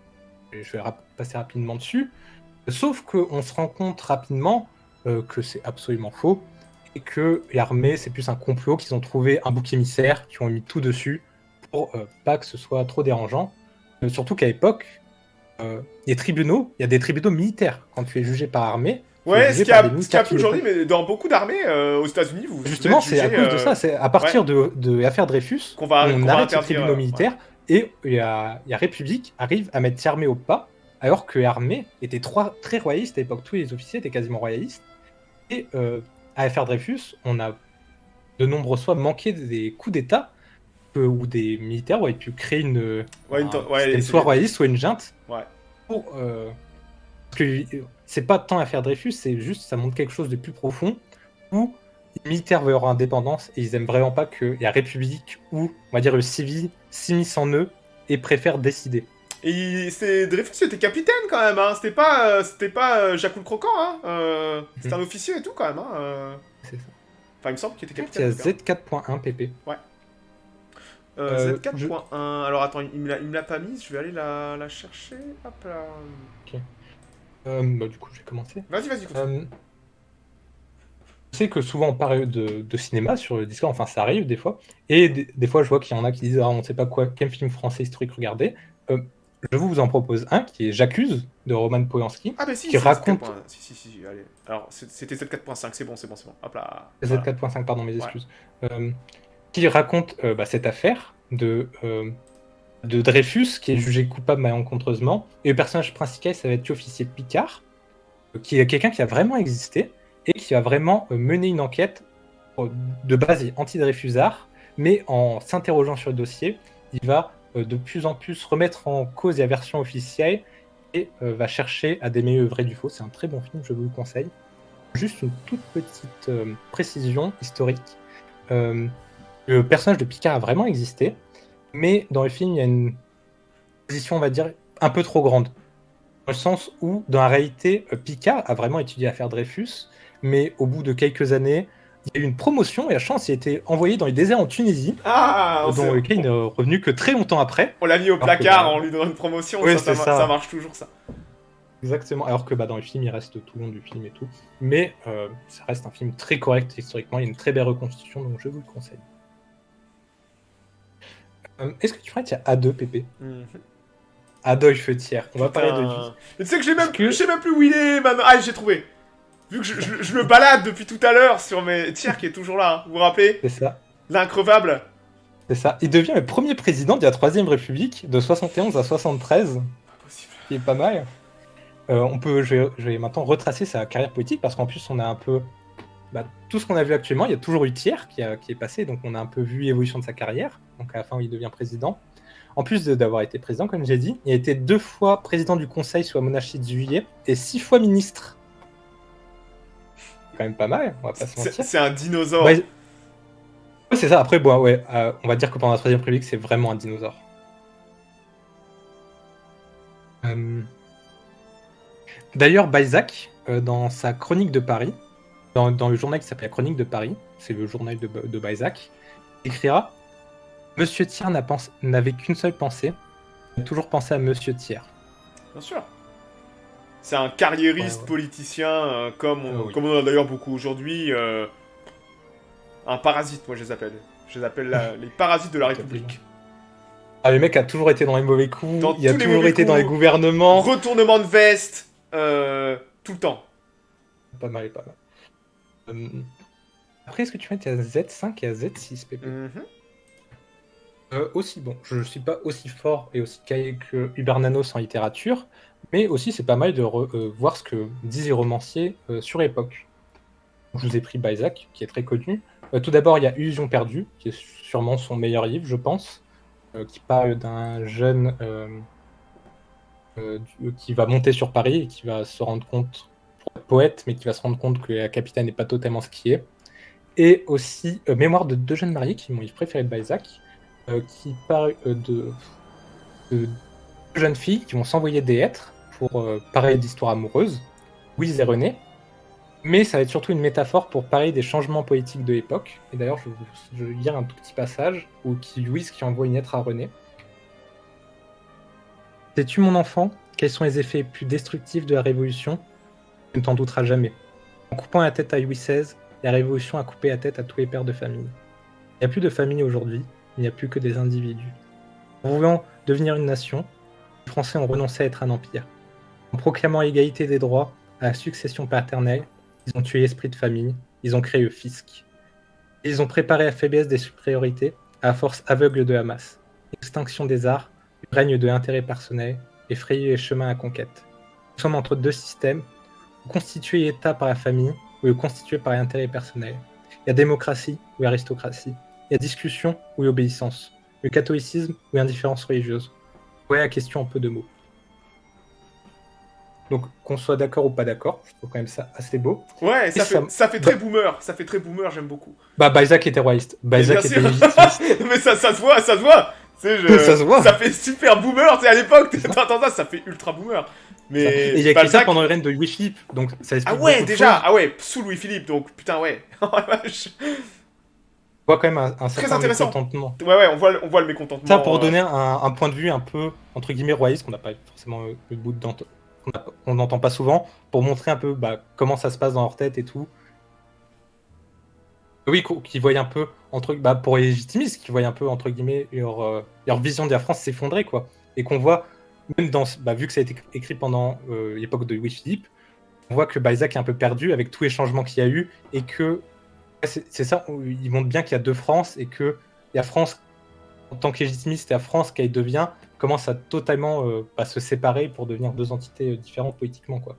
Et je vais passer rapidement dessus. Sauf qu'on se rend compte rapidement que c'est absolument faux et que l'armée, c'est plus un complot, qu'ils ont trouvé un bouc émissaire, qui ont mis tout dessus pour pas que ce soit trop dérangeant. Surtout qu'à l'époque, les tribunaux, il y a des tribunaux militaires. Quand tu es jugé par armée, tu es Ouais, jugé ce qui par des a militaires plus aujourd'hui, mais dans beaucoup d'armées aux États-Unis, vous Justement, êtes c'est à jugé, cause de ça. C'est à partir de l'affaire Dreyfus qu'on va on arrête les interdire, tribunaux militaires et la République arrive à mettre l'armée au pas alors que l'armée était très royaliste à l'époque. Tous les officiers étaient quasiment royalistes. Et à l'affaire Dreyfus, on a de nombreuses fois manqué des coups d'État où des militaires auraient pu créer soit royaliste, soit une junte. Ouais. Parce que c'est pas tant l'affaire Dreyfus, c'est juste ça montre quelque chose de plus profond où les militaires veulent leur indépendance et ils aiment vraiment pas que la République ou, on va dire, le civil s'immisce en eux et préfèrent décider. Et Dreyfus était capitaine quand même, hein. C'était pas Jacques le Croquant, hein. C'était un officier et tout quand même, hein. C'est ça. Enfin, il me semble qu'il était Il y a capitaine. Z4.1 PP. Ouais. Z4.1. Alors attends, il me l'a pas mise, je vais aller la chercher. Hop là. Ok. Du coup, je vais commencer. Vas-y, continue. Je sais que souvent on parle de cinéma sur le Discord, enfin ça arrive des fois, et des fois je vois qu'il y en a qui disent on ne sait pas quel film français historique regarder. Je vous en propose un qui est J'accuse de Roman Polanski. Ah bah si, qui raconte... Si, allez. Alors c'était Z4.5, c'est bon. Hop là. Z4.5, pardon, mes excuses. Qui raconte cette affaire de Dreyfus qui est jugé coupable malencontreusement, et le personnage principal ça va être l'officier Picard, qui est quelqu'un qui a vraiment existé, et qui va vraiment mener une enquête de base anti-Dreyfusard, mais en s'interrogeant sur le dossier, il va de plus en plus remettre en cause la version officielle et va chercher à démêler le vrai du faux. C'est un très bon film, je vous le conseille. Juste une toute petite précision historique. Le personnage de Picard a vraiment existé, mais dans le film, il y a une position, on va dire, un peu trop grande. Dans le sens où, dans la réalité, Picard a vraiment étudié l'affaire Dreyfus, mais au bout de quelques années, il y a eu une promotion et la chance, il a été envoyé dans les déserts en Tunisie, dans lequel il n'est revenu que très longtemps après. On l'a mis au placard, on lui donne une promotion, oui, ça marche toujours ça. Exactement, alors que dans le film, il reste tout le long du film et tout. Mais ça reste un film très correct historiquement, il y a une très belle reconstitution, donc je vous le conseille. Est-ce que tu crois qu'il y a A2 PP Adolphe Thiers, on va parler de lui. Mais tu sais que je sais même plus où il est maintenant. Ah, j'ai trouvé. Vu que je le balade depuis tout à l'heure sur mes... Thiers qui est toujours là, hein. Vous vous rappelez? C'est ça. L'increvable. C'est ça. Il devient le premier président de la Troisième République de 71 à 73. Impossible. Qui est pas mal. Je vais maintenant retracer sa carrière politique parce qu'en plus on a un peu tout ce qu'on a vu actuellement. Il y a toujours eu Thiers qui est passé, donc on a un peu vu l'évolution de sa carrière. Donc à la fin il devient président. En plus d'avoir été président, comme j'ai dit, il a été 2 fois président du Conseil sous la monarchie de Juillet et 6 fois ministre. C'est quand même pas mal, on va pas se mentir. C'est un dinosaure. Ouais, c'est ça. Après, on va dire que pendant la Troisième République, c'est vraiment un dinosaure. D'ailleurs, Balzac, dans sa Chronique de Paris, dans le journal qui s'appelle la Chronique de Paris, c'est le journal de Balzac, écrira « Monsieur Thiers n'avait qu'une seule pensée, il a toujours pensé à Monsieur Thiers. » Bien sûr. C'est un carriériste politicien, comme on en a d'ailleurs beaucoup aujourd'hui. Un parasite, moi je les appelle. Je les appelle les parasites de la République. Ah, le mec a toujours été dans les mauvais coups, il a toujours été dans les gouvernements. Retournement de veste, tout le temps. Pas mal. Après, est-ce que tu mets qu'il y a Z5 et Z6, PP aussi, bon, je ne suis pas aussi fort et aussi calé que Hubert Nanos en littérature, mais aussi c'est pas mal de voir ce que disent les romanciers sur l'époque. Je vous ai pris Balzac, qui est très connu. Tout d'abord, il y a Illusion perdue, qui est sûrement son meilleur livre, je pense, qui parle d'un jeune qui va monter sur Paris et qui va se rendre compte, pour être poète, mais qui va se rendre compte que la capitale n'est pas totalement ce qui est. Et aussi Mémoire de 2 jeunes mariés, qui est mon livre préféré de Balzac, qui parle de 2 jeunes filles qui vont s'envoyer des lettres pour parler d'histoires amoureuses, Louise et René. Mais ça va être surtout une métaphore pour parler des changements politiques de l'époque. Et d'ailleurs, je vais lire un tout petit passage où Louise qui envoie une lettre à René. « Sais-tu, mon enfant, quels sont les effets plus destructifs de la Révolution? Tu ne t'en douteras jamais. En coupant la tête à Louis XVI, la Révolution a coupé la tête à tous les pères de famille. Il n'y a plus de famille aujourd'hui, il n'y a plus que des individus. En voulant devenir une nation, les Français ont renoncé à être un empire. En proclamant l'égalité des droits à la succession paternelle, ils ont tué l'esprit de famille, ils ont créé le fisc. Ils ont préparé la faiblesse des supériorités à la force aveugle de la masse, l'extinction des arts, le règne de l'intérêt personnel et frayer les chemins à la conquête. Nous sommes entre deux systèmes, constitué État par la famille ou constitué par l'intérêt personnel. Il y a démocratie ou aristocratie. Il y a discussion ou obéissance. Le catholicisme ou indifférence religieuse. Ouais, la question en peu de mots. Donc, qu'on soit d'accord ou pas d'accord, je trouve quand même ça assez beau. Ouais, ça fait très boomer. Ça fait très boomer, j'aime beaucoup. Bah, Balzac était royaliste. Balzac était légitimiste. Mais ça se voit. Ça se voit. Ça fait super boomer, tu sais, à l'époque. T'entends ça fait ultra boomer. Mais et il y a écrit ça pendant le règne de Louis-Philippe, donc ça explique beaucoup de choses. Ah ouais, sous Louis-Philippe, donc putain, ouais. On voit quand même un certain mécontentement. Ouais, on voit le mécontentement. Ça, pour donner un point de vue un peu, entre guillemets, royaliste, qu'on n'a pas forcément le bout de on n'entend pas souvent, pour montrer un peu comment ça se passe dans leur tête et tout. Oui, qui voient un peu, pour les légitimistes, qui voient un peu, entre guillemets, leur vision de la France s'effondrer, quoi. Et qu'on voit, même vu que ça a été écrit pendant l'époque de Louis-Philippe, on voit que Balzac est un peu perdu avec tous les changements qu'il y a eu, et que c'est ça, ils montrent bien qu'il y a deux France, et que la France, en tant que légitimiste, et la France qu'elle devient, commence à totalement se séparer pour devenir deux entités différentes politiquement, quoi.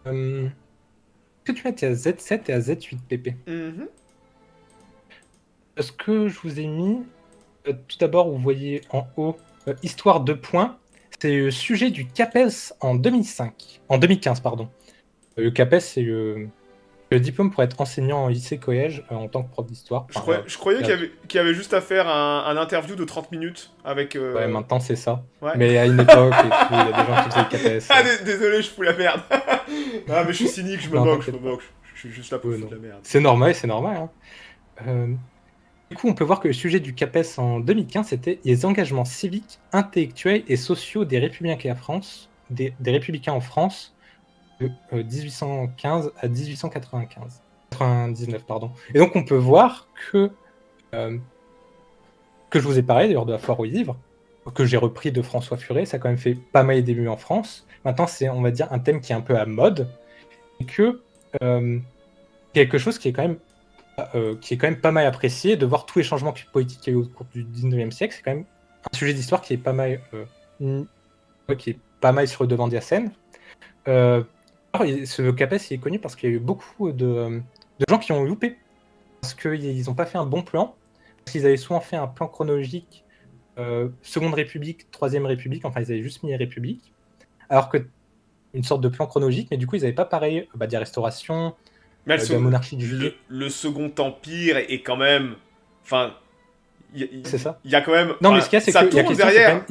Est-ce que tu mets à Z7 et à Z8 PP? Ce que je vous ai mis, tout d'abord, vous voyez en haut, Histoire 2 points, c'est le sujet du CAPES en 2015, pardon. Le CAPES, c'est le diplôme pour être enseignant en lycée-collège en tant que prof d'histoire. Je croyais qu'il y avait juste à faire un interview de 30 minutes avec... Ouais, maintenant c'est ça. Ouais. Mais à une époque, il y a des gens qui faisaient le CAPES. Ah, désolé, je fous la merde. Ah, mais je suis cynique, je me moque. Je suis juste là pour foutre la merde. C'est normal. Hein. Du coup, on peut voir que le sujet du CAPES en 2015, c'était les engagements civiques, intellectuels et sociaux des républicains en France, des républicains en France, de 1815 à 99, pardon. Et donc on peut voir que je vous ai parlé d'ailleurs de la foire aux livres, que j'ai repris de François Furet, ça a quand même fait pas mal d'émues en France. Maintenant c'est, on va dire, un thème qui est un peu à mode, et que quelque chose qui est quand même pas mal apprécié, de voir tous les changements politiques qu'il y a eu au cours du 19e siècle. C'est quand même un sujet d'histoire qui est pas mal sur le devant de la scène. Ce CAPES il est connu parce qu'il y a eu beaucoup de gens qui ont loupé, parce qu'ils n'ont pas fait un bon plan, parce qu'ils avaient souvent fait un plan chronologique, Seconde République, Troisième République, enfin ils avaient juste mis les Républiques, alors que une sorte de plan chronologique, mais du coup ils n'avaient pas pareil de la Restauration, mais de la monarchie du Juillet. Le Second Empire est quand même... Enfin... C'est ça. Il y a quand même... Non, mais ce qu'il y a, c'est que tourne derrière.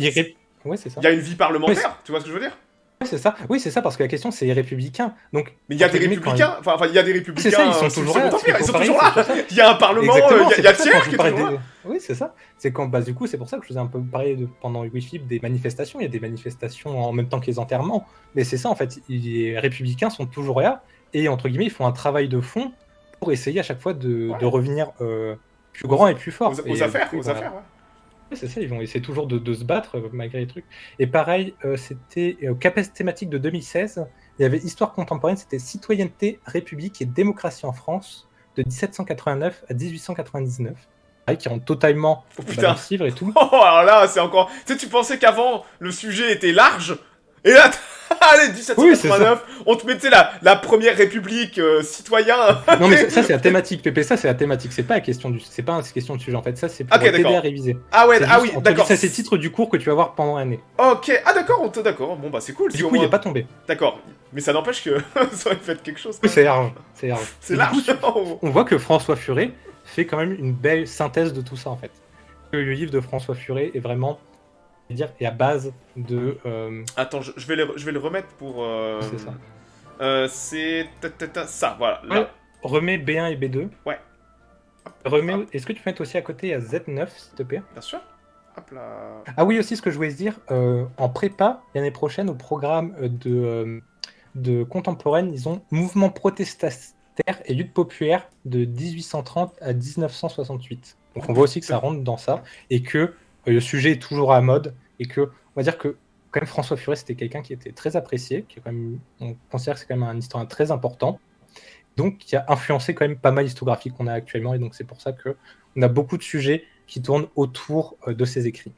Ouais, c'est ça. Il y a une vie parlementaire, tu vois ce que je veux dire? C'est ça. Oui, c'est ça, parce que la question, c'est les républicains. Donc, mais il y a des républicains, enfin, il y a des républicains. C'est ça, ils sont toujours là. Ils sont toujours là. Il y a un parlement, il y a Thiers qui est toujours là. Oui, c'est ça. C'est quand, du coup, c'est pour ça que je vous ai un peu parlé pendant Louis-Philippe des manifestations. Il y a des manifestations en même temps que les enterrements. Mais c'est ça, en fait. Les républicains sont toujours là. Et, entre guillemets, ils font un travail de fond pour essayer à chaque fois de revenir plus grand et plus fort. Aux affaires, ouais. C'est ça, ils vont essayer toujours de se battre malgré les trucs. Et pareil, c'était au CAPES thématique de 2016, il y avait Histoire contemporaine, c'était Citoyenneté, République et démocratie en France, de 1789 à 1899. Pareil, qui rentre totalement dans le livre et tout. Oh, alors là, c'est encore... Tu sais, tu pensais qu'avant, le sujet était large, et là... Allez, 1789, oui, on te mettait la première république, citoyen. Non, mais ça, c'est la thématique, Pépé, ça, c'est la thématique. C'est pas la question c'est pas une question de sujet, en fait. Ça, c'est pour t'aider à réviser. Ah ouais, oui, d'accord. Ça, c'est le titre du cours que tu vas voir pendant l'année. Ok, d'accord. Bon, bah, c'est cool. Du coup, il est pas tombé. D'accord. Mais ça n'empêche que ça aurait fait quelque chose. Oui, c'est large. C'est large. On voit que François Furet fait quand même une belle synthèse de tout ça, en fait. Le livre de François Furet est vraiment... et à base de... Attends, je vais le remettre pour... C'est ça. C'est... ça, voilà. Là. Ouais, remets B1 et B2. Ouais. Est-ce que tu peux mettre aussi à côté à Z9, s'il te plaît? Bien sûr. Hop là. Ah oui, aussi, ce que je voulais se dire, en prépa, l'année prochaine, au programme de contemporaine, ils ont mouvement protestataire et lutte populaire de 1830 à 1968. Donc on voit aussi que ça rentre dans ça, et que le sujet est toujours à la mode, et que, on va dire que quand même François Furet, c'était quelqu'un qui était très apprécié, on considère que c'est quand même un historien très important, donc qui a influencé quand même pas mal l'histographie qu'on a actuellement, et donc c'est pour ça qu'on a beaucoup de sujets qui tournent autour de ses écrits.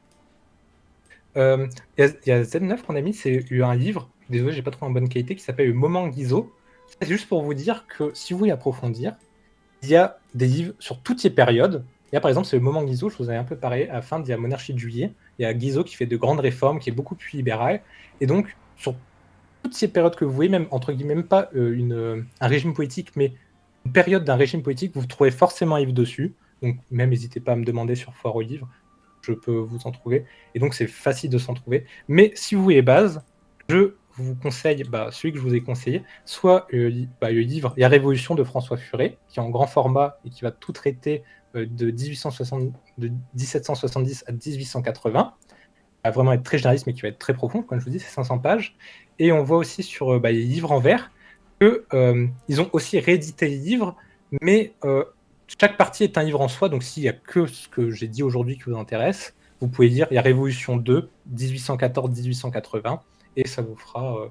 Il y a Z9 qu'on a mis, c'est un livre, désolé, j'ai pas trouvé en bonne qualité, qui s'appelle Moment Guizot. C'est juste pour vous dire que si vous voulez approfondir, il y a des livres sur toutes ces périodes. Il y a par exemple, c'est le Moment Guizot, je vous avais un peu parlé, à la fin de la monarchie de Juillet. Il y a Guizot qui fait de grandes réformes, qui est beaucoup plus libéral. Et donc, sur toutes ces périodes que vous voyez, même entre guillemets, même pas un régime politique, mais une période d'un régime politique, vous trouvez forcément un livre dessus. Donc, même n'hésitez pas à me demander sur Foire aux livres, je peux vous en trouver. Et donc, c'est facile de s'en trouver. Mais si vous voulez base, je vous conseille celui que je vous ai conseillé, soit le livre La Révolution de François Furet, qui est en grand format et qui va tout traiter de 1770 à 1880. Il va vraiment être très généraliste, mais qui va être très profond. Comme je vous dis, c'est 500 pages. Et on voit aussi sur les livres en vers qu'ils ont aussi réédité les livres, mais chaque partie est un livre en soi. Donc s'il n'y a que ce que j'ai dit aujourd'hui qui vous intéresse, vous pouvez lire il y a Révolution 2, 1814-1880, et ça vous fera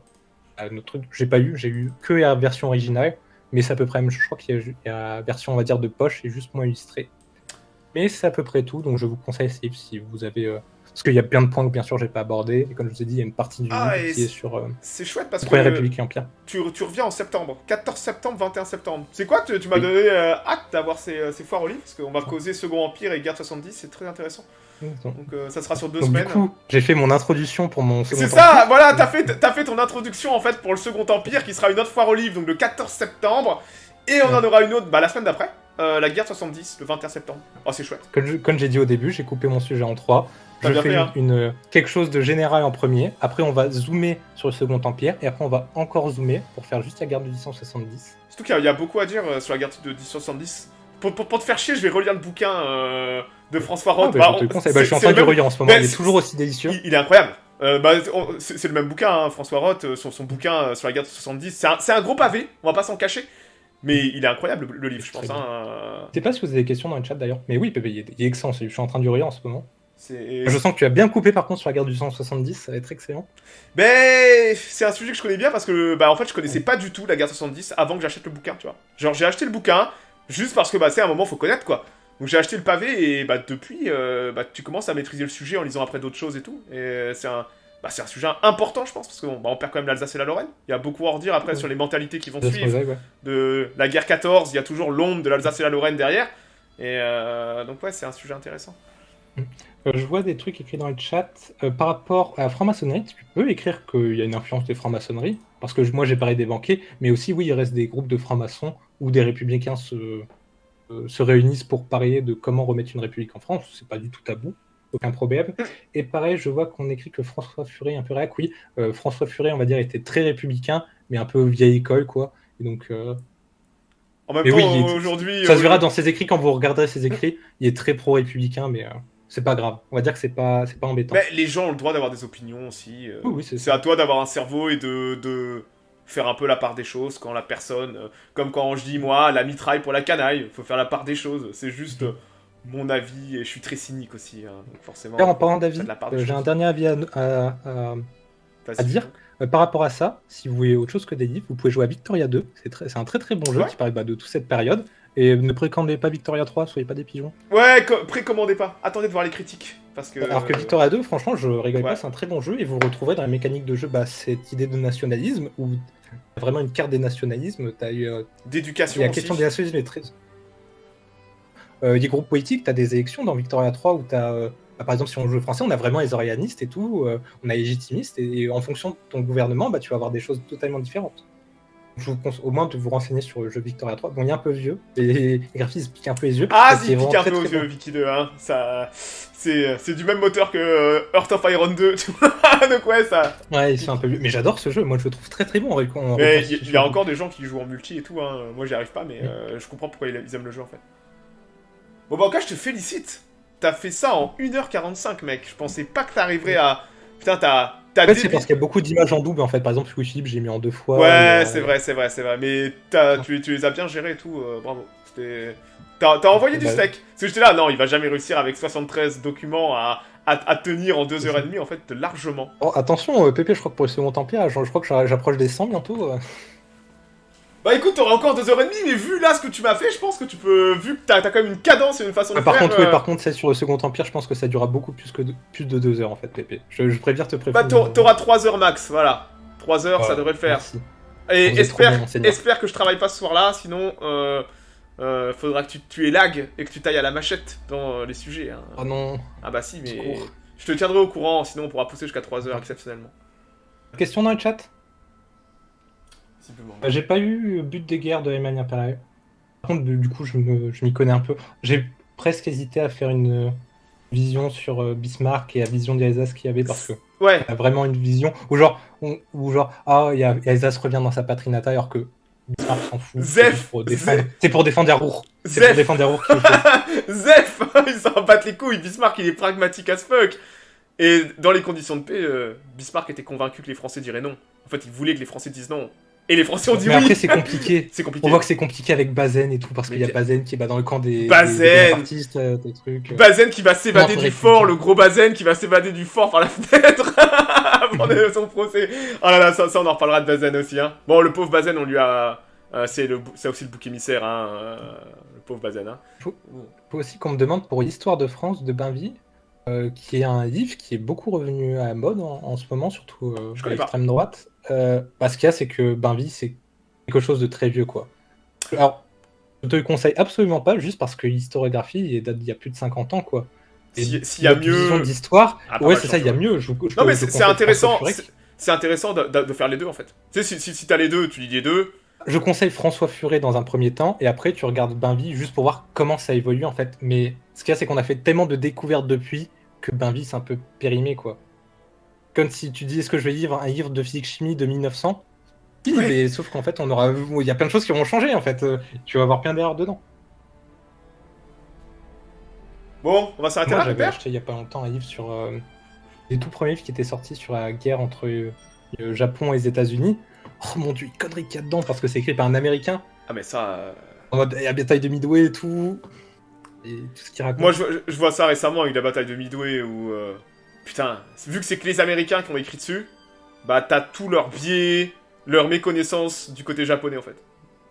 notre truc. J'ai eu que la version originale, mais c'est à peu près même. Je crois qu'il y a la version, on va dire, de poche, et juste moins illustrée. Mais c'est à peu près tout, donc je vous conseille si vous avez... parce qu'il y a plein de points que bien sûr j'ai pas abordé, et comme je vous ai dit, il y a une partie du livre qui est sur c'est chouette parce Première que République et Empire. tu reviens en septembre, 14 septembre, 21 septembre. C'est quoi, tu m'as donné hâte d'avoir ces foires au livre, parce qu'on va causer Second Empire et Guerre 70, c'est très intéressant. Donc ça sera sur 2 semaines. Du coup, j'ai fait mon introduction pour mon Second C'est Empire. ça, voilà, t'as fait ton introduction en fait pour le Second Empire qui sera une autre foire au livre, donc le 14 septembre, et on en aura une autre la semaine d'après, la Guerre 70, le 21 septembre. Oh, c'est chouette. Comme j'ai dit au début, j'ai coupé mon sujet en 3. T'as bien fait, hein. Quelque chose de général en premier, après on va zoomer sur le Second Empire, et après on va encore zoomer pour faire juste la guerre de 1870. Surtout qu'il y a beaucoup à dire sur la guerre de 1870. Pour te faire chier, je vais relire le bouquin de François Roth. Je te conseille. Je suis en train de le relire en ce moment, il est toujours aussi délicieux. Il est incroyable. C'est le même bouquin, hein, François Roth, son bouquin sur la guerre de 70. C'est un gros pavé, on va pas s'en cacher. Mais il est incroyable le livre, je pense. Je sais pas si vous avez des questions dans le chat d'ailleurs. Mais oui, il est excellent, je suis en train de le relire en ce moment. Je sens que tu as bien coupé par contre sur la guerre du 170, ça va être excellent. C'est un sujet que je connais bien parce que en fait je connaissais pas du tout la guerre 70 avant que j'achète le bouquin, tu vois. Genre j'ai acheté le bouquin juste parce que c'est un moment faut connaître quoi. Donc j'ai acheté le pavé et depuis tu commences à maîtriser le sujet en lisant après d'autres choses et tout. Et c'est un sujet important je pense parce qu'on perd quand même l'Alsace et la Lorraine. Il y a beaucoup à redire après sur les mentalités qui vont suivre. De la guerre 14, il y a toujours l'ombre de l'Alsace et la Lorraine derrière. Et donc ouais c'est un sujet intéressant. Je vois des trucs écrits dans le chat par rapport à la franc-maçonnerie. Tu peux écrire qu'il y a une influence des francs-maçonneries, parce que moi j'ai parlé des banquiers, mais aussi oui, il reste des groupes de francs-maçons où des républicains se réunissent pour parler de comment remettre une république en France. C'est pas du tout tabou, aucun problème. Et pareil, je vois qu'on écrit que François Furet est un peu réac. Oui, François Furet, on va dire, était très républicain, mais un peu vieille école, quoi. Et donc... En même temps, aujourd'hui... Ça se verra dans ses écrits, quand vous regarderez ses écrits, il est très pro-républicain, mais... c'est pas grave, on va dire que c'est pas embêtant. Mais les gens ont le droit d'avoir des opinions aussi. Oui, c'est à toi d'avoir un cerveau et de faire un peu la part des choses quand la personne... comme quand je dis, moi, la mitraille pour la canaille, faut faire la part des choses. C'est juste mon avis, et je suis très cynique aussi, hein, donc forcément... En parlant d'avis, j'ai un dernier avis à dire. Par rapport à ça, si vous voulez autre chose que des livres, vous pouvez jouer à Victoria 2. C'est un très très bon jeu qui parle de toute cette période. Et ne précommandez pas Victoria 3, soyez pas des pigeons. Ouais, précommandez pas. Attendez de voir les critiques. Alors que Victoria 2, franchement, je rigole pas, c'est un très bon jeu. Et vous retrouverez dans la mécanique de jeu cette idée de nationalisme, où t'as vraiment une carte des nationalismes. T'as eu d'éducation. La question des nationalismes est très... des groupes politiques, t'as des élections dans Victoria 3 où t'as... par exemple, si on joue français, on a vraiment les orianistes et tout, on a les légitimistes, et en fonction de ton gouvernement, tu vas avoir des choses totalement différentes. Je vous conseille au moins de vous renseigner sur le jeu Victoria 3. Bon, il est un peu vieux, les graphismes piquent un peu les yeux. Ah, si, il pique un peu aux yeux, Vicky 2, hein. C'est du même moteur que Heart of Iron 2, tu vois. Donc ouais, ça... Ouais, c'est un peu vieux, mais j'adore ce jeu, moi je le trouve très très bon. Mais il y a encore des gens qui jouent en multi et tout, hein. Moi j'y arrive pas, mais je comprends pourquoi ils aiment le jeu en fait. Bon bah en cas, je te félicite. T'as fait ça en 1h45, mec. Je pensais pas que t'arriverais à... Putain, en fait, c'est parce qu'il y a beaucoup d'images en double, en fait. Par exemple, Louis Philippe, j'ai mis en 2 fois. Ouais, c'est vrai. Mais tu les as bien gérés et tout, bravo. T'as envoyé du steak. Parce que j'étais là, non, il va jamais réussir avec 73 documents à tenir en 2h30, en fait, largement. Oh, attention, Pépé, je crois que pour le Second Empire, je crois que j'approche des 100 bientôt. Bah écoute, t'auras encore 2h30, mais vu là ce que tu m'as fait, je pense que tu peux... Vu que t'as quand même une cadence et une façon de Par faire... contre, oui, par contre, c'est sur le Second Empire, je pense que ça durera beaucoup plus de 2 heures en fait, Pépé. Je préfère te Bah prévenir. t'auras 3 heures max, voilà. 3 heures, ça devrait le faire. Merci. Et Vous êtes trop bien, monseigneur. espère que je travaille pas ce soir-là, sinon... faudra que tu aies lag et que tu tailles à la machette dans les sujets. Hein. Oh non. Ah bah si, mais... Secours. Je te tiendrai au courant, sinon on pourra pousser jusqu'à 3 heures exceptionnellement. Question dans le chat. Simplement. J'ai pas eu but des guerres de l'Allemagne impériale. Par contre, du coup, je m'y connais un peu. J'ai presque hésité à faire une vision sur Bismarck et la vision d'Alsace qu'il y avait parce que Ouais. il y a vraiment une vision où genre, Alsace revient dans sa patrie natale alors que Bismarck s'en fout. Zef. C'est pour défendre la Ruhr. C'est Zef. pour défendre la Ruhr qu'il le fait. Zef. Ils s'en battent les couilles, Bismarck il est pragmatique as fuck. Et dans les conditions de paix, Bismarck était convaincu que les Français diraient non. En fait, il voulait que les Français disent non. Et les Français ont dit Mais oui. après, c'est compliqué. C'est compliqué. On voit que c'est compliqué avec Bazaine et tout, parce qu'il y a Mais Bazaine qui est dans le camp des Bazaine. artistes, des trucs. Bazaine qui va s'évader Non, du faudrait fort, plus. le gros Bazaine qui va s'évader du fort par la fenêtre avant son procès. Oh là là, ça on en reparlera de Bazaine aussi. Hein. Bon, le pauvre Bazaine, on lui a... c'est aussi le bouc émissaire, hein, le pauvre Bazaine. Hein. Faut aussi qu'on me demande pour l'histoire de France de Bainville, qui est un livre qui est beaucoup revenu à la mode en ce moment, surtout Je à connais pas. l'extrême droite. Ce qu'il y a, c'est que Bainville, c'est quelque chose de très vieux, quoi. Alors, je te le conseille absolument pas, juste parce que l'historiographie il date d'il y a plus de 50 ans, quoi. S'il y a notre vision mieux... d'histoire, Ah, pas ouais, mal c'est ça, il y a changé, mieux. Non mais c'est conseille intéressant, François Furet. c'est intéressant de faire les deux en fait. Tu sais, si t'as les deux, tu lis les deux. Je conseille François Furet dans un premier temps, et après tu regardes Bainville juste pour voir comment ça évolue en fait. Mais ce qu'il y a, c'est qu'on a fait tellement de découvertes depuis que Bainville c'est un peu périmé, quoi. Comme si tu dis, est-ce que je vais lire un livre de physique-chimie de 1900 ? Oui, Ouais. mais sauf qu'en fait, il y a plein de choses qui vont changer en fait. Tu vas avoir plein d'erreurs dedans. Bon, on va s'arrêter Moi, là, j'avais Pépère. acheté il y a pas longtemps un livre sur les tout premiers livres qui étaient sortis sur la guerre entre le Japon et les États-Unis. Oh mon dieu, une connerie qu'il y a dedans parce que c'est écrit par un Américain. Ah mais ça... En mode, il y a la bataille de Midway et tout. Et tout ce qu'il raconte. Moi je vois ça récemment avec la bataille de Midway où... Putain, vu que c'est que les Américains qui ont écrit dessus, bah t'as tout leur biais, leur méconnaissance du côté japonais en fait.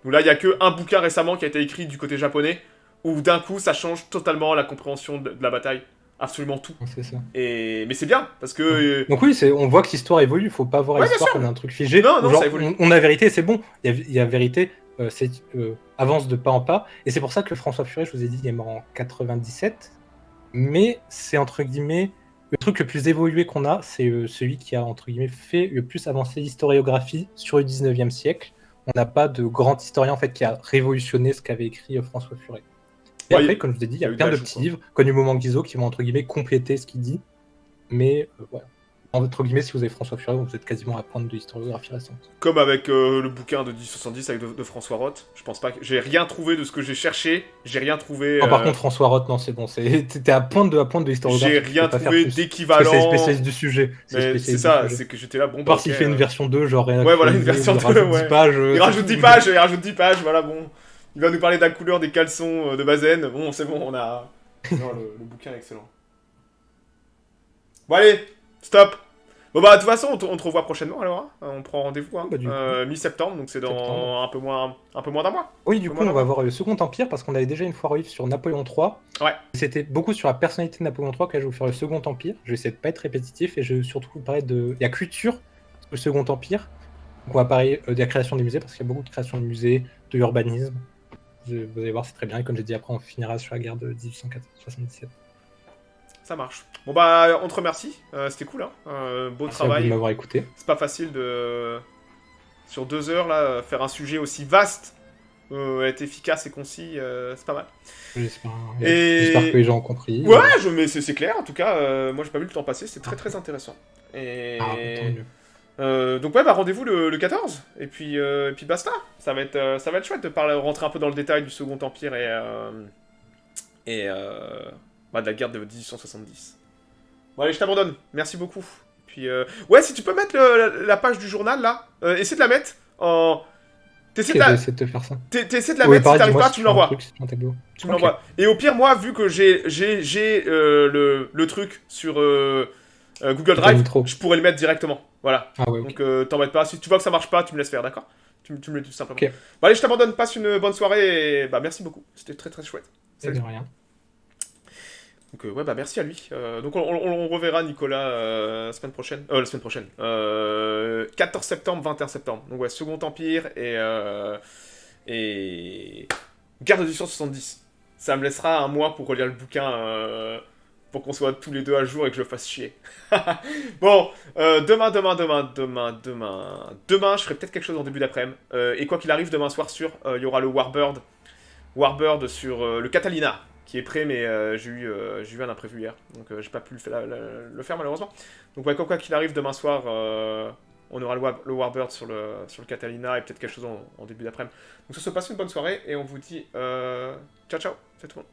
Où là il y a que un bouquin récemment qui a été écrit du côté japonais, où d'un coup ça change totalement la compréhension de la bataille. Absolument tout. C'est ça. Mais c'est bien, parce que... Donc oui, on voit que l'histoire évolue, faut pas voir Ouais, bien l'histoire sûr. comme un truc figé. Non, non, Genre, ça évolue. on a la vérité, c'est bon. Il y a vérité, avance de pas en pas. Et c'est pour ça que François Furet, je vous ai dit, il est mort en 97. Mais c'est entre guillemets, le truc le plus évolué qu'on a, c'est celui qui a entre guillemets fait le plus avancer l'historiographie sur le 19e siècle. On n'a pas de grand historien en fait qui a révolutionné ce qu'avait écrit François Furet. Et Ouais, après, comme je vous ai dit, il y a eu plein de d'âge, petits quoi. livres, comme du moment Guizot, qui vont entre guillemets compléter ce qu'il dit. Mais voilà. Entre guillemets, si vous avez François Furet, vous êtes quasiment à la pointe de l'historiographie récente. Comme avec le bouquin de 1070 avec de François Roth, je pense pas que... J'ai rien trouvé de ce que j'ai cherché, j'ai rien trouvé... Non, par contre, François Roth, non, c'est bon. T'es à pointe de l'historiographie. j'ai tu rien peux pas faire trouvé plus. Parce que d'équivalent... c'est spécialiste du sujet. Mais spécialiste c'est du ça, sujet. c'est que j'étais là, bon... Voir bah, s'il ok, fait une version 2, genre... Ouais, voilà, une version 2, ouais. 10 pages, Il rajoute 10 pages, il rajoute 10 pages, voilà, bon. Il va nous parler de la couleur des caleçons de Bazaine. Bon, c'est bon, on a... Non, le bouquin est excellent. Bon, allez, stop. Bon, bah, de toute façon, on te revoit prochainement, alors. Hein. On prend rendez-vous, hein. Bah, du coup. Mi-septembre, donc c'est dans un peu moins d'un mois. Oui, du coup, Voilà. on va voir le Second Empire, parce qu'on avait déjà une foire au livre sur Napoléon III. Ouais. C'était beaucoup sur la personnalité de Napoléon III que là, je vais vous faire le Second Empire. Je vais essayer de pas être répétitif, et je vais surtout vous parler de la culture du Second Empire. Donc on va parler de la création des musées, parce qu'il y a beaucoup de création de musées, de l'urbanisme. Vous allez voir, c'est très bien. Et comme j'ai dit, après, on finira sur la guerre de 1877. Ça marche. Bon, bah, on te remercie. C'était cool, hein. Beau Merci à vous travail. de m'avoir écouté. C'est pas facile de... Sur 2 heures, là, faire un sujet aussi vaste, être efficace et concis, c'est pas mal. J'espère Et- j'espère que les gens ont compris. Ouais, mais c'est clair, en tout cas, moi j'ai pas vu le temps passer, c'est très très intéressant. Et... Ah, tant mieux. donc ouais, bah rendez-vous le 14, et puis basta. Ça va être chouette de rentrer un peu dans le détail du Second Empire et de la guerre de 1870. Bon allez, je t'abandonne, merci beaucoup. Puis ouais, si tu peux mettre la page du journal là, essaie de la mettre en... T'essaies Ok, de je vais la, essayer de te faire ça. t'essaies de la Ouais, mettre, si pareil, t'arrives dis-moi pas, si tu me fais un l'envoies. truc sur un tableau. Tu me Ok. l'envoies. Et au pire, moi, vu que j'ai le truc sur Google Drive, Nitro. je pourrais le mettre directement. Voilà. Ah ouais, ok. Donc t'embête pas. Si tu vois que ça marche pas, tu me laisses faire, d'accord? Tu me le dis tout simplement. Ok, Bon, allez, je t'abandonne, passe une bonne soirée et bah merci beaucoup. C'était très très chouette. c'est Salut. de rien. Donc ouais, bah merci à lui. Donc on reverra Nicolas la semaine prochaine. 14 septembre, 21 septembre. Donc ouais, Second Empire et Garde du 170. Ça me laissera un mois pour relire le bouquin, pour qu'on soit tous les deux à jour et que je le fasse chier. Bon, demain, je ferai peut-être quelque chose en début d'après-midi. Et quoi qu'il arrive, demain soir sûr, il y aura le Warbird sur le Catalina, qui est prêt, mais j'ai eu un imprévu hier, donc j'ai pas pu le faire malheureusement. Donc ouais, quoi qu'il arrive, demain soir, on aura le Warbird sur le Catalina, et peut-être quelque chose en début d'après-midi. Donc ça se passe une bonne soirée, et on vous dit ciao ciao, c'est tout le monde.